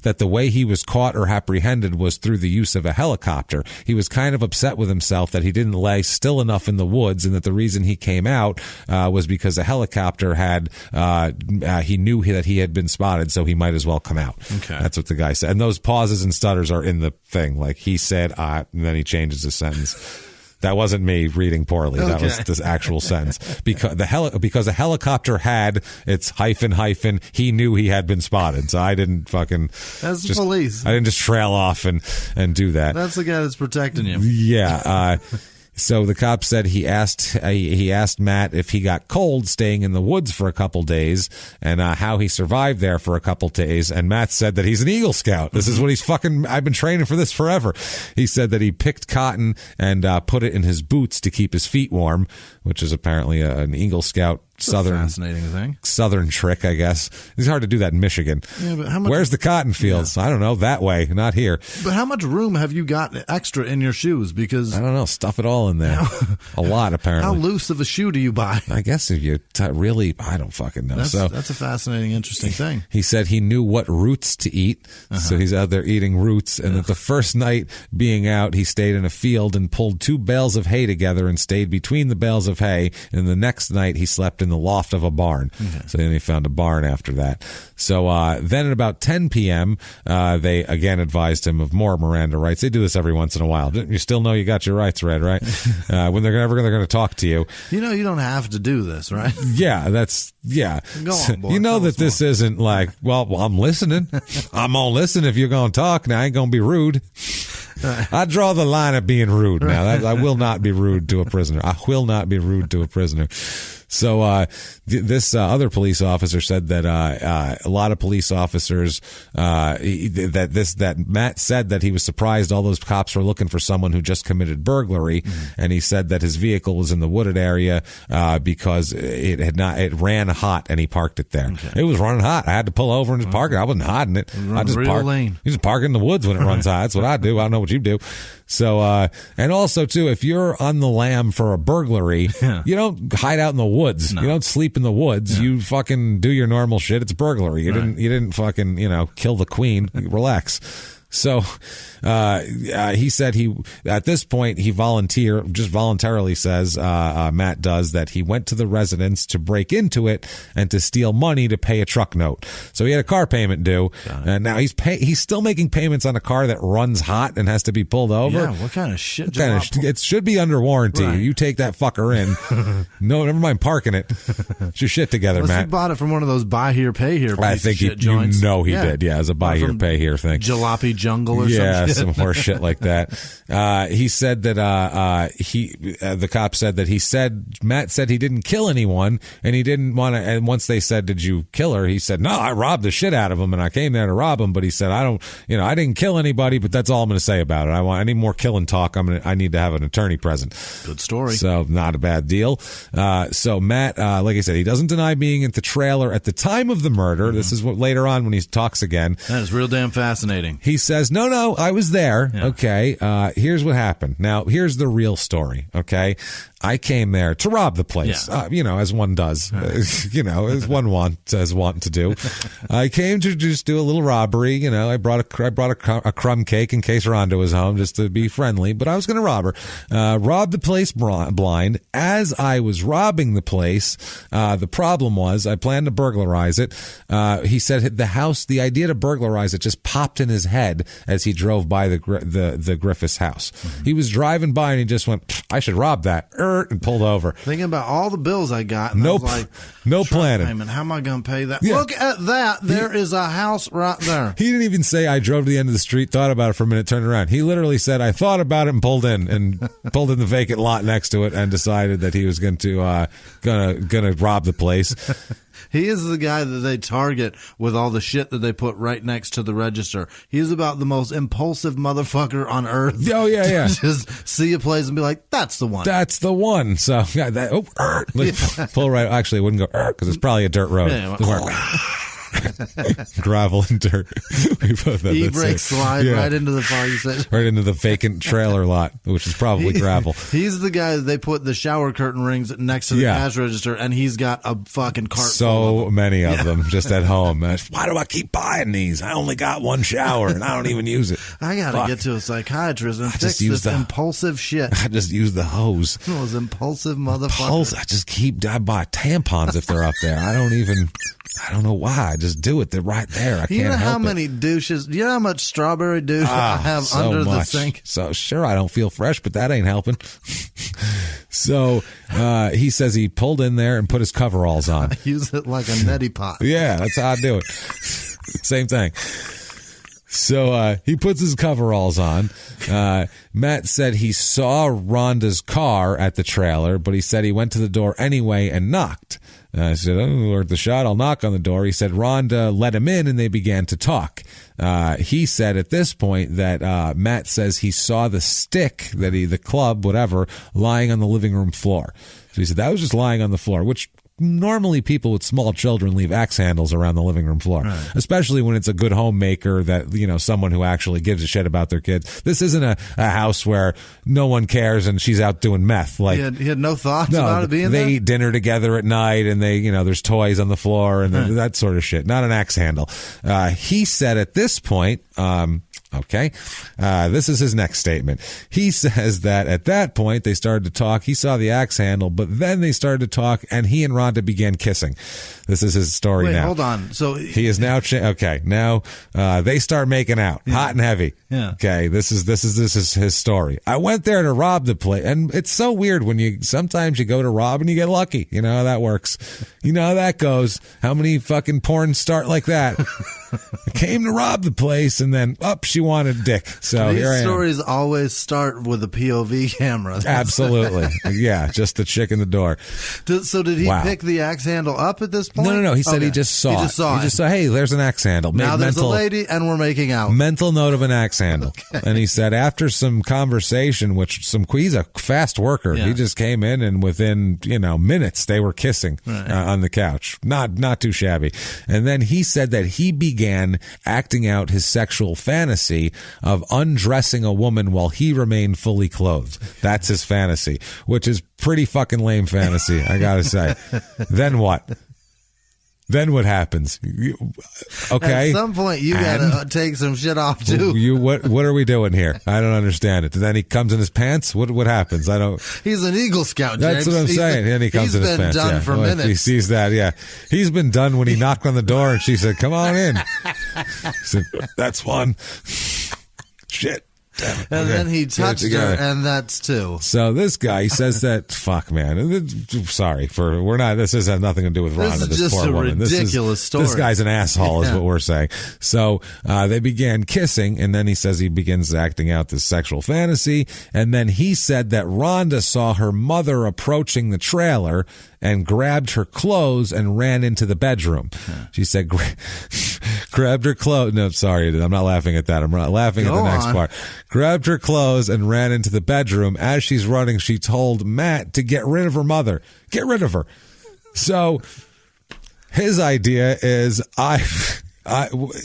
that the way he was caught or apprehended was through the use of a helicopter. He was kind of upset with himself that he didn't lay still enough in the woods, and that the reason he came out was because a helicopter he knew that he had been spotted, so he might as well come out. Okay. That's what the guy said. And those pauses and stutters are in the thing. Like he said, and then he changes the sentence. That wasn't me reading poorly. Okay. That was the actual sentence. Because a helicopter had its hyphen, he knew he had been spotted. So I didn't fucking... That's the police. I didn't just trail off and do that. That's the guy that's protecting you. Yeah. So the cop said he asked Matt if he got cold staying in the woods for a couple days and how he survived there for a couple days. And Matt said that he's an Eagle Scout. This is what he's I've been training for this forever. He said that he picked cotton and put it in his boots to keep his feet warm, which is apparently an Eagle Scout fascinating thing. Southern trick, I guess. It's hard to do that in Michigan. Yeah, but how much, where's the cotton fields? Yeah. I don't know. That way, not here. But how much room have you got extra in your shoes? Because I don't know. Stuff it all in there. A lot, apparently. How loose of a shoe do you buy? I guess if you really, I don't fucking know. That's a fascinating, interesting thing. He said he knew what roots to eat, so he's out there eating roots. And that the first night being out, he stayed in a field and pulled 2 bales of hay together and stayed between the bales of hay. And the next night, he slept in the loft of a barn. Okay. So then he found a barn after that. So then at about 10 p.m., they again advised him of more Miranda rights. They do this every once in a while. You still know you got your rights read, right? When they're ever going to talk to you. You know you don't have to do this, right? Yeah, Go on, boy. You know that this isn't like, well, I'm listening. I'm going to listen if you're going to talk. Now, I ain't going to be rude. I draw the line at being rude now. I will not be rude to a prisoner. I will not be rude to a prisoner. So this other police officer said that a lot of police officers that Matt said that he was surprised all those cops were looking for someone who just committed burglary, and he said that his vehicle was in the wooded area because it ran hot and he parked it there. Okay. It was running hot. I had to pull over and just park it. I wasn't hiding it. I just parked. You just park in the woods when it runs hot. That's what I do. I don't know what you do. So, and also too, if you're on the lam for a burglary, you don't hide out in the woods. No. You don't sleep in the woods. You fucking do your normal shit. It's burglary. You didn't fucking, kill the queen. Relax. So, he said at this point, he voluntarily says, Matt does, that he went to the residence to break into it and to steal money to pay a truck note. So he had a car payment due, and now he's still making payments on a car that runs hot and has to be pulled over. Yeah, what kind of shit? It should be under warranty. Right. You take that fucker in. No, never mind parking it. Get your shit together, Matt. He bought it from one of those buy here, pay here. I think he did. Yeah, as a buy here, pay here thing. Jalopy Jungle or something. Some horse shit like that. He said that the cop said that Matt said he didn't kill anyone, and he didn't want to. And once they said, "Did you kill her?" He said, "No, I robbed the shit out of him, and I came there to rob him." But he said, "I didn't kill anybody, but that's all I'm going to say about it. I need more killing talk. I need to have an attorney present." Good story. So not a bad deal. So Matt, like I said, he doesn't deny being at the trailer at the time of the murder. This is what later on when he talks again. That is real damn fascinating. He says, No, I was there. Yeah. Okay. Here's what happened. Now, here's the real story. Okay. I came there to rob the place, as one does, as one want to do. I came to just do a little robbery. I brought a crumb cake in case Rhonda was home just to be friendly, but I was going to rob her. Rob the place blind. As I was robbing the place, the problem was I planned to burglarize it. He said the idea to burglarize it just popped in his head as he drove by the Griffiths house. Mm-hmm. He was driving by and he just went, I should rob that. And pulled over. Thinking about all the bills I got. And nope. I was like, no planning. Payment. How am I going to pay that? Yeah. Look at that. There is a house right there. He didn't even say I drove to the end of the street, thought about it for a minute, turned around. He literally said I thought about it and pulled in the vacant lot next to it and decided that he was going to rob the place. He is the guy that they target with all the shit that they put right next to the register. He's about the most impulsive motherfucker on earth. Oh, yeah. Just see a place and be like, that's the one. That's the one. So, pull right. Actually, it wouldn't go because it's probably a dirt road. Gravel and dirt. E-brake slide right into the fire station. Right into the vacant trailer lot, which is probably gravel. He's the guy that they put the shower curtain rings next to the cash register, and he's got a fucking cart full of them. Many of them just at home. Why do I keep buying these? I only got one shower, and I don't even use it. I got to get to a psychiatrist and fix this impulsive shit. I just use the hose. Those impulsive motherfuckers. I buy tampons if they're up there. I don't know why. I just do it. They're right there. I can't help it. You know how many douches? You know how much strawberry douche I have under the sink? So sure, I don't feel fresh, but that ain't helping. So he says he pulled in there and put his coveralls on. I use it like a neti pot. Yeah, that's how I do it. Same thing. So he puts his coveralls on. Matt said he saw Rhonda's car at the trailer, but he said he went to the door anyway and knocked. I said, worth the shot, I'll knock on the door. He said Rhonda let him in and they began to talk. He said at this point that Matt says he saw the stick, the club, whatever, lying on the living room floor. So he said that was just lying on the floor, which normally people with small children leave axe handles around the living room floor, right. Especially when it's a good homemaker that, someone who actually gives a shit about their kids. This isn't a house where no one cares and she's out doing meth. Like he had no thoughts about it being there? They eat dinner together at night and they, there's toys on the floor and that sort of shit. Not an axe handle. He said at this point, okay. This is his next statement. He says that at that point they started to talk. He saw the axe handle, but then they started to talk and he and Rhonda began kissing. This is his story now. Hold on. So he is now okay. Now they start making out, hot and heavy. Yeah. Okay. This is his story. I went there to rob the place, and it's so weird when sometimes you go to rob and you get lucky. You know how that works. You know how that goes. How many fucking porns start like that? I came to rob the place, and then she wanted dick. So these here I am. Stories always start with a POV camera. Absolutely. Yeah, just the chick in the door. So did he pick the axe handle up at this point? No. He said he just saw it. He just saw, hey, there's an axe handle. Now there's a lady, and we're making out. Mental note of an axe handle. Okay. And he said after some conversation, he's a fast worker. Yeah. He just came in, and within minutes they were kissing on the couch. Not too shabby. And then he said that he began began acting out his sexual fantasy of undressing a woman while he remained fully clothed. That's his fantasy, which is pretty fucking lame fantasy, I gotta say. Then what? Then what happens? Okay. At some point, you gotta take some shit off too. What are we doing here? I don't understand it. Then he comes in his pants. What happens? I don't. He's an Eagle Scout, James. That's what I'm saying. And he comes in his pants. He's been done for minutes. He sees that. Yeah, he's been done when he knocked on the door and she said, "Come on in." He said, "That's one." Shit. And then he touched her, and that's two. So this guy, he says that, fuck, man. Sorry this has nothing to do with Rhonda, this poor woman. This is just a ridiculous story. This guy's an asshole, is what we're saying. So they began kissing, and then he says he begins acting out this sexual fantasy, and then he said that Rhonda saw her mother approaching the trailer and grabbed her clothes and ran into the bedroom. She said, grabbed her clothes. No, sorry, I'm not laughing at that. I'm laughing at the next part. Grabbed her clothes and ran into the bedroom. As she's running, she told Matt to get rid of her mother. Get rid of her. So his idea is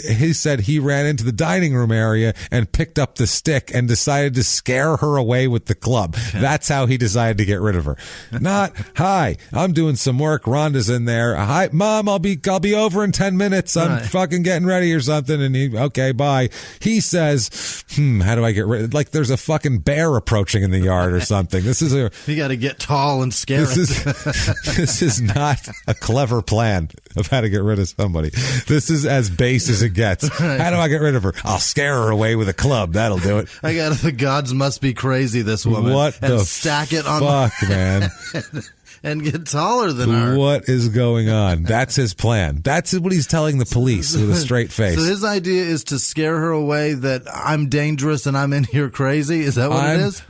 he said he ran into the dining room area and picked up the stick and decided to scare her away with the club. That's how he decided to get rid of her. Not, hi, I'm doing some work. Rhonda's in there. Hi, Mom, I'll be over in 10 minutes. I'm fucking getting ready or something. And okay, bye. He says, how do I get rid? Like there's a fucking bear approaching in the yard or something. You got to get tall and scare This is not a clever plan of how to get rid of somebody. This is as base as it gets. How do I get rid of her? I'll scare her away with a club. That'll do it. I got the gods must be crazy, this woman. What and the stack it on fuck, man? And get taller than her. What is going on? That's his plan. That's what he's telling the police with a straight face. So his idea is to scare her away that I'm dangerous and I'm in here crazy? Is that what it is?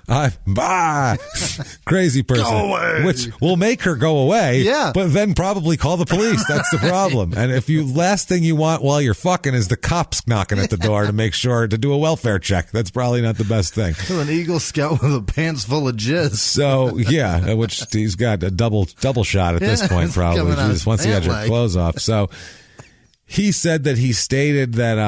Crazy person. Go away. Which will make her go away, but then probably call the police. That's the problem. And if last thing you want while you're fucking is the cops knocking at the door to make sure to do a welfare check. That's probably not the best thing. An Eagle Scout with a pants full of jizz. So, yeah, which he's got a double shot at this point, probably. Jesus, once he had your clothes off. So he said that he stated that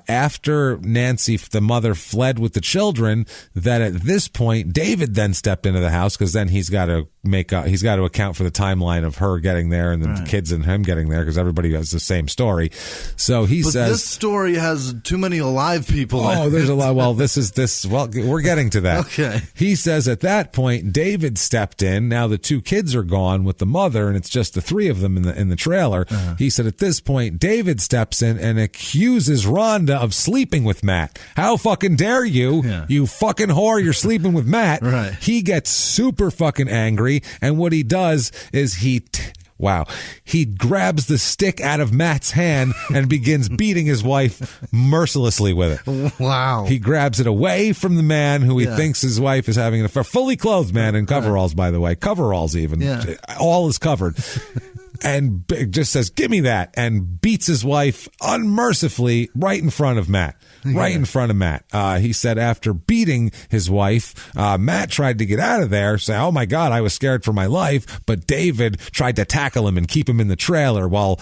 after Nancy, the mother, fled with the children, that at this point David then stepped into the house because then he's got to account for the timeline of her getting there and the kids and him getting there because everybody has the same story. So he says this story has too many alive people. Oh, there's a lot. Well, Well, we're getting to that. Okay. He says at that point David stepped in. Now the two kids are gone with the mother, and it's just the three of them in the trailer. He said at this point David steps in and accuses Rhonda of sleeping with Matt. How fucking dare you? You fucking whore! You're sleeping with Matt. Right. He gets super fucking angry. And what he does is he grabs the stick out of Matt's hand and begins beating his wife mercilessly with it. Wow. He grabs it away from the man who he thinks his wife is having an affair. Fully clothed man in coveralls, by the way. Coveralls even. All is covered. And just says, give me that, and beats his wife unmercifully right in front of Matt. Right in front of Matt. He said after beating his wife, Matt tried to get out of there, say, oh my God, I was scared for my life, but David tried to tackle him and keep him in the trailer while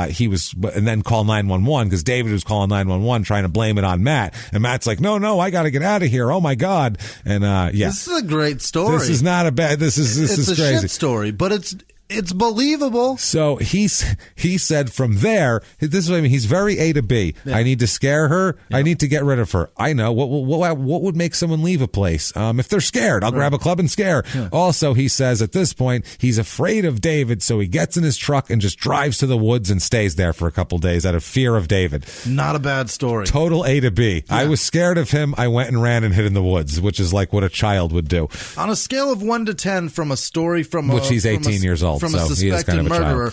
he was, and then call 911 because David was calling 911 trying to blame it on Matt. And Matt's like, no, I got to get out of here. Oh my God. And This is a great story. This is not a bad, this is it's crazy. A shit story, but it's believable. So he said from there, this is what I mean. He's very A to B. I need to scare her. I need to get rid of her. I know what would make someone leave a place. If they're scared, I'll grab a club and scare. Also, he says at this point, he's afraid of David. So he gets in his truck and just drives to the woods and stays there for a couple days out of fear of David. Not a bad story. Total A to B. I was scared of him. I went and ran and hid in the woods, which is like what a child would do. On a scale of 1 to 10 from a story which he's 18 years old. From a suspected murderer,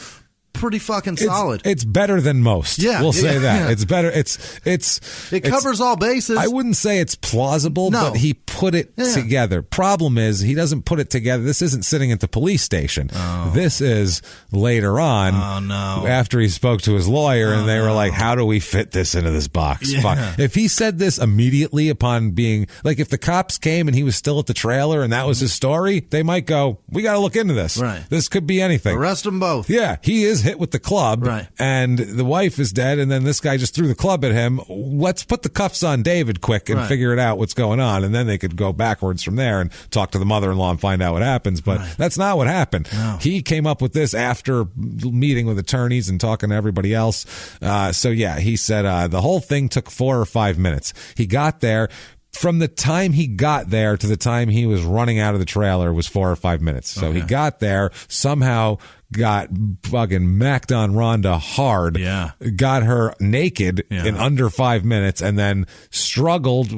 pretty fucking solid. It's better than most. We'll say that. It's better. It covers all bases. I wouldn't say it's plausible, but he put it together. Problem is, he doesn't put it together. This isn't sitting at the police station. This is later on. Oh, no. After he spoke to his lawyer, and they were like, how do we fit this into this box? Fuck. If he said this immediately upon being, like if the cops came and he was still at the trailer and that was his story, they might go, we got to look into this. Right. This could be anything. Arrest them both. Yeah, he is hit with the club, and the wife is dead, and then this guy just threw the club at him. Let's put the cuffs on David quick and figure it out what's going on, and then they could go backwards from there and talk to the mother-in-law and find out what happens. But that's not what happened. No. He came up with this after meeting with attorneys and talking to everybody else. So yeah, he said the whole thing took 4 or 5 minutes. He got there. From the time he got there to the time he was running out of the trailer was 4 or 5 minutes. So he got there, somehow got fucking macked on Rhonda hard, got her naked in under 5 minutes, and then struggled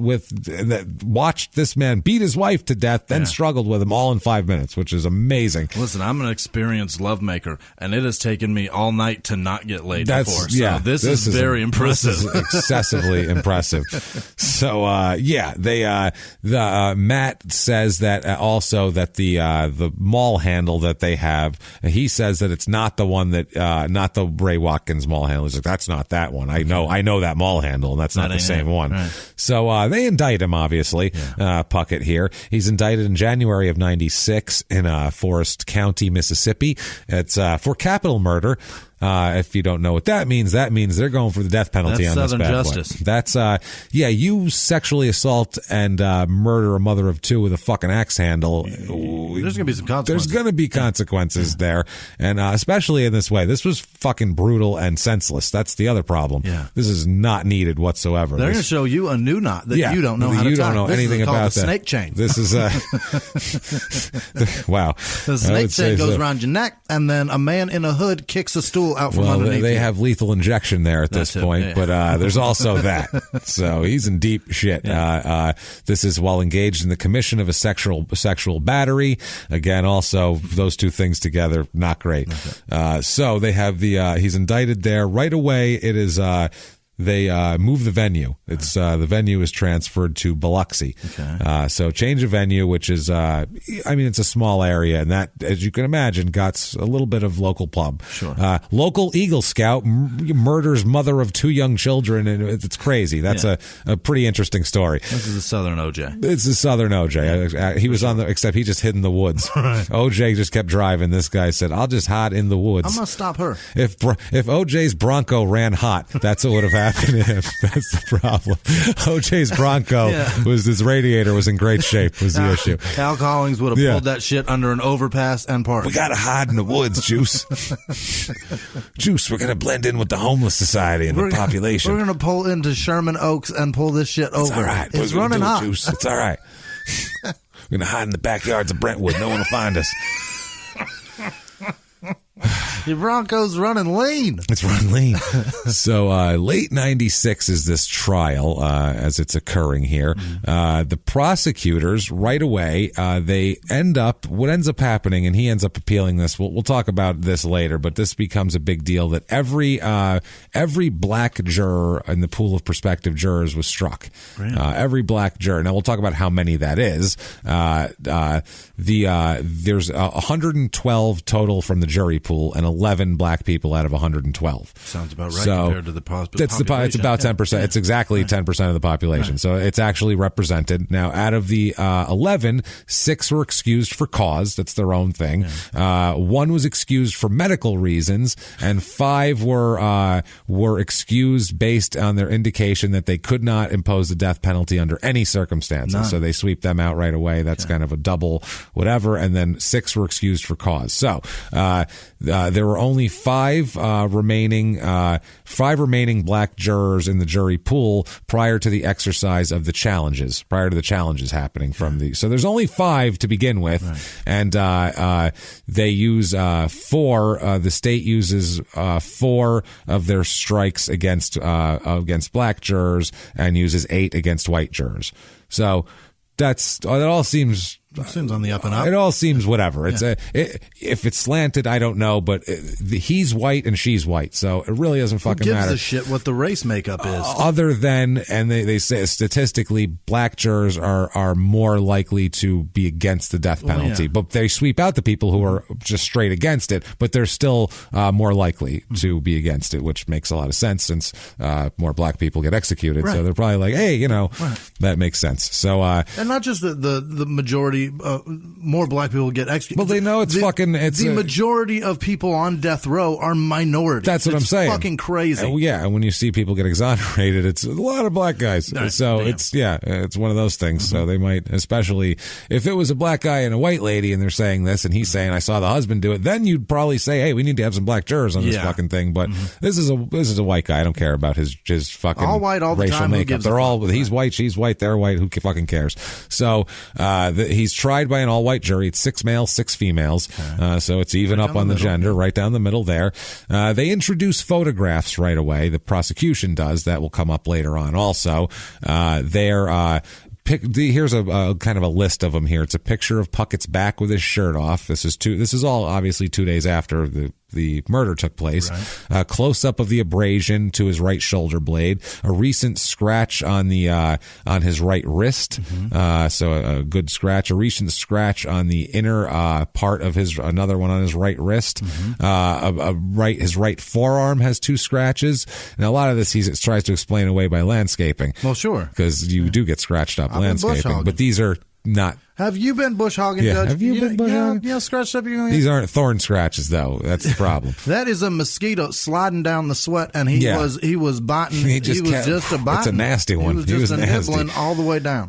watched this man beat his wife to death, then struggled with him all in 5 minutes, which is amazing. Listen, I'm an experienced lovemaker, and it has taken me all night to not get laid before. So this is very impressive. This is excessively impressive. So Matt says that also that the mall handle that they have, he says that it's not the one that not the Ray Watkins mall handle. He's like, that's not that one. I know that mall handle, and that's not the same one. Right. So they indict him, obviously. Puckett here. He's indicted in January of '96 in Forest County, Mississippi. It's for capital murder. If you don't know what that means they're going for the death penalty on this bad boy. Southern justice. That's you sexually assault and murder a mother of two with a fucking axe handle. There's gonna be some consequences. There's gonna be consequences there, and especially in this way. This was fucking brutal and senseless. That's the other problem. This is not needed whatsoever. They're gonna show you a new knot that you don't know how to tie. You don't know anything about that. Snake chain. This is wow. The snake chain goes around your neck, and then a man in a hood kicks a stool out from underneath. They have lethal injection there at this point, but there's also that. So he's in deep shit. This is while engaged in the commission of a sexual battery. Again, also those two things together, not great. So they have he's indicted there right away. It is they move the venue. It's the venue is transferred to Biloxi. So change of venue, which is it's a small area, and that, as you can imagine, got a little bit of local pub. Local Eagle Scout murders mother of 2 young children, and it's crazy. That's a pretty interesting story. This is the Southern OJ. It's the Southern OJ. He was except he just hid in the woods. OJ just kept driving. This guy said, "I'll just hide in the woods. I'm gonna stop her." If OJ's Bronco ran hot, that's what would have happened to him. That's the problem. OJ's Bronco was his radiator was in great shape. Was the issue. Cal Collins would have pulled that shit under an overpass and parked. We gotta hide in the woods, Juice. Juice, we're gonna blend in with the homeless society and the population. We're gonna pull into Sherman Oaks and pull this shit over. It's all right. It's running hot. Juice. It's all right. We're gonna hide in the backyards of Brentwood. No one will find us. Your Bronco's running lean. It's running lean. So late 96 is this trial as it's occurring here. The prosecutors right away, what ends up happening, and he ends up appealing this. We'll talk about this later, but this becomes a big deal that every black juror in the pool of prospective jurors was struck. Really? Every black juror. Now we'll talk about how many that is. There's 112 total from the jury pool, and 11 black people out of 112. Sounds about right compared to the population. It's about 10%. It's exactly 10% of the population. So it's actually represented. Now, out of the 11, 6 were excused for cause. That's their own thing. 1 was excused for medical reasons, and 5 were excused based on their indication that they could not impose the death penalty under any circumstances. None. So they sweep them out right away. That's kind of a double whatever. And then 6 were excused for cause. So there were only 5 remaining black jurors in the jury pool prior to the exercise of the challenges happening so there's only 5 to begin with. And they use 4 the state uses 4 of their strikes against black jurors and uses 8 against white jurors. So that all seems on the up and up. It all seems whatever. It's if it's slanted, I don't know, but he's white and she's white, so it really doesn't fucking matter. Who gives a shit what the race makeup is? Other than, and they say statistically, black jurors are more likely to be against the death penalty, but they sweep out the people who are just straight against it, but they're still more likely to be against it, which makes a lot of sense since more black people get executed. So they're probably like, hey, that makes sense. So and not just the majority majority, more black people get executed. Well, they know the majority of people on death row are minorities. That's what I'm saying. Fucking crazy. Yeah, and when you see people get exonerated, it's a lot of black guys. So it's one of those things. So they might, especially if it was a black guy and a white lady and they're saying this and he's saying, I saw the husband do it, then you'd probably say, hey, we need to have some black jurors on this fucking thing. But this is a white guy. I don't care about his fucking all white all the racial time. makeup. They're all, he's white, she's white, they're white. Who fucking cares? So he's tried by an all white jury. It's 6 males, 6 females. So it's even up on the gender, right down the middle there. They introduce photographs right away. The prosecution does. That will come up later on also. Here's a kind of a list of them here. It's a picture of Puckett's back with his shirt off. This is all obviously 2 days after the murder took place. Right. Close up of the abrasion to his right shoulder blade. A recent scratch on his right wrist. So a good scratch. A recent scratch on the inner part of another one on his right wrist. His right forearm has 2 scratches. And a lot of this he tries to explain away by landscaping. Well, sure, because you do get scratched up landscaping, but these are not. Have you been bush hogging, Judge? Have you been bush hogging? Yeah, scratched up your. These aren't thorn scratches, though. That's the problem. That is a mosquito sliding down the sweat, and he was biting. He was just a biting. It's a nasty one. He was nibbling all the way down.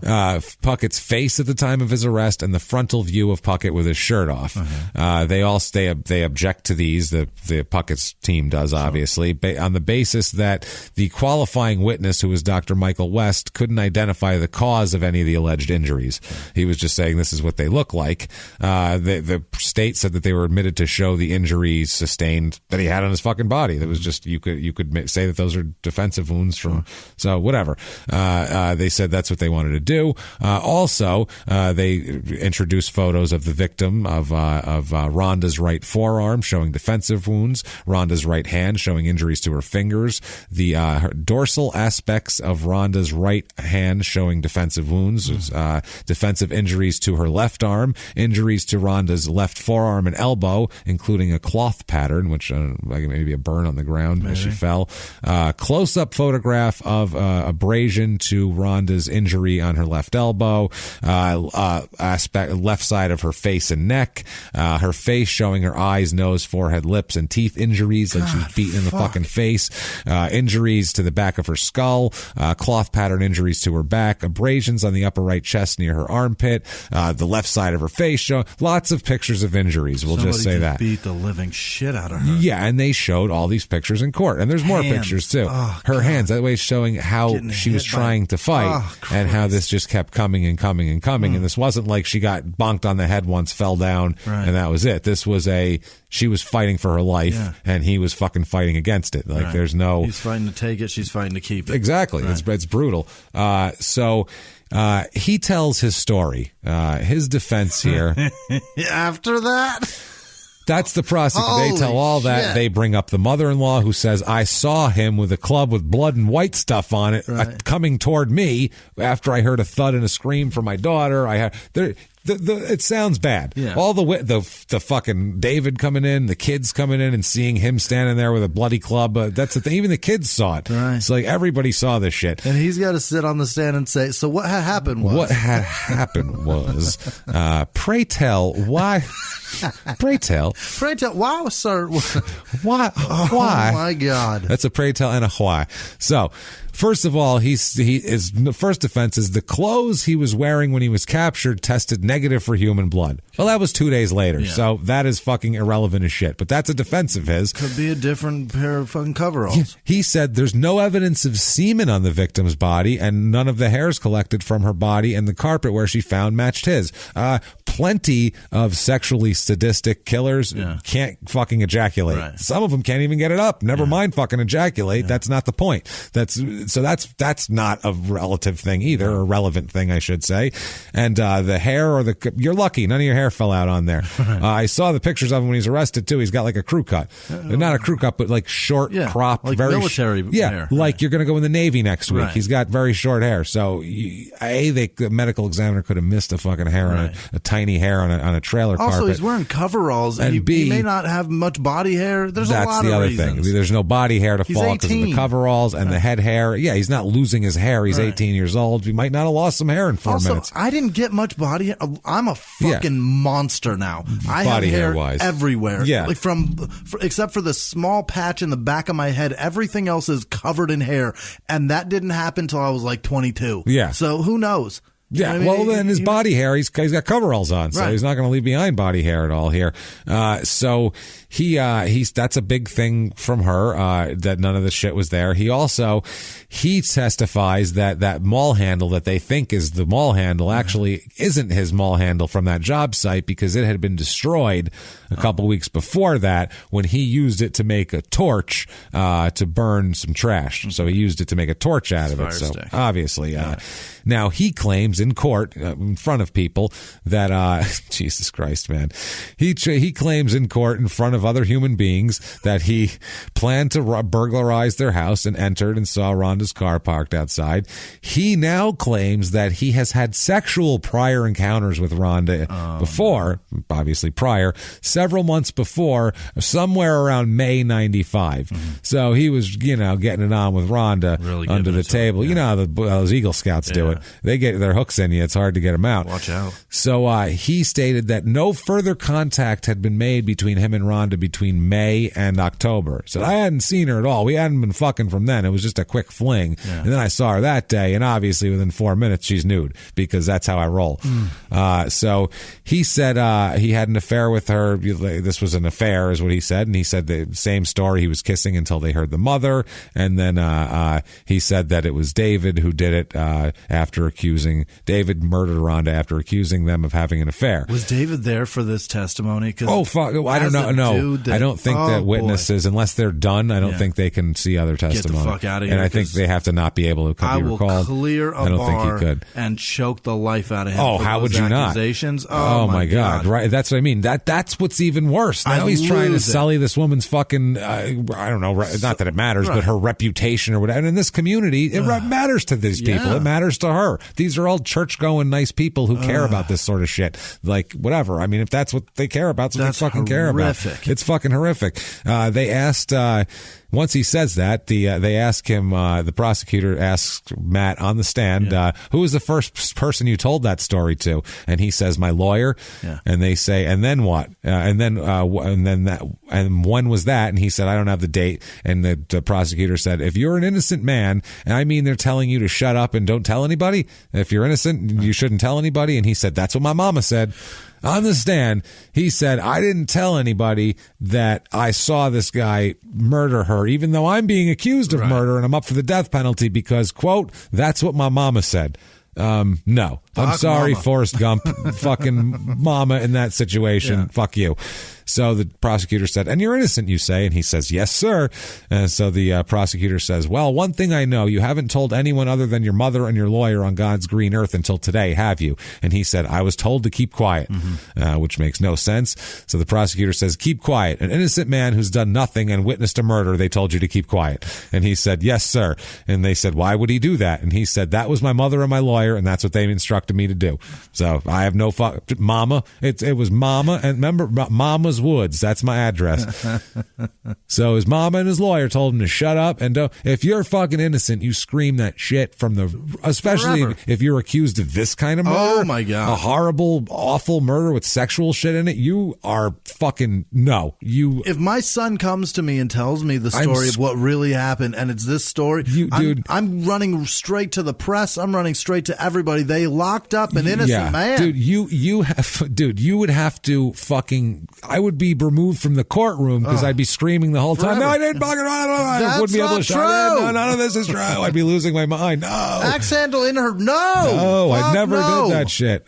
Puckett's face at the time of his arrest, and the frontal view of Puckett with his shirt off. They object to these. The Puckett's team does, obviously, on the basis that the qualifying witness, who was Dr. Michael West, couldn't identify the cause of any of the alleged injuries. He was just saying this is what they look like. The state said that they were admitted to show the injuries sustained that he had on his fucking body. That was just, you could say that those are defensive wounds from, so whatever. They said that's what they wanted to do. Also, they introduced photos of the victim of Rhonda's right forearm showing defensive wounds, Rhonda's right hand showing injuries to her fingers, the dorsal aspects of Rhonda's right hand showing defensive wounds, defensive injuries to her left arm, injuries to Rhonda's left forearm and elbow, including a cloth pattern, which maybe a burn on the ground as she fell. Close-up photograph of abrasion to Rhonda's injury on her left elbow, left side of her face and neck, her face showing her eyes, nose, forehead, lips, and teeth injuries, like she's beaten in the fucking face, injuries to the back of her skull, cloth pattern injuries to her back, abrasions on the upper right chest near her armpit, the left side of her face show lots of pictures of injuries. We'll just say that. Beat the living shit out of her. Yeah, and they showed all these pictures in court, and there's more pictures too. Her hands, that way showing how she was trying to fight, and how this just kept coming and coming and coming. And this wasn't like she got bonked on the head once, fell down, and that was it. This was she was fighting for her life, and he was fucking fighting against it. Like there's no. He's fighting to take it. She's fighting to keep it. Exactly. Right. It's brutal. So he tells his story, his defense here. After that. That's the prosecutor. They tell all that. Shit. They bring up the mother-in-law, who says, I saw him with a club with blood and white stuff on it coming toward me after I heard a thud and a scream from my daughter. It sounds bad. Yeah. All the fucking David coming in, the kids coming in and seeing him standing there with a bloody club. That's the thing. Even the kids saw it. Right. It's like everybody saw this shit. And he's got to sit on the stand and say, so what had happened was? What had happened was, pray tell, why? Pray tell. Pray tell, why, sir? Why? Oh, my God. That's a pray tell and a why. So, first of all, his first defense is the clothes he was wearing when he was captured tested negative for human blood. Well, that was 2 days later, so that is fucking irrelevant as shit. But that's a defense of his. Could be a different pair of fucking coveralls. He said there's no evidence of semen on the victim's body, and none of the hairs collected from her body and the carpet where she found matched his. Plenty of sexually sadistic killers can't fucking ejaculate. Right. Some of them can't even get it up. Never mind fucking ejaculate. That's not the point. That's not a relative thing either, or a relevant thing, I should say. And the hair you're lucky, none of your hair fell out on there. I saw the pictures of him when he's arrested too. He's got like a crew cut, not a crew cut, but like short crop, like very military hair. Like you're going to go in the Navy next week. Right. He's got very short hair. So the medical examiner could have missed a fucking hair on a tiny shiny hair on a trailer carpet. Also, he's wearing coveralls, and he may not have much body hair. There's a lot of reasons. That's the other thing. There's no body hair to fall because of the coveralls and the head hair. Yeah, he's not losing his hair. He's 18 years old. He might not have lost some hair in 4 minutes. I didn't get much body hair. I'm a fucking monster now. I have hair everywhere. Yeah. Like except for the small patch in the back of my head, everything else is covered in hair. And that didn't happen until I was like 22. Yeah. So who knows? Yeah, well, then his body hair, he's got coveralls on, so he's not going to leave behind body hair at all here. So that's a big thing from her, that none of the shit was there. He testifies that mall handle that they think is the mall handle actually isn't his mall handle from that job site because it had been destroyed a couple weeks before that when he used it to make a torch, to burn some trash. So he used it to make a torch out of it. So obviously, now he claims in court, in front of people, that Jesus Christ, man, he claims in court in front of other human beings that he planned to burglarize their house and entered and saw Rhonda's car parked outside. He now claims that he has had sexual prior encounters with Rhonda before, obviously prior, several months before, somewhere around May 95. So he was, getting it on with Rhonda really under the table. You know how those Eagle Scouts do it. They get their hooks in you. It's hard to get them out. Watch out. So he stated that no further contact had been made between him and Rhonda between May and October. So I hadn't seen her at all. We hadn't been fucking from then. It was just a quick fling. And then I saw her that day, and obviously within 4 minutes she's nude because that's how I roll. So he said he had an affair with her. This was an affair is what he said. And he said the same story. He was kissing until they heard the mother. And then he said that it was David who did it after David murdered Rhonda after accusing them of having an affair. Was David there for this testimony? Oh, fuck. I don't know. No, I don't think that witnesses, unless they're done, I don't think they can see other testimony. Get the fuck out of here. And I think they have to not be able to be recalled. I will clear a bar think he could. and choke the life out of him. Oh, how would you not? Oh my God. Right. That's what I mean. That's what's even worse. Now he's trying to sully this woman's fucking, I don't know, not that it matters, but her reputation or whatever. And in this community, it matters to these people. It matters to her. These are all church-going nice people who care about this sort of shit. Like, whatever. I mean, if that's what they care about, that's what they fucking care about. It's fucking horrific. They asked, once he says that, they ask him, the prosecutor asks Matt on the stand, who was the first person you told that story to? And he says, my lawyer. And they say, and then what? And when was that? And he said, I don't have the date. And the prosecutor said, if you're an innocent man, and I mean they're telling you to shut up and don't tell anybody, if you're innocent, you shouldn't tell anybody. And he said, that's what my mama said. On the stand, he said, I didn't tell anybody that I saw this guy murder her, even though I'm being accused of murder and I'm up for the death penalty because, quote, that's what my mama said. No. I'm sorry, mama. Forrest Gump, fucking mama in that situation. Fuck you. So the prosecutor said, and you're innocent, you say? And he says, yes, sir. And so the prosecutor says, well, one thing I know, you haven't told anyone other than your mother and your lawyer on God's green earth until today, have you? And he said, I was told to keep quiet, which makes no sense. So the prosecutor says, keep quiet. An innocent man who's done nothing and witnessed a murder, they told you to keep quiet. And he said, yes, sir. And they said, why would he do that? And he said, that was my mother and my lawyer, and that's what they instructed me to do. So I have no mama. It was mama, and remember, Mama's Woods. That's my address. So his mama and his lawyer told him to shut up and don't. If you're fucking innocent, you scream that shit from especially if you're accused of this kind of murder. Oh my God. A horrible, awful murder with sexual shit in it. You are fucking no. If my son comes to me and tells me the story of what really happened, and it's this story, I'm running straight to the press. I'm running straight to everybody. They locked up an innocent man. Dude, you would have to fucking. I would be removed from the courtroom because I'd be screaming the whole time. No, I didn't fucking. I wouldn't be able to shout. No, none of this is true. I'd be losing my mind. No, axe handle in her. No, I never did that shit.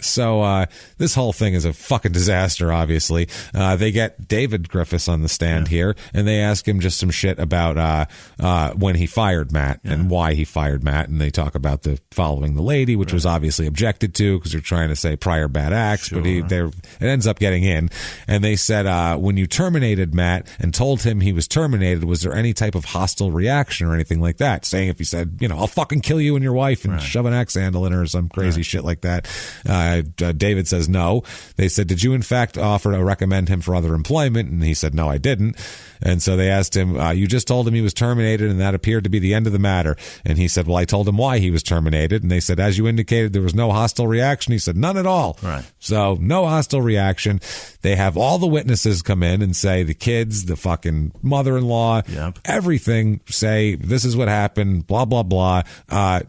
So this whole thing is a fucking disaster. Obviously, they get David Griffiths on the stand here, and they ask him just some shit about when he fired Matt and why he fired Matt, and they talk about the following the lady, which was obviously objected to because they're trying to say prior bad acts, but it ends up getting in. And they said, when you terminated Matt and told him he was terminated, was there any type of hostile reaction or anything like that? Saying if he said, I'll fucking kill you and your wife and shove an axe handle in her or some crazy shit like that. David says no. They said, did you in fact offer to recommend him for other employment? And he said, no, I didn't. And so they asked him, you just told him he was terminated and that appeared to be the end of the matter. And he said, well, I told him why he was terminated. And they said, as you indicated, there was no hostile reaction. He said, none at all. Right. So no hostile reaction. They have all the witnesses come in and say the kids, the fucking mother-in-law, everything say this is what happened, blah, blah, blah.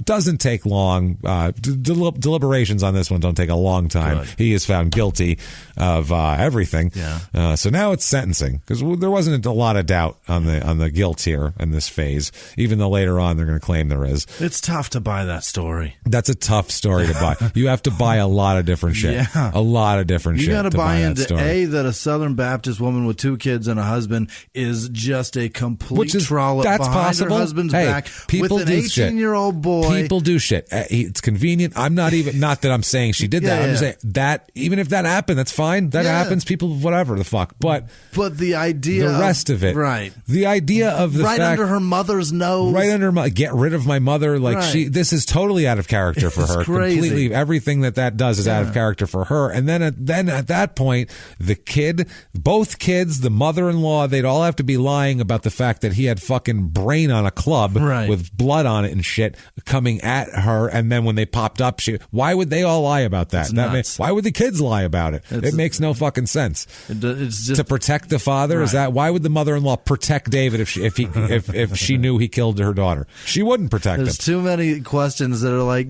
Doesn't take long. Deliberations on this one don't take a long time. Good. He is found guilty of everything. Yeah. So now it's sentencing because there wasn't a lot of doubt on the guilt here in this phase, even though later on they're going to claim there is. It's tough to buy that story. That's a tough story to buy. You have to buy a lot of different shit. Yeah. A lot of different shit. You got to buy that into story. that a Southern Baptist woman with 2 kids and a husband is just a complete trollop that's behind possible. her husband's Hey, back people with an do 18-year-old boy. People do shit. It's convenient. I'm not that I'm saying she did that. I'm just saying that even if that happened, that's fine. That happens. People, whatever the fuck. But the idea, the rest of it, right? The idea of the right fact, under her mother's nose, right under get rid of my mother. Like this is totally out of character for her. Crazy. Completely, everything that does is out of character for her. And then at that point, the kid, both kids, the mother-in-law, they'd all have to be lying about the fact that he had fucking brain on a club with blood on it and shit coming at her. And then when they popped up, why would they all lie about that? Why would the kids lie about it? It makes no fucking sense. It's just to protect the father. Is that why would the mother-in-law protect David if she knew he killed her daughter? She wouldn't protect him. There's too many questions that are like,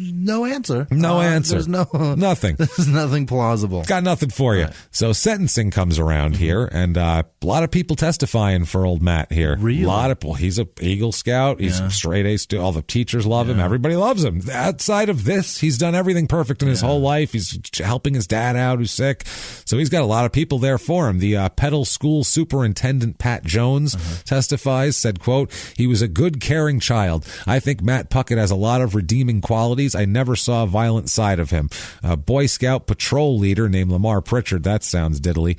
no answer. No answer. There's nothing. There's nothing plausible. Got nothing for you. So sentencing comes around here, and a lot of people testifying for old Matt here. Really? He's a Eagle Scout. He's a straight A student. All the teachers love him. Everybody loves him. Outside of this, he's done everything perfect in his whole life. He's helping his dad out who's sick. So he's got a lot of people there for him. The Petal School Superintendent Pat Jones testifies, said, quote, he was a good, caring child. I think Matt Puckett has a lot of redeeming qualities. I never saw a violent side of him. A Boy Scout patrol leader named Lamar Pritchard. That sounds diddly.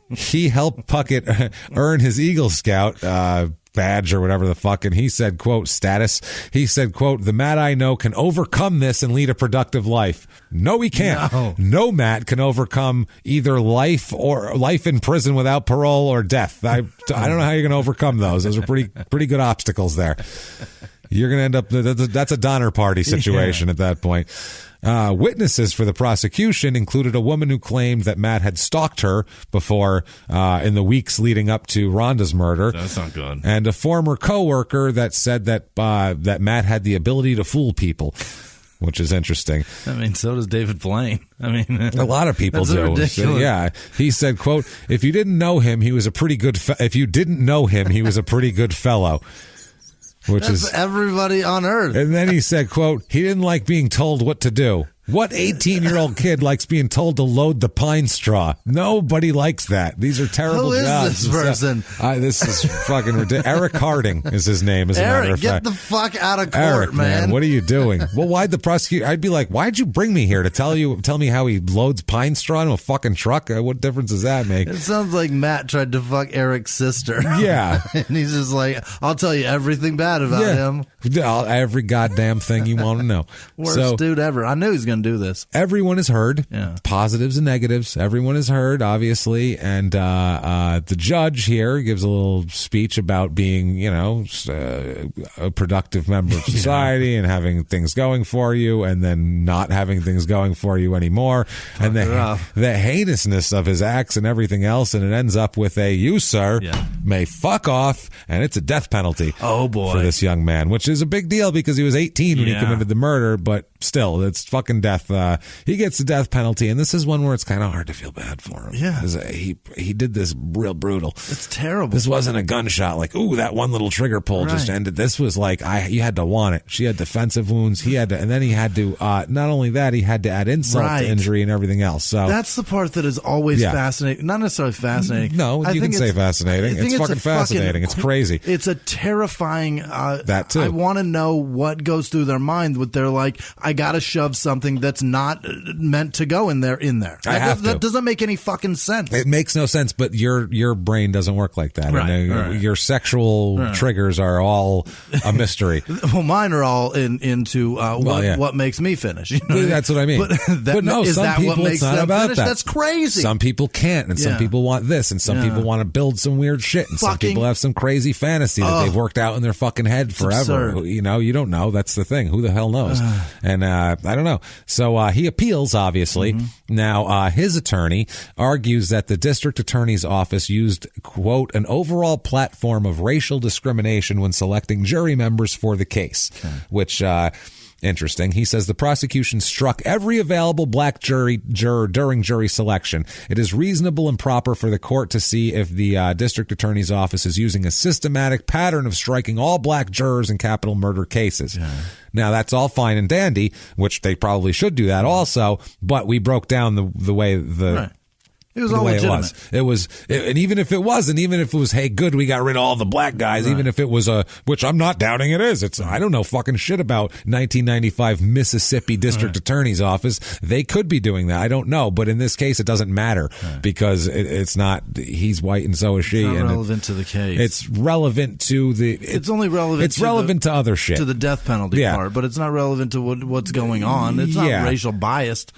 He helped Puckett earn his Eagle Scout badge or whatever the fuck. And he said, quote, status. He said, quote, the Matt I know can overcome this and lead a productive life. No, he can't. No Matt can overcome either life in prison without parole or death. I don't know how you're going to overcome those. Those are pretty good obstacles there. You're going to end up, that's a Donner Party situation at that point. Witnesses for the prosecution included a woman who claimed that Matt had stalked her before in the weeks leading up to Rhonda's murder. That's not good. And a former coworker that said that Matt had the ability to fool people, which is interesting. I mean, so does David Blaine. I mean, a lot of people do. Ridiculous. So, yeah, he said, "quote If you didn't know him, he was a pretty good. If you didn't know him, he was a pretty good fellow." Which That's is everybody on earth. And then he said, quote, he didn't like being told what to do. What 18-year-old kid likes being told to load the pine straw? Nobody likes that. These are terrible jobs. Who is this person? This is fucking ridiculous. Eric Harding is his name, as a matter of fact. Get the fuck out of court, Eric, man. What are you doing? Well, why'd the prosecutor... I'd be like, why'd you bring me here to tell me how he loads pine straw into a fucking truck? What difference does that make? It sounds like Matt tried to fuck Eric's sister. Yeah. And he's just like, I'll tell you everything bad about him. Every goddamn thing you want to know. Worst dude ever. I knew he was going to do this. Everyone is heard. Yeah. Positives and negatives. Everyone is heard, obviously. And the judge here gives a little speech about being, a productive member of society and having things going for you, and then not having things going for you anymore. And the heinousness of his acts and everything else. And it ends up with you, sir, may fuck off. And it's a death penalty. Oh, boy. For this young man, which is a big deal because he was 18 when he committed the murder. But still, it's fucking death. He gets the death penalty, and this is one where it's kind of hard to feel bad for him. Yeah. He did this real brutal. It's terrible. This wasn't a gunshot like, ooh, that one little trigger pull just ended. This was like, you had to want it. She had defensive wounds. He had to, and then he had to, not only that, he had to add insult to injury and everything else. So that's the part that is always fascinating. Not necessarily fascinating. No, you can say fascinating. It's fucking fascinating. It's crazy. It's a terrifying, that too. I want to know what goes through their mind when they're like, I got to shove something something that's not meant to go in there. That doesn't make any fucking sense. It makes no sense, but your brain doesn't work like that. Right, and, your sexual triggers are all a mystery. Well, mine are all into what makes me finish. You know? That's what I mean. But no, some people it's not about finish? that. That's crazy. Some people can't, and some people want this, and some people want to build some weird shit, and some people have some crazy fantasy that they've worked out in their fucking head forever. Absurd. You know, you don't know. That's the thing. Who the hell knows? And I don't know. So he appeals, obviously. Now, his attorney argues that the district attorney's office used, quote, an overall platform of racial discrimination when selecting jury members for the case, which interesting. He says the prosecution struck every available black juror during jury selection. It is reasonable and proper for the court to see if the district attorney's office is using a systematic pattern of striking all black jurors in capital murder cases. Now, that's all fine and dandy, which they probably should do that also, but we broke down the way It was all legitimate. It was, and even if it wasn't, even if it was, hey, good, we got rid of all the black guys, even if it was which I'm not doubting it is. It's, I don't know fucking shit about 1995 Mississippi District Attorney's Office. They could be doing that. I don't know. But in this case, it doesn't matter because it's not, he's white and so is she. It's not relevant to the case. It's relevant to it's only relevant. It's relevant to other shit. To the death penalty part, but it's not relevant to what's going on. It's not racial biased.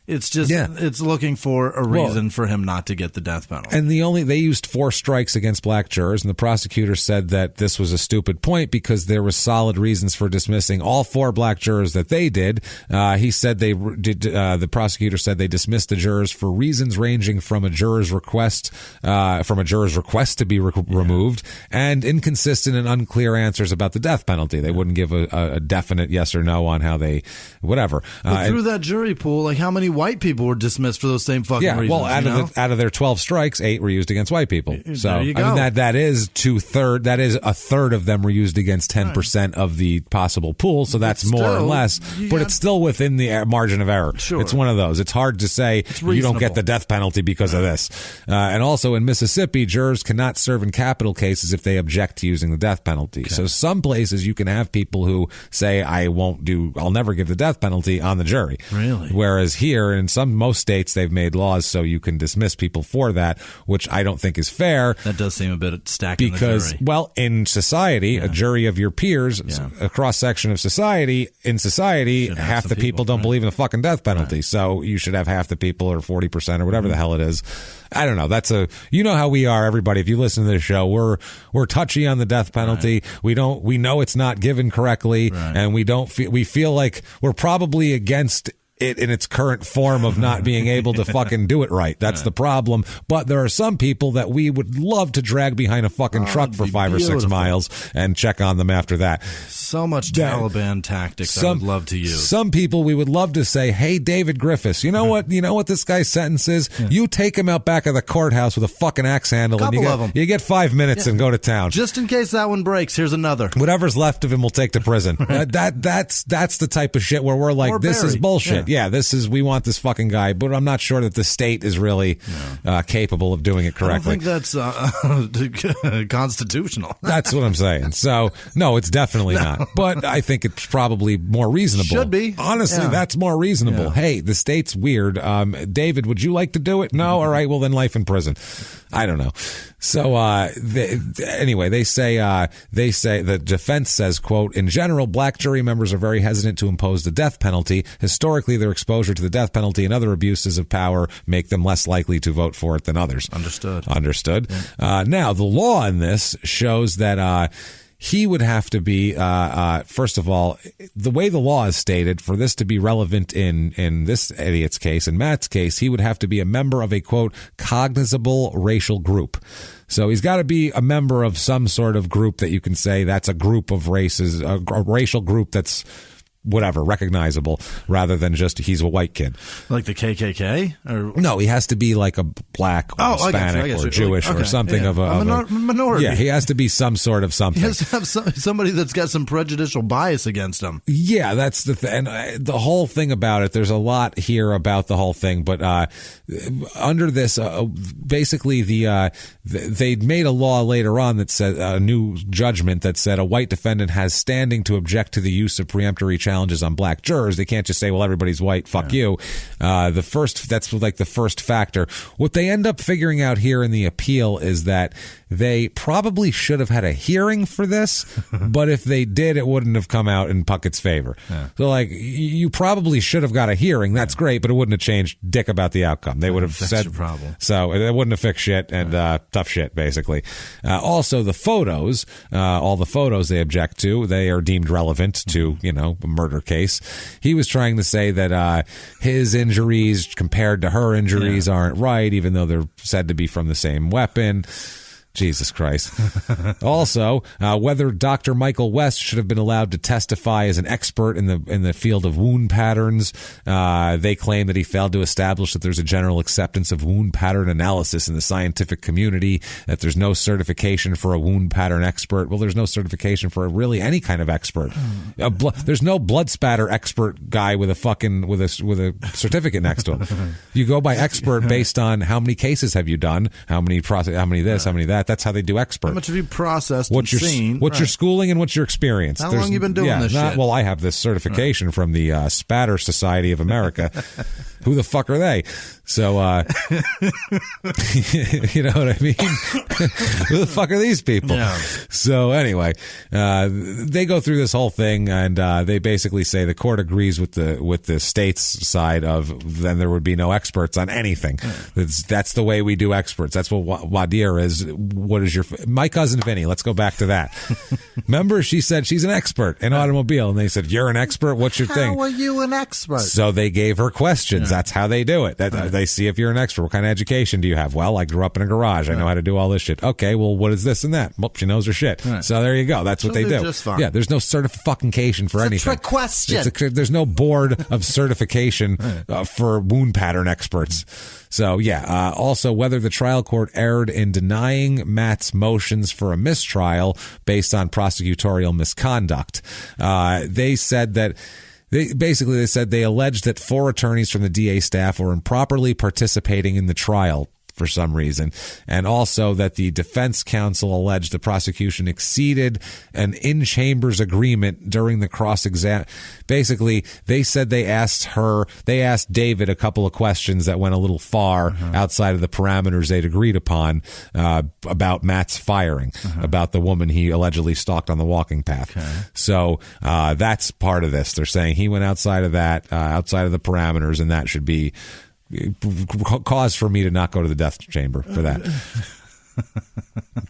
It's just it's looking for a reason for him not to get the death penalty. And they used 4 strikes against black jurors, and the prosecutor said that this was a stupid point because there was solid reasons for dismissing all 4 black jurors that they did. He said the prosecutor said they dismissed the jurors for reasons ranging from a juror's request to be removed and inconsistent and unclear answers about the death penalty. They wouldn't give a definite yes or no on how they whatever. But through that jury pool, like how many white people were dismissed for those same fucking reasons? Well, out of their 12 strikes, 8 were used against white people. So I mean that is 2/3. That is a third of them were used against 10% of the possible pool. So that's more or less, but it's still within the margin of error. Sure. It's one of those. It's hard to say you don't get the death penalty because of this. And also in Mississippi, jurors cannot serve in capital cases if they object to using the death penalty. Okay. So some places you can have people who say I'll never give the death penalty on the jury. Really? Whereas here in most states they've made laws so you can dismiss people for that, which I don't think is fair. That does seem a bit stacking because the jury. Well, in society, a jury of your peers, a cross section of society, half the people don't believe in the fucking death penalty. So you should have half the people or 40% or whatever the hell it is. I don't know. You know how we are, everybody. If you listen to this show, we're touchy on the death penalty. We know it's not given correctly, and we feel like we're probably against it in its current form of not being able to fucking do it right. That's the problem. But there are some people that we would love to drag behind a fucking truck for 5 or 6 miles and check on them after that. So much Taliban tactics I would love to use. Some people we would love to say, hey, David Griffiths, you know what this guy's sentence is? You take him out back of the courthouse with a fucking axe handle and you get 5 minutes and go to town. Just in case that one breaks, here's another. Whatever's left of him we'll take to prison. That's the type of shit where we're like, this is bullshit. Yeah, we want this fucking guy, but I'm not sure that the state is really capable of doing it correctly. I don't think that's constitutional. That's what I'm saying. So, no, it's definitely not. But I think it's probably more reasonable. Should be. Honestly, that's more reasonable. Hey, the state's weird. David, would you like to do it? No? All right, well, then life in prison. I don't know. So anyway, they say the defense says, quote, in general, black jury members are very hesitant to impose the death penalty. Historically, their exposure to the death penalty and other abuses of power make them less likely to vote for it than others. Understood. Yeah. Now, the law in this shows that he would have to be, first of all, the way the law is stated, for this to be relevant in this idiot's case, in Matt's case, he would have to be a member of a, quote, cognizable racial group. So he's got to be a member of some sort of group that you can say that's a group of races, a racial group that's whatever, recognizable, rather than just he's a white kid. Like the KKK? Or? No, he has to be like a black or Hispanic or Jewish or something of a minority. Yeah, he has to be some sort of something. He has to have somebody that's got some prejudicial bias against him. Yeah, that's the thing. And the whole thing about it, there's a lot here about the whole thing, but under this, basically they made a law later on that said, a new judgment that said a white defendant has standing to object to the use of preemptory challenges challenges on black jurors. They can't just say, well, everybody's white, fuck you. That's like the first factor. What they end up figuring out here in the appeal is that they probably should have had a hearing for this, but if they did, it wouldn't have come out in Puckett's favor. Yeah. So, like, you probably should have got a hearing. That's great, but it wouldn't have changed dick about the outcome. They would have said, your problem. So it wouldn't have fixed shit, and tough shit, basically. Also, the photos, all the photos they object to, they are deemed relevant to, a murder case. He was trying to say that his injuries compared to her injuries aren't right, even though they're said to be from the same weapon. Jesus Christ. Also, whether Dr. Michael West should have been allowed to testify as an expert in the field of wound patterns. They claim that he failed to establish that there's a general acceptance of wound pattern analysis in the scientific community, that there's no certification for a wound pattern expert. Well, there's no certification for really any kind of expert. There's no blood spatter expert guy with a certificate next to him. You go by expert based on how many cases have you done, how many this, how many that. That's how they do expert. How much have you processed what's and your, seen? What's your schooling and what's your experience? How long you been doing this shit? Well, I have this certification from the Spatter Society of America. Who the fuck are they? So, you know what I mean? Who the fuck are these people? Yeah. So anyway, they go through this whole thing, and they basically say the court agrees with the state's side of then there would be no experts on anything. That's the way we do experts. That's what Wadir is. What is my cousin Vinny? Let's go back to that. Remember, she said she's an expert in automobile, and they said, you're an expert? What's your thing? How are you an expert? So they gave her questions. That's how they do it. They see if you're an expert. What kind of education do you have? Well, I grew up in a garage. I know how to do all this shit. Okay, well, what is this and that? Well, she knows her shit. Right. So there you go. That's what they do. Just fine. Yeah, there's no certification for anything. It's a trick question. There's no board of certification for wound pattern experts. So, yeah. Also, whether the trial court erred in denying Matt's motions for a mistrial based on prosecutorial misconduct. They said that They said they alleged that 4 attorneys from the DA staff were improperly participating in the trial for some reason, and also that the defense counsel alleged the prosecution exceeded an in-chambers agreement during the cross-exam. Basically, they said they asked David a couple of questions that went a little far outside of the parameters they'd agreed upon about Matt's firing, about the woman he allegedly stalked on the walking path. Okay. So that's part of this. They're saying he went outside of that, outside of the parameters, and that should be cause for me to not go to the death chamber for that.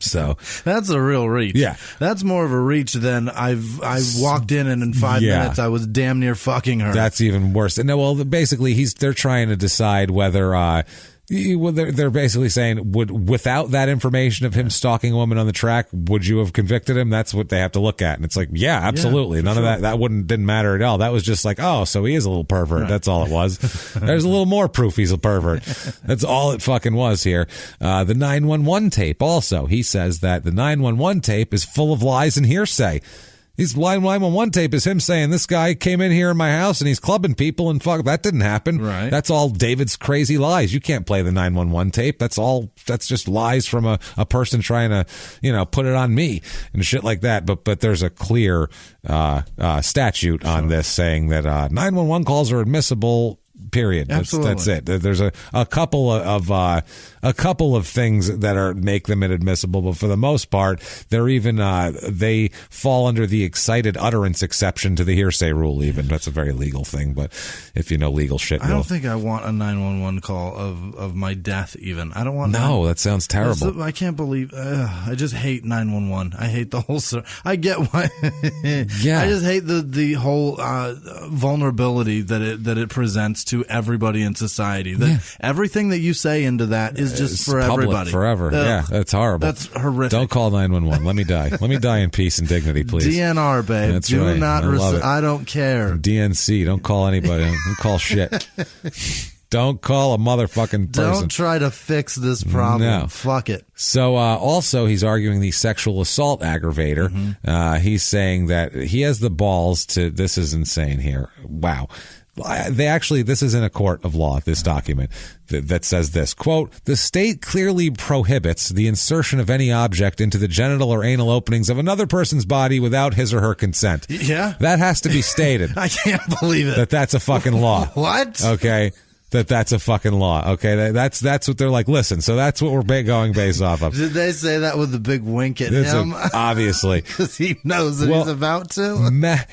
So that's a real reach. Yeah, that's more of a reach than I walked in and in 5 minutes I was damn near fucking her. That's even worse. And well, basically they're trying to decide whether they're basically saying, without that information of him stalking a woman on the track, would you have convicted him? That's what they have to look at. And it's like, yeah, absolutely. None of that didn't matter at all. That was just like, oh, so he is a little pervert. Right. That's all it was. There's a little more proof he's a pervert. That's all it fucking was here. The 911 tape also, he says that the 911 tape is full of lies and hearsay. His 911 tape is him saying this guy came in here in my house and he's clubbing people and fuck, that didn't happen. Right. That's all David's crazy lies. You can't play the 911 tape. That's just lies from a person trying to, put it on me and shit like that. But there's a clear statute on this saying that 911 calls are admissible. Period. That's it. There's a couple of things that make them inadmissible, but for the most part, they're even they fall under the excited utterance exception to the hearsay rule. Even that's a very legal thing, but if you know legal shit, I don't think I want a 911 call of my death. Even I don't want. No, that sounds terrible. I can't believe. I just hate 911. I hate the whole. I get why. Yeah. I just hate the whole vulnerability that it presents to everybody in society. That everything that you say into that is just for everybody forever. Yeah, that's horrible. That's horrific. Don't call 911. Let me die. Let me die in peace and dignity, please. DNR, babe. That's Do right. not. I don't care. DNC. Don't call anybody. Don't call shit. Don't call a motherfucking person. Don't try to fix this problem. No. Fuck it. So also he's arguing the sexual assault aggravator. He's saying that he has the balls to, this is insane here. Wow. this is in a court of law, this document that says this, quote, the state clearly prohibits the insertion of any object into the genital or anal openings of another person's body without his or her consent. Yeah. That has to be stated. I can't believe it. That's a fucking law. What? Okay. That's a fucking law. Okay, that's what they're like. Listen, so that's what we're going based off of. Did they say that with a big wink at him? Obviously, because he knows that he's about to.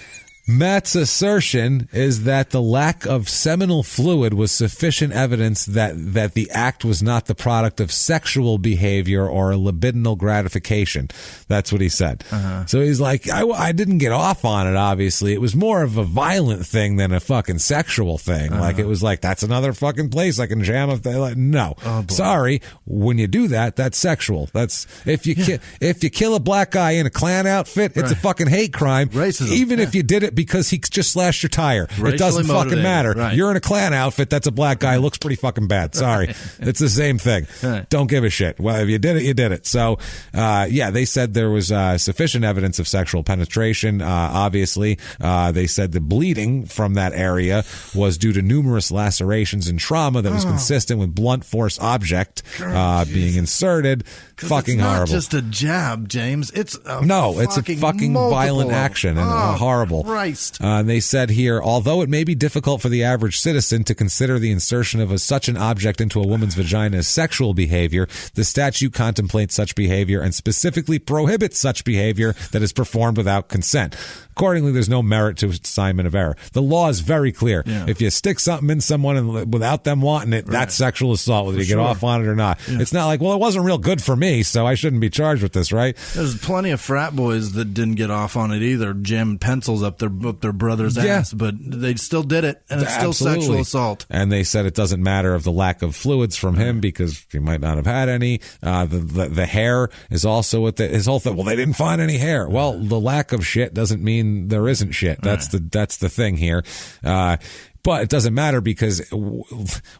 Matt's assertion is that the lack of seminal fluid was sufficient evidence that the act was not the product of sexual behavior or a libidinal gratification. That's what he said. So he's like, I didn't get off on it, obviously. It was more of a violent thing than a fucking sexual thing. Like, it was like, that's another fucking place I can jam if they like. No. Sorry. When you do that, that's sexual. That's, if you kill a black guy in a Klan outfit, it's a fucking hate crime. Racism. Even if you did it because he just slashed your tire. It doesn't fucking matter. Right. You're in a Klan outfit. That's a black guy. Looks pretty fucking bad. Sorry. It's the same thing. Don't give a shit. Well, if you did it, you did it. So, they said there was sufficient evidence of sexual penetration. Obviously, they said the bleeding from that area was due to numerous lacerations and trauma that was consistent with blunt force object being inserted. Fucking it's not horrible. Just a jab, James. It's a it's a fucking violent action and horrible. Christ. They said here, although it may be difficult for the average citizen to consider the insertion of such an object into a woman's vagina as sexual behavior, the statute contemplates such behavior and specifically prohibits such behavior that is performed without consent. Accordingly, there's no merit to assignment of error. The law is very clear. Yeah. If you stick something in someone and without them wanting it, that's sexual assault, whether you get off on it or not. Yeah. It's not like, well, it wasn't real good for me, so I shouldn't be charged with this, right? There's plenty of frat boys that didn't get off on it either, jamming pencils up their brother's ass, but they still did it, and it's still sexual assault. And they said it doesn't matter of the lack of fluids from him because he might not have had any. The hair is also with his whole thing. Well, they didn't find any hair. Well, the lack of shit doesn't mean there isn't shit. That's the thing here. But it doesn't matter because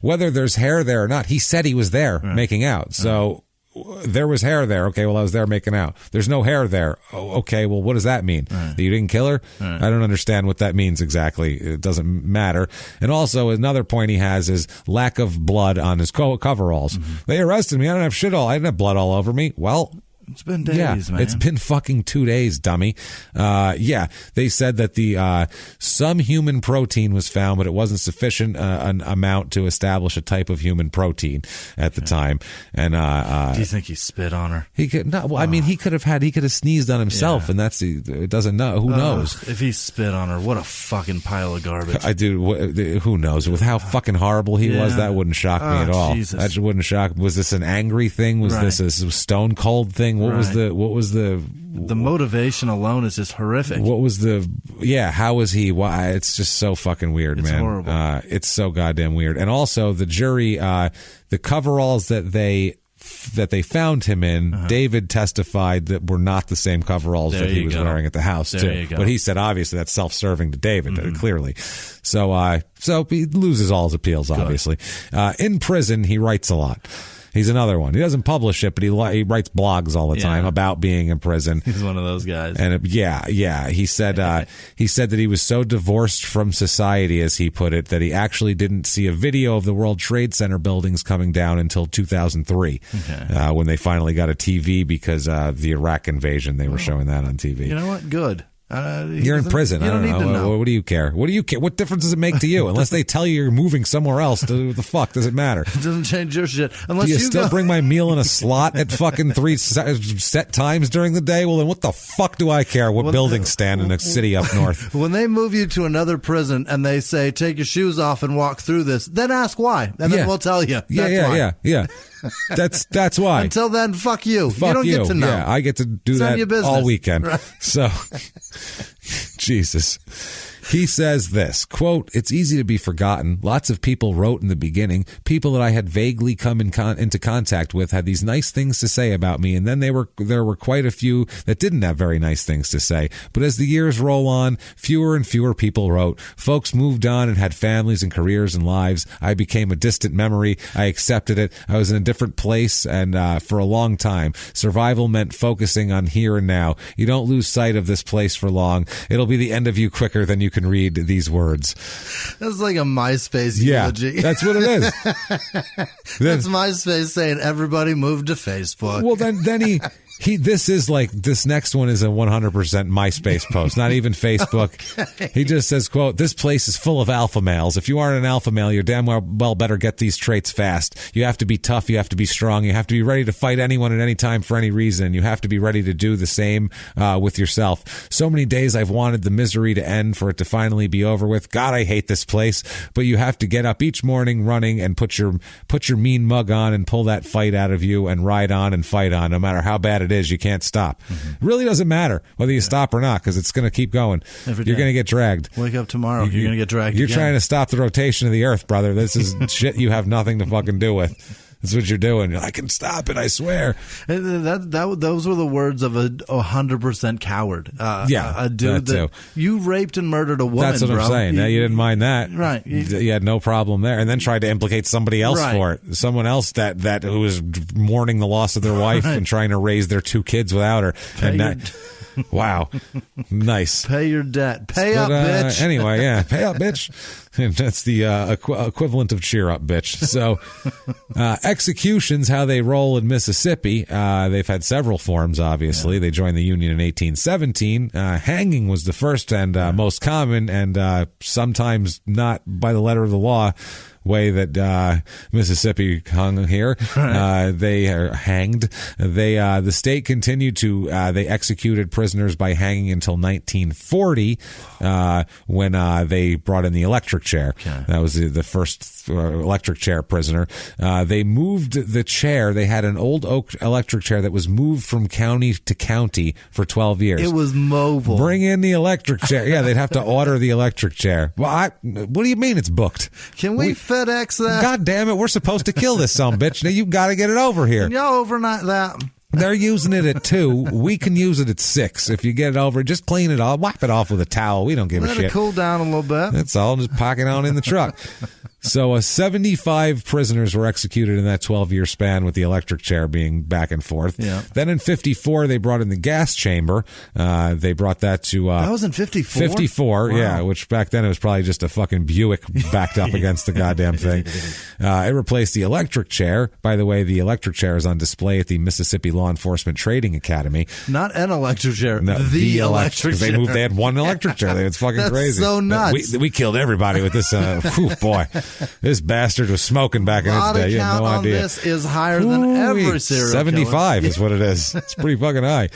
whether there's hair there or not, he said he was there making out. So there was hair there. Okay, well, I was there making out. There's no hair there. Oh, okay, well, what does that mean? That you didn't kill her? I don't understand what that means exactly. It doesn't matter. And also, another point he has is lack of blood on his coveralls. They arrested me. I don't have shit all. I didn't have blood all over me. Well, it's been days, man. It's been fucking 2 days, dummy. They said that the some human protein was found, but it wasn't sufficient an amount to establish a type of human protein at the time. And do you think he spit on her? He could not. Well, I mean, he could have sneezed on himself, and it doesn't know. Who knows? If he spit on her, what a fucking pile of garbage. I do. Who knows? With how fucking horrible he was, that wouldn't shock me at all. Jesus. That wouldn't shock. Was this an angry thing? Was this a stone cold thing? What was the motivation alone is just horrific. What was how was he? Why? It's just so fucking weird, it's man. Horrible. It's so goddamn weird. And also the jury, the coveralls that they found him in, David testified that were not the same coveralls that he was wearing at the house too. But he said obviously that's self-serving to David, clearly. So he loses all his appeals, obviously. In prison, he writes a lot. He's another one. He doesn't publish it, but he writes blogs all the time about being in prison. He's one of those guys. And he said that he was so divorced from society, as he put it, that he actually didn't see a video of the World Trade Center buildings coming down until 2003, when they finally got a TV because the Iraq invasion. They were showing that on TV. You know what? Good. You're in prison. I don't know. What do you care? What do you care? What difference does it make to you? Unless they tell you you're moving somewhere else, what the fuck does it matter? It doesn't change your shit. Unless do you still bring my meal in a slot at fucking 3 set times during the day? Well, then what the fuck do I care what buildings stand in a city up north? When they move you to another prison and they say, take your shoes off and walk through this, then ask why. And then we'll tell you. Yeah. That's why. Until then, fuck you. You don't get to know. Yeah, I get to do that all weekend. Right. So, Jesus. He says this, quote, "It's easy to be forgotten. Lots of people wrote in the beginning. People that I had vaguely come into contact with had these nice things to say about me, and then there were quite a few that didn't have very nice things to say. But as the years roll on, fewer and fewer people wrote. Folks moved on and had families and careers and lives. I became a distant memory. I accepted it. I was in a different place, and for a long time, survival meant focusing on here and now. You don't lose sight of this place for long. It'll be the end of you quicker than you you can read these words. That's like a MySpace eulogy. Yeah, that's what it is. That's MySpace saying everybody move to Facebook. Well, then this next one is a 100% MySpace post, not even Facebook. Okay. He just says, quote, "This place is full of alpha males. If you aren't an alpha male, you're damn well better get these traits fast. You have to be tough. You have to be strong. You have to be ready to fight anyone at any time for any reason. You have to be ready to do the same with yourself. So many days I've wanted the misery to end, for it to finally be over with. God, I hate this place. But you have to get up each morning running and put your mean mug on and pull that fight out of you and ride on and fight on, no matter how bad it is. You can't stop. It really doesn't matter whether you stop or not, because it's going to keep going. You're going to get dragged. Wake up tomorrow. You're going to get dragged. You're again. Trying to stop the rotation of the earth, brother. This is shit you have nothing to fucking do with. That's what you're doing. I can stop it, I swear. Those were the words of a 100% coward. A dude that you raped and murdered a woman. That's what I'm saying. Now, you didn't mind that, right? You had no problem there, and then tried to implicate somebody else for it. Someone else that who was mourning the loss of their wife and trying to raise their 2 kids without her. Wow, nice. Pay your debt. Pay up, bitch. Anyway, pay up, bitch. That's the equivalent of cheer up, bitch. So, executions, how they roll in Mississippi. They've had several forms, obviously. They joined the Union in 1817. Hanging was the first and most common, and sometimes not by the letter of the law way that Mississippi hung here. Right. They are hanged. The state continued to they executed prisoners by hanging until 1940 when they brought in the electric chair. Okay. That was the first electric chair prisoner. They moved the chair. They had an old oak electric chair that was moved from county to county for 12 years. It was mobile. Bring in the electric chair. Yeah, they'd have to order the electric chair. Well, what do you mean it's booked? Can we FedEx that? God damn it, we're supposed to kill this son of a bitch. Now you've got to get it over here. Can y'all overnight that? They're using it at 2. We can use it at 6. If you get it over, just clean it off. Wipe it off with a towel. We don't give a shit. Let it cool down a little bit. That's all. Just pack it on in the truck. So 75 prisoners were executed in that 12-year span, with the electric chair being back and forth. Yeah. Then in 54, they brought in the gas chamber. They brought that to... that was in 54? 54, wow. Yeah, which back then it was probably just a fucking Buick backed up against the goddamn thing. It replaced the electric chair. By the way, the electric chair is on display at the Mississippi Law Enforcement Trading Academy. Not an electric chair, no, the electric chair. They had one electric chair. It's fucking That's crazy. So nuts. We killed everybody with this. Whew, boy. This bastard was smoking back in his day. You have no idea. This is higher than every serial 75 killer. Is what it is. It's pretty fucking high.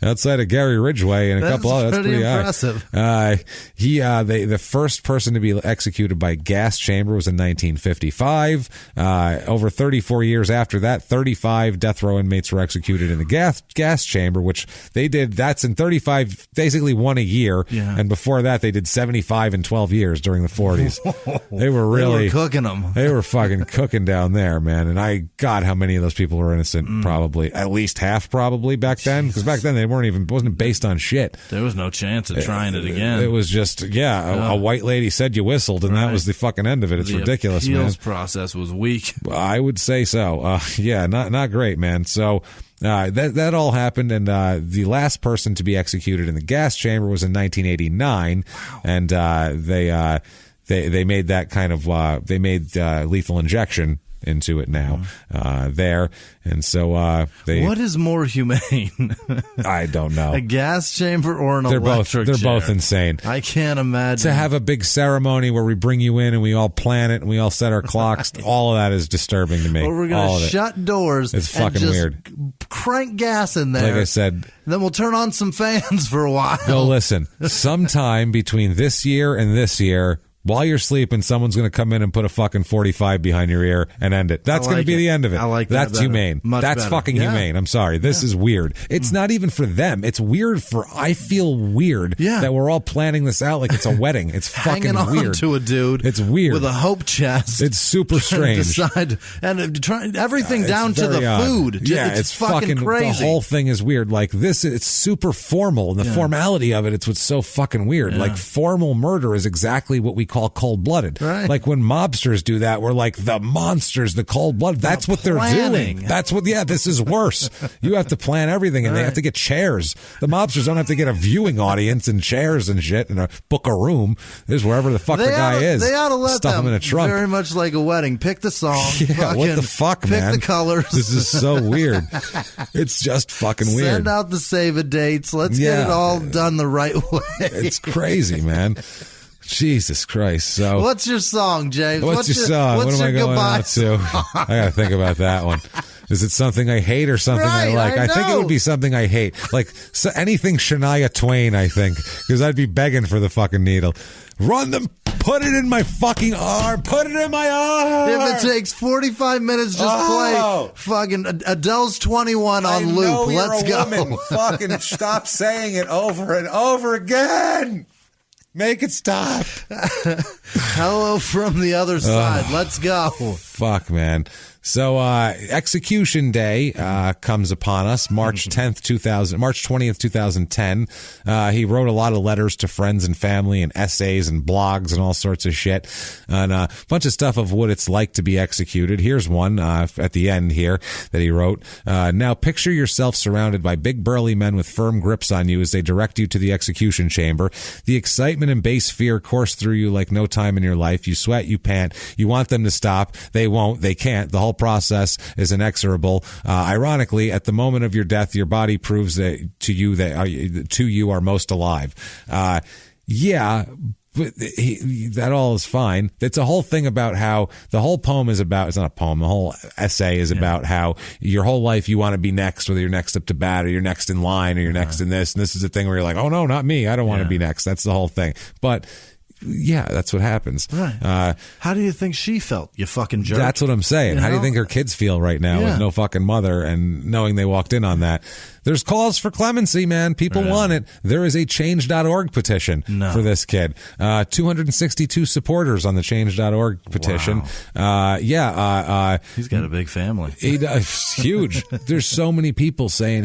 Outside of Gary Ridgway and a couple others, that's pretty impressive. High. The first person to be executed by gas chamber was in 1955. Over 34 years after that, 35 death row inmates were executed in the gas chamber, which they did. That's in 35, basically one a year. Yeah. And before that, they did 75 in 12 years during the 40s. They were really cooking them. They were fucking cooking down there, man. And God, how many of those people were innocent? Probably at least half, probably back then, because back then they wasn't based on shit. There was no chance of trying it again. It was just a white lady said you whistled, and that was the fucking end of it. It's ridiculous, man. The appeals process was weak. I would say so. Not great, man. So. That all happened, and the last person to be executed in the gas chamber was in 1989, and they made that kind of they made lethal injection into it now there, and so they. What is more humane? I don't know. A gas chamber or an electric chair? They're both insane. I can't imagine. To have a big ceremony where we bring you in and we all plan it and we all set our clocks, all of that is disturbing to me. Or we're going to shut doors. It's fucking weird. Crank gas in there. Like I said. Then we'll turn on some fans for a while. Go listen. Sometime between this year and this year, while you're sleeping, someone's going to come in and put a fucking 45 behind your ear and end it. That's going to be the end of it. I like that. That's humane. That's fucking humane. I'm sorry. This is weird. It's not even for them. It's weird I feel weird that we're all planning this out like it's a wedding. It's fucking hanging on weird. To a dude. It's weird. With a hope chest. It's super strange. Decide, and try everything down to the food. Yeah, it's fucking crazy. The whole thing is weird. Like this, it's super formal. And the formality of it, it's what's so fucking weird. Like formal murder is exactly what we call cold-blooded. Right. Like when mobsters do that, we're like, the monsters, the cold-blooded. That's what they're doing. That's what, this is worse. You have to plan everything, and they have to get chairs. The mobsters don't have to get a viewing audience and chairs and shit and book a room. There's wherever the fuck the guy is. They ought to let stuff them, him in a trunk. Very much like a wedding. Pick the song. Yeah, what the fuck, man? Pick the colors. This is so weird. It's just fucking weird. Send out the save-a-dates. Let's get it all done the right way. It's crazy, man. Jesus Christ. So, what's your song, James? What's your song? What am I going out to? I got to think about that one. Is it something I hate or something I like? I think it would be something I hate. Like anything Shania Twain, I think, because I'd be begging for the fucking needle. Run them. Put it in my fucking arm. Put it in my arm. If it takes 45 minutes, just play fucking Adele's 21 on loop. Let's go. Woman. Fucking stop saying it over and over again. Make it stop. Hello from the other side. Let's go. Fuck, man. So, execution day, comes upon us, March 20th, 2010. He wrote a lot of letters to friends and family and essays and blogs and all sorts of shit and a bunch of stuff of what it's like to be executed. Here's one, at the end here that he wrote. Now picture yourself surrounded by big burly men with firm grips on you as they direct you to the execution chamber. The excitement and base fear course through you like no time in your life. You sweat, you pant, you want them to stop. They won't, they can't. The whole process is inexorable. Ironically, at the moment of your death, your body proves that to you are most alive. But that all is fine. It's a whole thing about how the whole poem is about, it's not a poem, the whole essay is about how your whole life you want to be next, whether you're next up to bat or you're next in line or you're next in this. And this is the thing where you're like, oh no, not me. I don't want to be next. That's the whole thing. But yeah, that's what happens. Right. How do you think she felt, you fucking jerk? That's what I'm saying. How do you think her kids feel right now with no fucking mother and knowing they walked in on that? There's calls for clemency, man. People want it. There is a change.org petition for this kid. 262 supporters on the change.org petition. Wow. He's got a big family. It's huge. There's so many people saying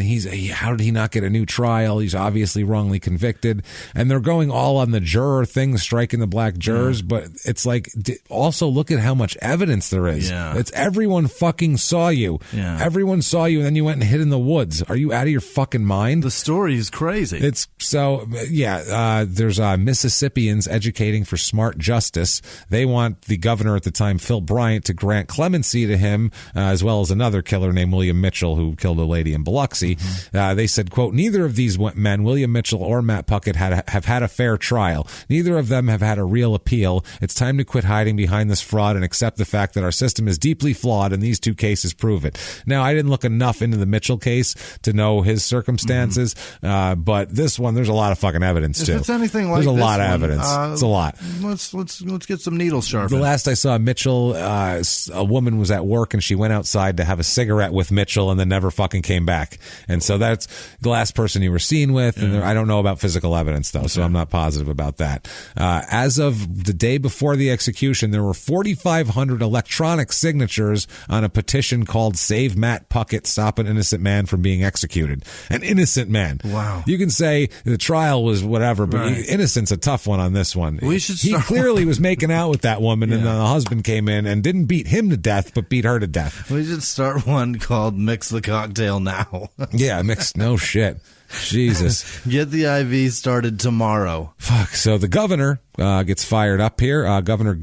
how did he not get a new trial? He's obviously wrongly convicted. And they're going all on the juror thing, striking the black jurors. But it's like, also look at how much evidence there is. It's everyone fucking saw you. Everyone saw you and then you went and hid in the woods. Are you out of your fucking mind? The story is crazy. It's so, there's Mississippians educating for smart justice. They want the governor at the time, Phil Bryant, to grant clemency to him, as well as another killer named William Mitchell who killed a lady in Biloxi. They said, quote, neither of these men, William Mitchell or Matt Puckett, have had a fair trial. Neither of them have had a real appeal. It's time to quit hiding behind this fraud and accept the fact that our system is deeply flawed, and these two cases prove it. Now, I didn't look enough into the Mitchell case to know his circumstances, but this one, there's a lot of fucking evidence too. If it's anything like there's a this lot of one, evidence. It's a lot. Let's get some needles sharpened. The last I saw Mitchell, a woman was at work and she went outside to have a cigarette with Mitchell and then never fucking came back. And so that's the last person you were seen with. And I don't know about physical evidence though, so I'm not positive about that. As of the day before the execution, there were 4,500 electronic signatures on a petition called Save Matt Puckett, Stop an Innocent Man from Being Executed. An innocent man. Wow. You can say the trial was whatever, but innocent's a tough one on this one. He clearly was making out with that woman, and then the husband came in and didn't beat him to death, but beat her to death. We should start one called Mix the Cocktail Now. No shit. Jesus. Get the IV started tomorrow. Fuck. So the governor gets fired up here. Governor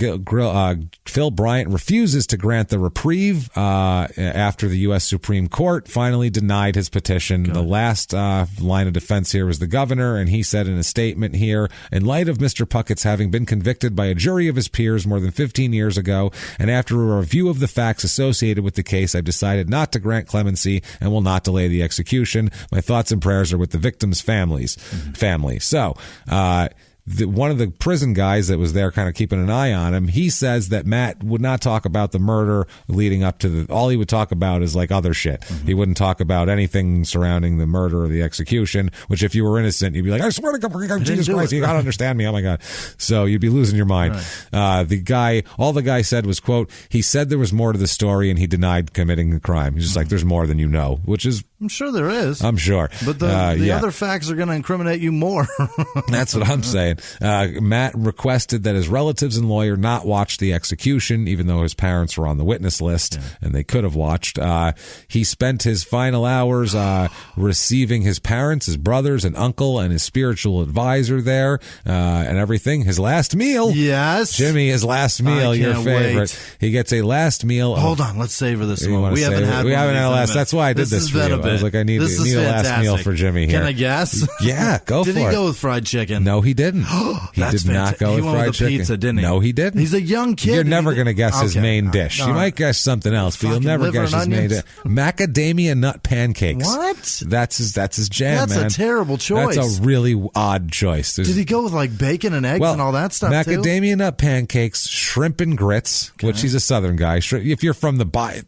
Phil Bryant refuses to grant the reprieve after the U.S. Supreme Court finally denied his petition. The last line of defense here was the governor, and he said in a statement here, in light of Mr. Puckett's having been convicted by a jury of his peers more than 15 years ago, and after a review of the facts associated with the case, I've decided not to grant clemency and will not delay the execution. My thoughts and prayers are with the victims' family. So, one of the prison guys that was there kind of keeping an eye on him, he says that Matt would not talk about the murder leading up to all he would talk about is like other shit. He wouldn't talk about anything surrounding the murder or the execution, which if you were innocent, you'd be like, I swear to God, Jesus Christ, you gotta understand me. Oh my God. So you'd be losing your mind. All the guy said was, quote, he said there was more to the story and he denied committing the crime. He's just like, there's more than you know, which is I'm sure there is. I'm sure. But the other facts are going to incriminate you more. That's what I'm saying. Matt requested that his relatives and lawyer not watch the execution, even though his parents were on the witness list, and they could have watched. He spent his final hours receiving his parents, his brothers, and uncle, and his spiritual advisor there, and everything. His last meal. Yes. Jimmy, his last meal, your favorite. Wait. He gets a last meal. Hold on, let's savor this one. We haven't had a last. That's why I did this for you. I was like, I need a last meal for Jimmy here. Can I guess? Yeah, go for it. Did he go with fried chicken? No, he didn't. He did not go with fried chicken. Pizza, didn't he? No, he didn't. He's a young kid. You're never going to guess his main dish. You might guess something else, but you'll never guess his main dish. Macadamia nut pancakes. What? That's his jam, man. That's a terrible choice. That's a really odd choice. Did he go with like bacon and eggs and all that stuff macadamia nut pancakes, shrimp and grits, which he's a Southern guy. If you're from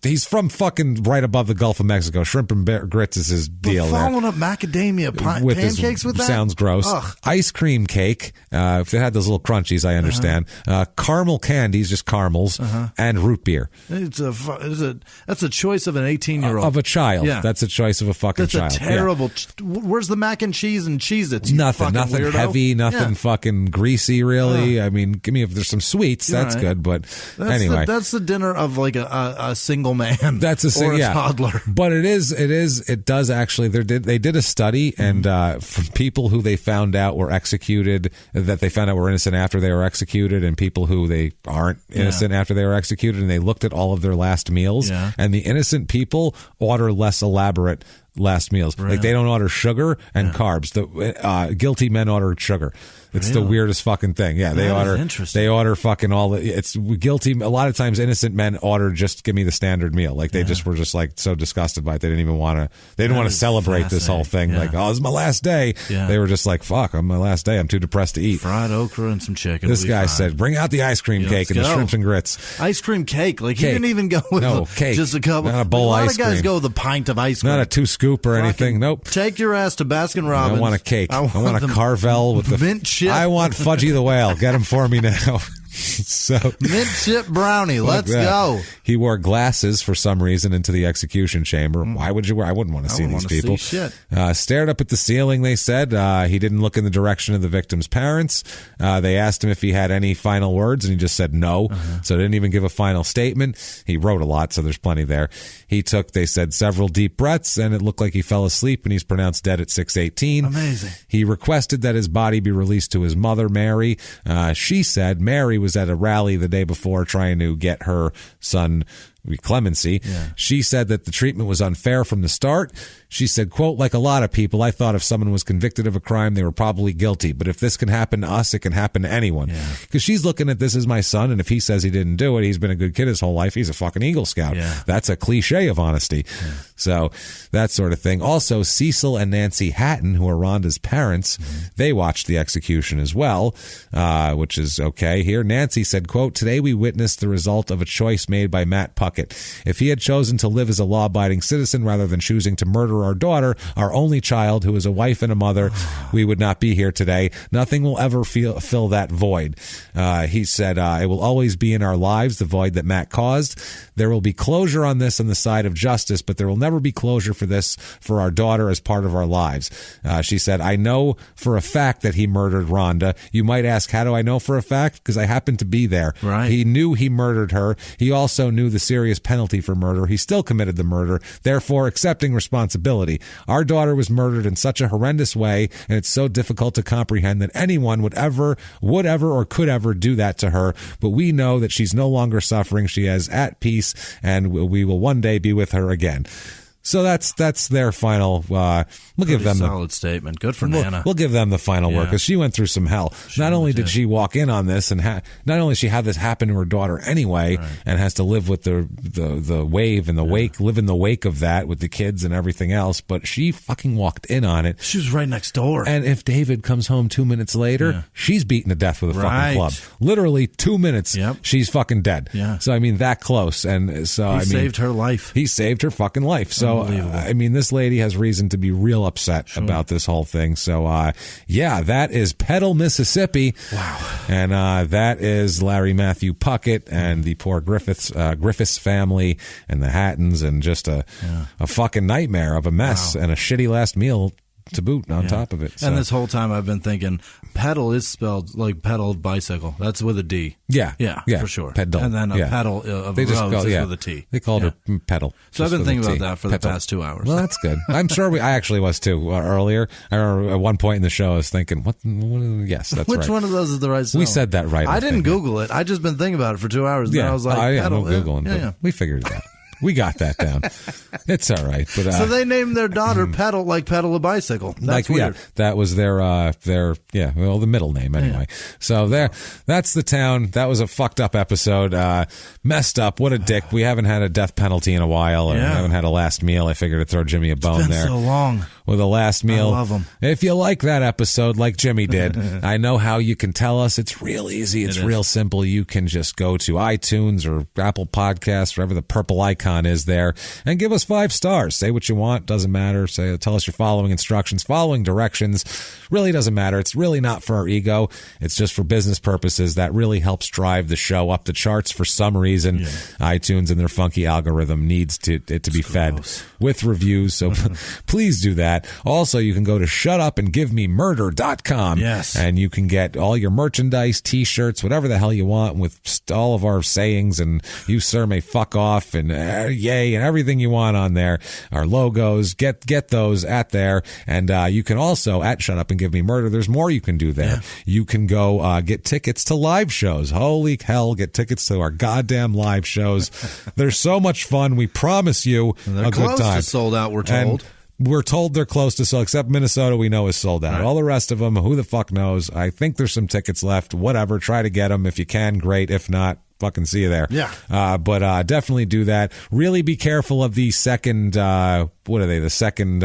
he's from fucking right above the Gulf of Mexico. Shrimp and grits is his deal. Following up macadamia pancakes with that sounds gross. Ugh. Ice cream cake. If they had those little crunchies, I understand. Caramel candies, just caramels, and root beer. That's a choice of an 18-year-old. Of a child. Yeah. That's a choice of a fucking child. That's a terrible. Where's the mac and cheese and Cheez-Its? Nothing weirdo? heavy, nothing fucking greasy, really. I mean, give me if there's some sweets, that's good. But anyway, that's the dinner of like a single man. That's a toddler. But it does actually. They did a study, and from people who they found out were executed, that they found out were innocent after they were executed, and people who they aren't innocent after they were executed, and they looked at all of their last meals, and the innocent people order less elaborate last meals. Really? Like they don't order sugar and carbs. The guilty men order sugar. It's the weirdest fucking thing. Yeah, they order fucking all the. It's guilty. A lot of times, innocent men order just give me the standard meal. Like they just were just like so disgusted by it. They didn't even want to. They didn't want to celebrate this whole thing. Yeah. Like, oh, this is my last day. Yeah. They were just like, fuck, on my last day. I'm too depressed to eat. Fried okra and some chicken. This guy said, bring out the ice cream cake and the shrimps and grits. Ice cream cake. Like he didn't even go with cake. Just a couple. Not a bowl of ice cream. A lot of guys go with a pint of ice cream. Not a 2-scoop or anything. Nope. Take your ass to Baskin Robbins. I want a cake. I want a Carvel with the mint chip. I want Fudgy the Whale. Get him for me now. So mint chip brownie. Let's go. He wore glasses for some reason into the execution chamber. Why would you wear? I wouldn't want to see these people. Stared up at the ceiling. They said he didn't look in the direction of the victim's parents. They asked him if he had any final words, and he just said no. So didn't even give a final statement. He wrote a lot, so there's plenty there. He took, they said, several deep breaths, and it looked like he fell asleep, and he's pronounced dead at 6:18. Amazing. He requested that his body be released to his mother, Mary. She said Mary was at a rally the day before trying to get her son clemency. She said that the treatment was unfair from the start. She said, quote, like a lot of people, I thought if someone was convicted of a crime, they were probably guilty. But if this can happen to us, it can happen to anyone. Because she's looking at this as my son, and if he says he didn't do it, he's been a good kid his whole life. He's a fucking Eagle Scout. That's a cliche of honesty. So that sort of thing. Also, Cecil and Nancy Hatton, who are Rhonda's parents, they watched the execution as well, which is okay here. Nancy said, quote, today we witnessed the result of a choice made by Matt Puckett. If he had chosen to live as a law-abiding citizen rather than choosing to murder our daughter, our only child, who is a wife and a mother, we would not be here today. Nothing will ever fill that void. He said, it will always be in our lives, the void that Matt caused. There will be closure on this on the side of justice, but there will never be closure for this for our daughter as part of our lives. She said, I know for a fact that he murdered Rhonda. You might ask, how do I know for a fact? Because I happened to be there. Right. He knew he murdered her. He also knew the serious penalty for murder. He still committed the murder, therefore accepting responsibility. Our daughter was murdered in such a horrendous way, and it's so difficult to comprehend that anyone would ever or could ever do that to her. But we know that she's no longer suffering. She is at peace, and we will one day be with her again. So that's their final. We'll give them solid statement. Good for Nana. We'll give them the final word because she went through some hell. Not only did she walk in on this, and not only she had this happen to her daughter anyway, and has to live with the wave and the wake, live in the wake of that with the kids and everything else, but she fucking walked in on it. She was right next door. And if David comes home 2 minutes later, she's beaten to death with a fucking club. Literally 2 minutes, she's fucking dead. Yeah. So I mean that close, and so he saved her life. He saved her fucking life. So So, I mean, this lady has reason to be real upset about this whole thing. So, that is Petal, Mississippi. Wow. And that is Larry Matthew Puckett and the poor Griffiths family and the Hattons, and just a fucking nightmare of a mess and a shitty last meal to boot on top of it. So. And this whole time I've been thinking pedal is spelled like pedal bicycle. That's with a D. Yeah, for sure. Pedal. And then a pedal of they a just rose is with a T. They called her Petal. So I've been thinking about that for the past 2 hours. Well, that's good. I'm sure I actually was too earlier. I remember at one point in the show I was thinking, what yes, that's Which right. one of those is the right spell? We said that right. I didn't Google it. I just been thinking about it for 2 hours. Yeah. And I was like, pedal. No Googling. Yeah. We figured it out. We got that down. It's all right. But so they named their daughter Petal, like pedal a bicycle. That's weird. Yeah, that was their the middle name anyway. Yeah. So that's the town. That was a fucked up episode. Messed up. What a dick. We haven't had a death penalty in a while, or haven't had a last meal. I figured to throw Jimmy a bone it's been there. So long. With a last meal. I love them. If you like that episode, like Jimmy did, I know how you can tell us. It's real easy. It's real simple. You can just go to iTunes or Apple Podcasts, wherever the purple icon is there, and give us 5 stars. Say what you want. Doesn't matter. Tell us you're following instructions, following directions. Really doesn't matter. It's really not for our ego. It's just for business purposes. That really helps drive the show up the charts for some reason. Yeah. iTunes and their funky algorithm needs it to be fed with reviews. So please do that. Also, you can go to shutupandgivememurder.com. Yes. And you can get all your merchandise, t-shirts, whatever the hell you want with all of our sayings and you, sir, may fuck off and yay and everything you want on there. Our logos, get those at there. And you can also, at Shut Up and Give Me Murder, there's more you can do there. Yeah. You can go get tickets to live shows. Holy hell, get tickets to our goddamn live shows. They're so much fun. We promise you a good time. To sold out, we're told. And we're told they're close to sold, except Minnesota we know is sold out. Right. All the rest of them, who the fuck knows? I think there's some tickets left. Whatever, try to get them. If you can, great. If not, fucking see you there. Yeah. But definitely do that. Really be careful of the second, what are they? The second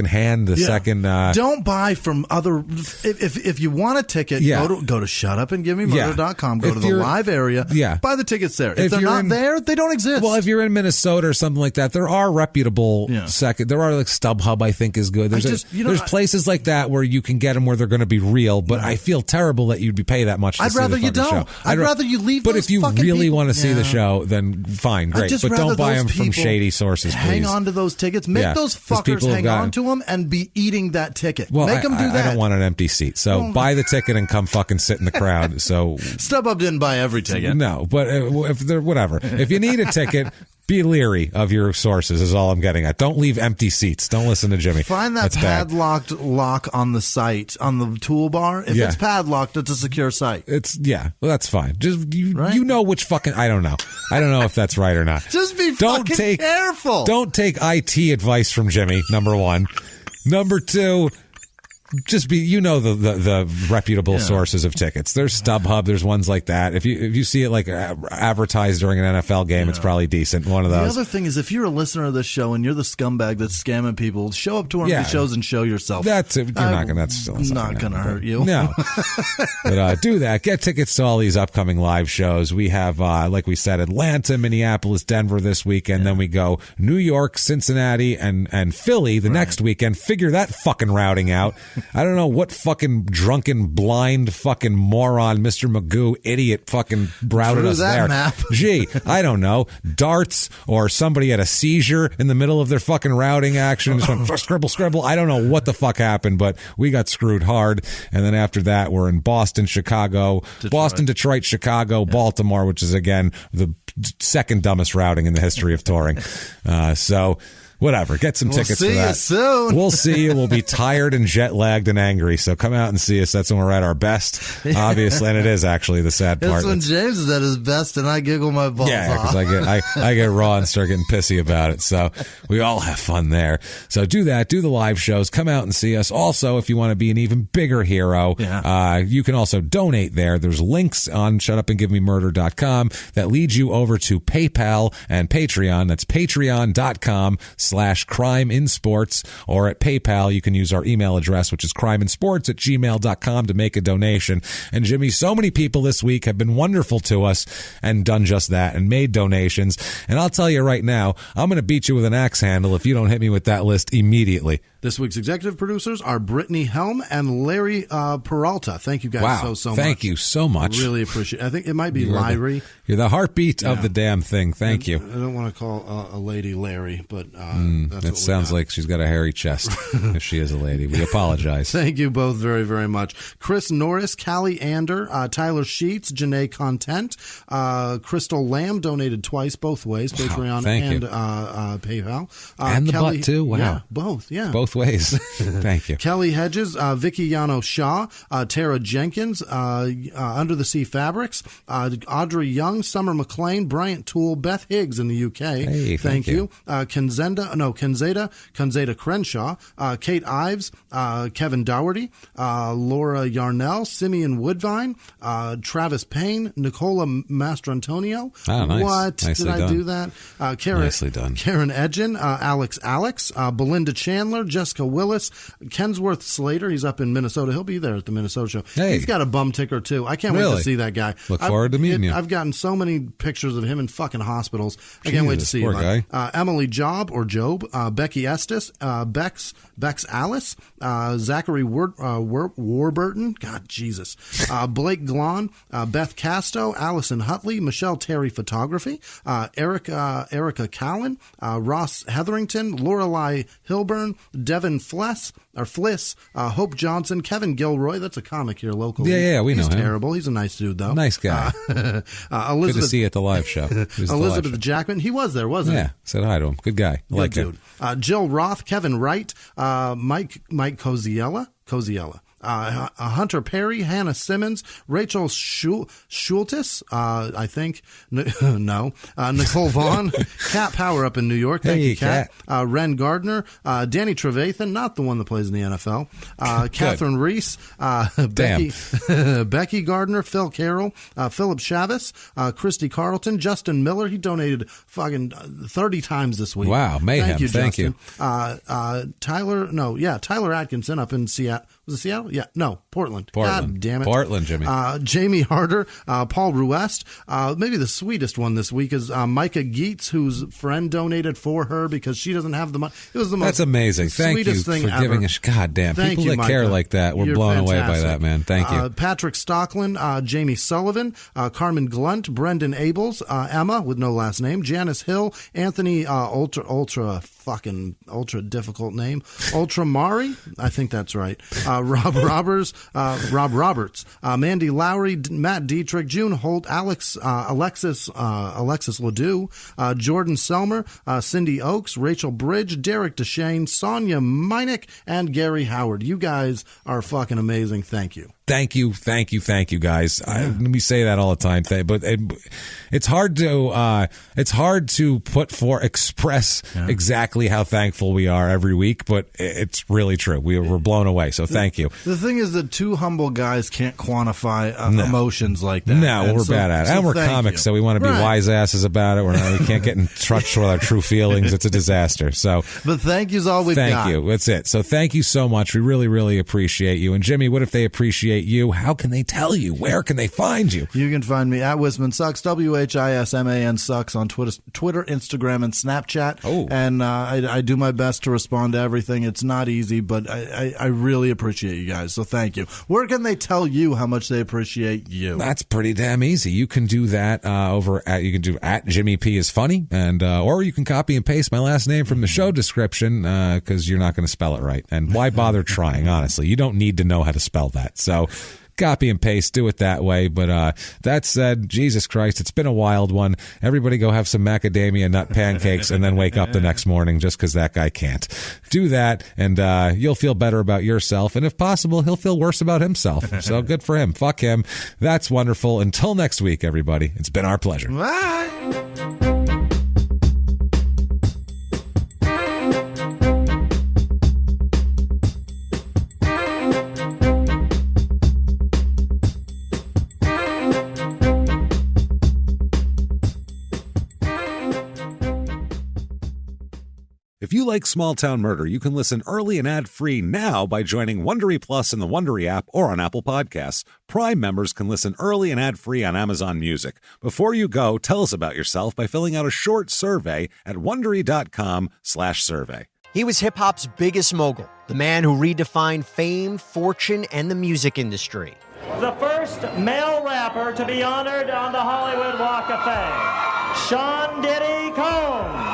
hand, second. Don't buy from other. If you want a ticket, go to shutupandgivememurder.com. Go to the live area. Yeah. Buy the tickets there. If they're not there, they don't exist. Well, if you're in Minnesota or something like that, there are reputable second. There are like StubHub, I think, is good. There's places like that where you can get them where they're going to be real. But I feel terrible that you'd pay that much. I'd rather you don't. I'd rather you leave. But if you really want to see the show, then fine, great. But don't buy them from shady sources. Please hang on to those tickets. Make those fuckers hang on to them and be eating that ticket. Well, make them do that. I don't want an empty seat, so buy the ticket and come fucking sit in the crowd. So StubHub didn't buy every ticket. No, but if they're whatever, if you need a ticket, be leery of your sources is all I'm getting at. Don't leave empty seats. Don't listen to Jimmy. Find that padlocked lock on the site, on the toolbar. If it's padlocked, it's a secure site. Well, that's fine. Just you know which fucking, I don't know if that's right or not. Just be fucking careful. Don't take IT advice from Jimmy, number one. Number two, just be, the reputable sources of tickets. There's StubHub. There's ones like that. If you see it like advertised during an NFL game, it's probably decent. One of those. The other thing is, if you're a listener of this show and you're the scumbag that's scamming people, show up to one of these shows and show yourself. That's not going to hurt you. No. But do that. Get tickets to all these upcoming live shows. We have, like we said, Atlanta, Minneapolis, Denver this weekend. Then we go New York, Cincinnati, and Philly the next weekend. Figure that fucking routing out. I don't know what fucking drunken, blind, fucking moron, Mr. Magoo, idiot fucking routed us there. Map. Gee, I don't know. Darts or somebody had a seizure in the middle of their fucking routing action. Just went scribble. I don't know what the fuck happened, but we got screwed hard. And then after that, we're in Boston, Chicago, Detroit, Chicago, Baltimore, which is, again, the second dumbest routing in the history of touring. So... whatever. Get some tickets for that. We'll see you soon. We'll see you. We'll be tired and jet-lagged and angry. So come out and see us. That's when we're at our best, obviously. And it is actually the sad part. It's when James is at his best and I giggle my balls off. Yeah, because I get raw and start getting pissy about it. So we all have fun there. So do that. Do the live shows. Come out and see us. Also, if you want to be an even bigger hero, you can also donate there. There's links on shutupandgivememurder.com that lead you over to PayPal and Patreon. That's patreon.com/ crimeinsports, or at PayPal, you can use our email address, which is crimeinsports@gmail.com to make a donation. And Jimmy, so many people this week have been wonderful to us and done just that and made donations. And I'll tell you right now, I'm going to beat you with an axe handle if you don't hit me with that list immediately. This week's executive producers are Brittany Helm and Larry Peralta. Thank you guys so much. Thank you so much. Really appreciate it. I think it might be Larry. You're the heartbeat of the damn thing. Thank you. I don't want to call a lady Larry, but that's that sounds like she's got a hairy chest if she is a lady. We apologize. Thank you both very, very much. Chris Norris, Callie Ander, Tyler Sheets, Janae Content, Crystal Lamb donated twice, both ways, Patreon and PayPal. And the butt, too. Wow. Yeah, both, yeah. Both ways. Thank you. Kelly Hedges, Vicky Yano Shaw, Tara Jenkins, Under the Sea Fabrics, Audrey Young, Summer McLean, Bryant Toole, Beth Higgs in the UK. Hey, thank you. Kenzeda Crenshaw, Kate Ives, Kevin Dougherty, Laura Yarnell, Simeon Woodvine, Travis Payne, Nicola Mastrantonio. Oh, nice. What? Nicely Did done. I do that? Nicely done. Karen Edgin, Alex, Belinda Chandler, Jessica Willis, Kensworth Slater. He's up in Minnesota. He'll be there at the Minnesota show. Hey. He's got a bum ticker, too. I can't wait to see that guy. Look forward to meeting you. I've gotten so many pictures of him in fucking hospitals. I can't wait to see poor him. guy. Emily Job, Becky Estes, Bex Alice, Zachary Warburton, God, Jesus, Blake Glon, Beth Casto, Allison Hutley, Michelle Terry Photography, Erica Callan, Ross Hetherington, Lorelei Hilburn, Devin Fliss, Hope Johnson, Kevin Gilroy. That's a comic here locally. Yeah, we know him. He's terrible. He's a nice dude, though. Nice guy. Elizabeth, good to see you at the live show. Elizabeth Jackman. He was there, wasn't he? Yeah, said hi to him. Good guy. I like him. Jill Roth, Kevin Wright, Mike Coziella. Hunter Perry, Hannah Simmons, Rachel Schultes, I think. No. Nicole Vaughn, Kat Power up in New York. Thank you, Kat. Ren Gardner, Danny Trevathan, not the one that plays in the NFL. Catherine Reese, Becky Gardner, Phil Carroll, Philip Chavez, Christy Carlton, Justin Miller. He donated fucking 30 times this week. Wow, mayhem. Thank you, Justin. Tyler Atkinson up in Seattle. Was it Seattle? Yeah. No, Portland. God damn it. Portland, Jimmy. Jamie Harder, Paul Ruest. Maybe the sweetest one this week is Micah Geets, whose friend donated for her because she doesn't have the money. It was the most That's amazing. Thank you for giving us. God damn. People that care like that. We're blown away by that, man. Thank you. Patrick Stockland, Jamie Sullivan, Carmen Glunt, Brendan Abels, Emma with no last name, Janice Hill, Anthony, ultra difficult name, Ultra Mari. I think that's right. Rob Roberts, Mandy Lowry, Matt Dietrich, June Holt, Alexis Ledoux, Jordan Selmer, Cindy Oakes, Rachel Bridge, Derek Deshane, Sonia Meineck, and Gary Howard. You guys are fucking amazing. Thank you. Thank you, guys. We say that all the time, but it's hard to express exactly how thankful we are every week, but it's really true. We're blown away. So thank you. The thing is that two humble guys can't quantify emotions like that. No, we're bad at it. And we're comics, so we want to be wise asses about it. We can't get in touch with our true feelings. It's a disaster. So, but thank you's all we've got. Thank you. That's it. So thank you so much. We really, really appreciate you. And Jimmy, what if they appreciate you? How can they tell you? Where can they find you? You can find me at Whisman Sucks, WHISMAN Sucks on Twitter, Instagram, and Snapchat. Oh. And I do my best to respond to everything. It's not easy, but I really appreciate you guys. So thank you. Where can they tell you how much they appreciate you? That's pretty damn easy. You can do that you can do at Jimmy P is funny, and or you can copy and paste my last name from the show description because you're not going to spell it right. And why bother trying? Honestly, you don't need to know how to spell that. So copy and paste, do it that way. But that said, Jesus Christ, it's been a wild one. Everybody go have some macadamia nut pancakes and then wake up the next morning just because that guy can't. Do that, and you'll feel better about yourself. And if possible, he'll feel worse about himself. So good for him. Fuck him. That's wonderful. Until next week, everybody, it's been our pleasure. Bye. If you like Small Town Murder, you can listen early and ad-free now by joining Wondery Plus in the Wondery app or on Apple Podcasts. Prime members can listen early and ad-free on Amazon Music. Before you go, tell us about yourself by filling out a short survey at Wondery.com/survey. He was hip-hop's biggest mogul, the man who redefined fame, fortune, and the music industry. The first male rapper to be honored on the Hollywood Walk of Fame, Sean Diddy Combs.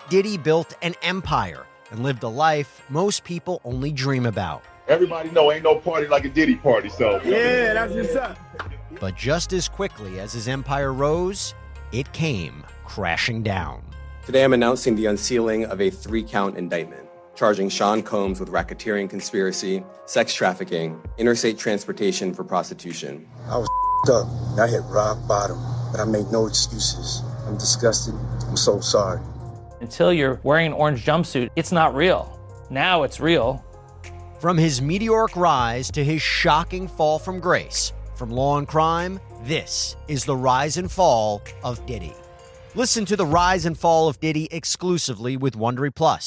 Diddy built an empire and lived a life most people only dream about. Everybody know ain't no party like a Diddy party, so. Yeah, that's what's up. But just as quickly as his empire rose, it came crashing down. Today I'm announcing the unsealing of a 3-count indictment, charging Sean Combs with racketeering conspiracy, sex trafficking, interstate transportation for prostitution. I was up. I hit rock bottom, but I make no excuses. I'm disgusted. I'm so sorry. Until you're wearing an orange jumpsuit, it's not real. Now it's real. From his meteoric rise to his shocking fall from grace, from law and crime, this is the rise and fall of Diddy. Listen to the rise and fall of Diddy exclusively with Wondery Plus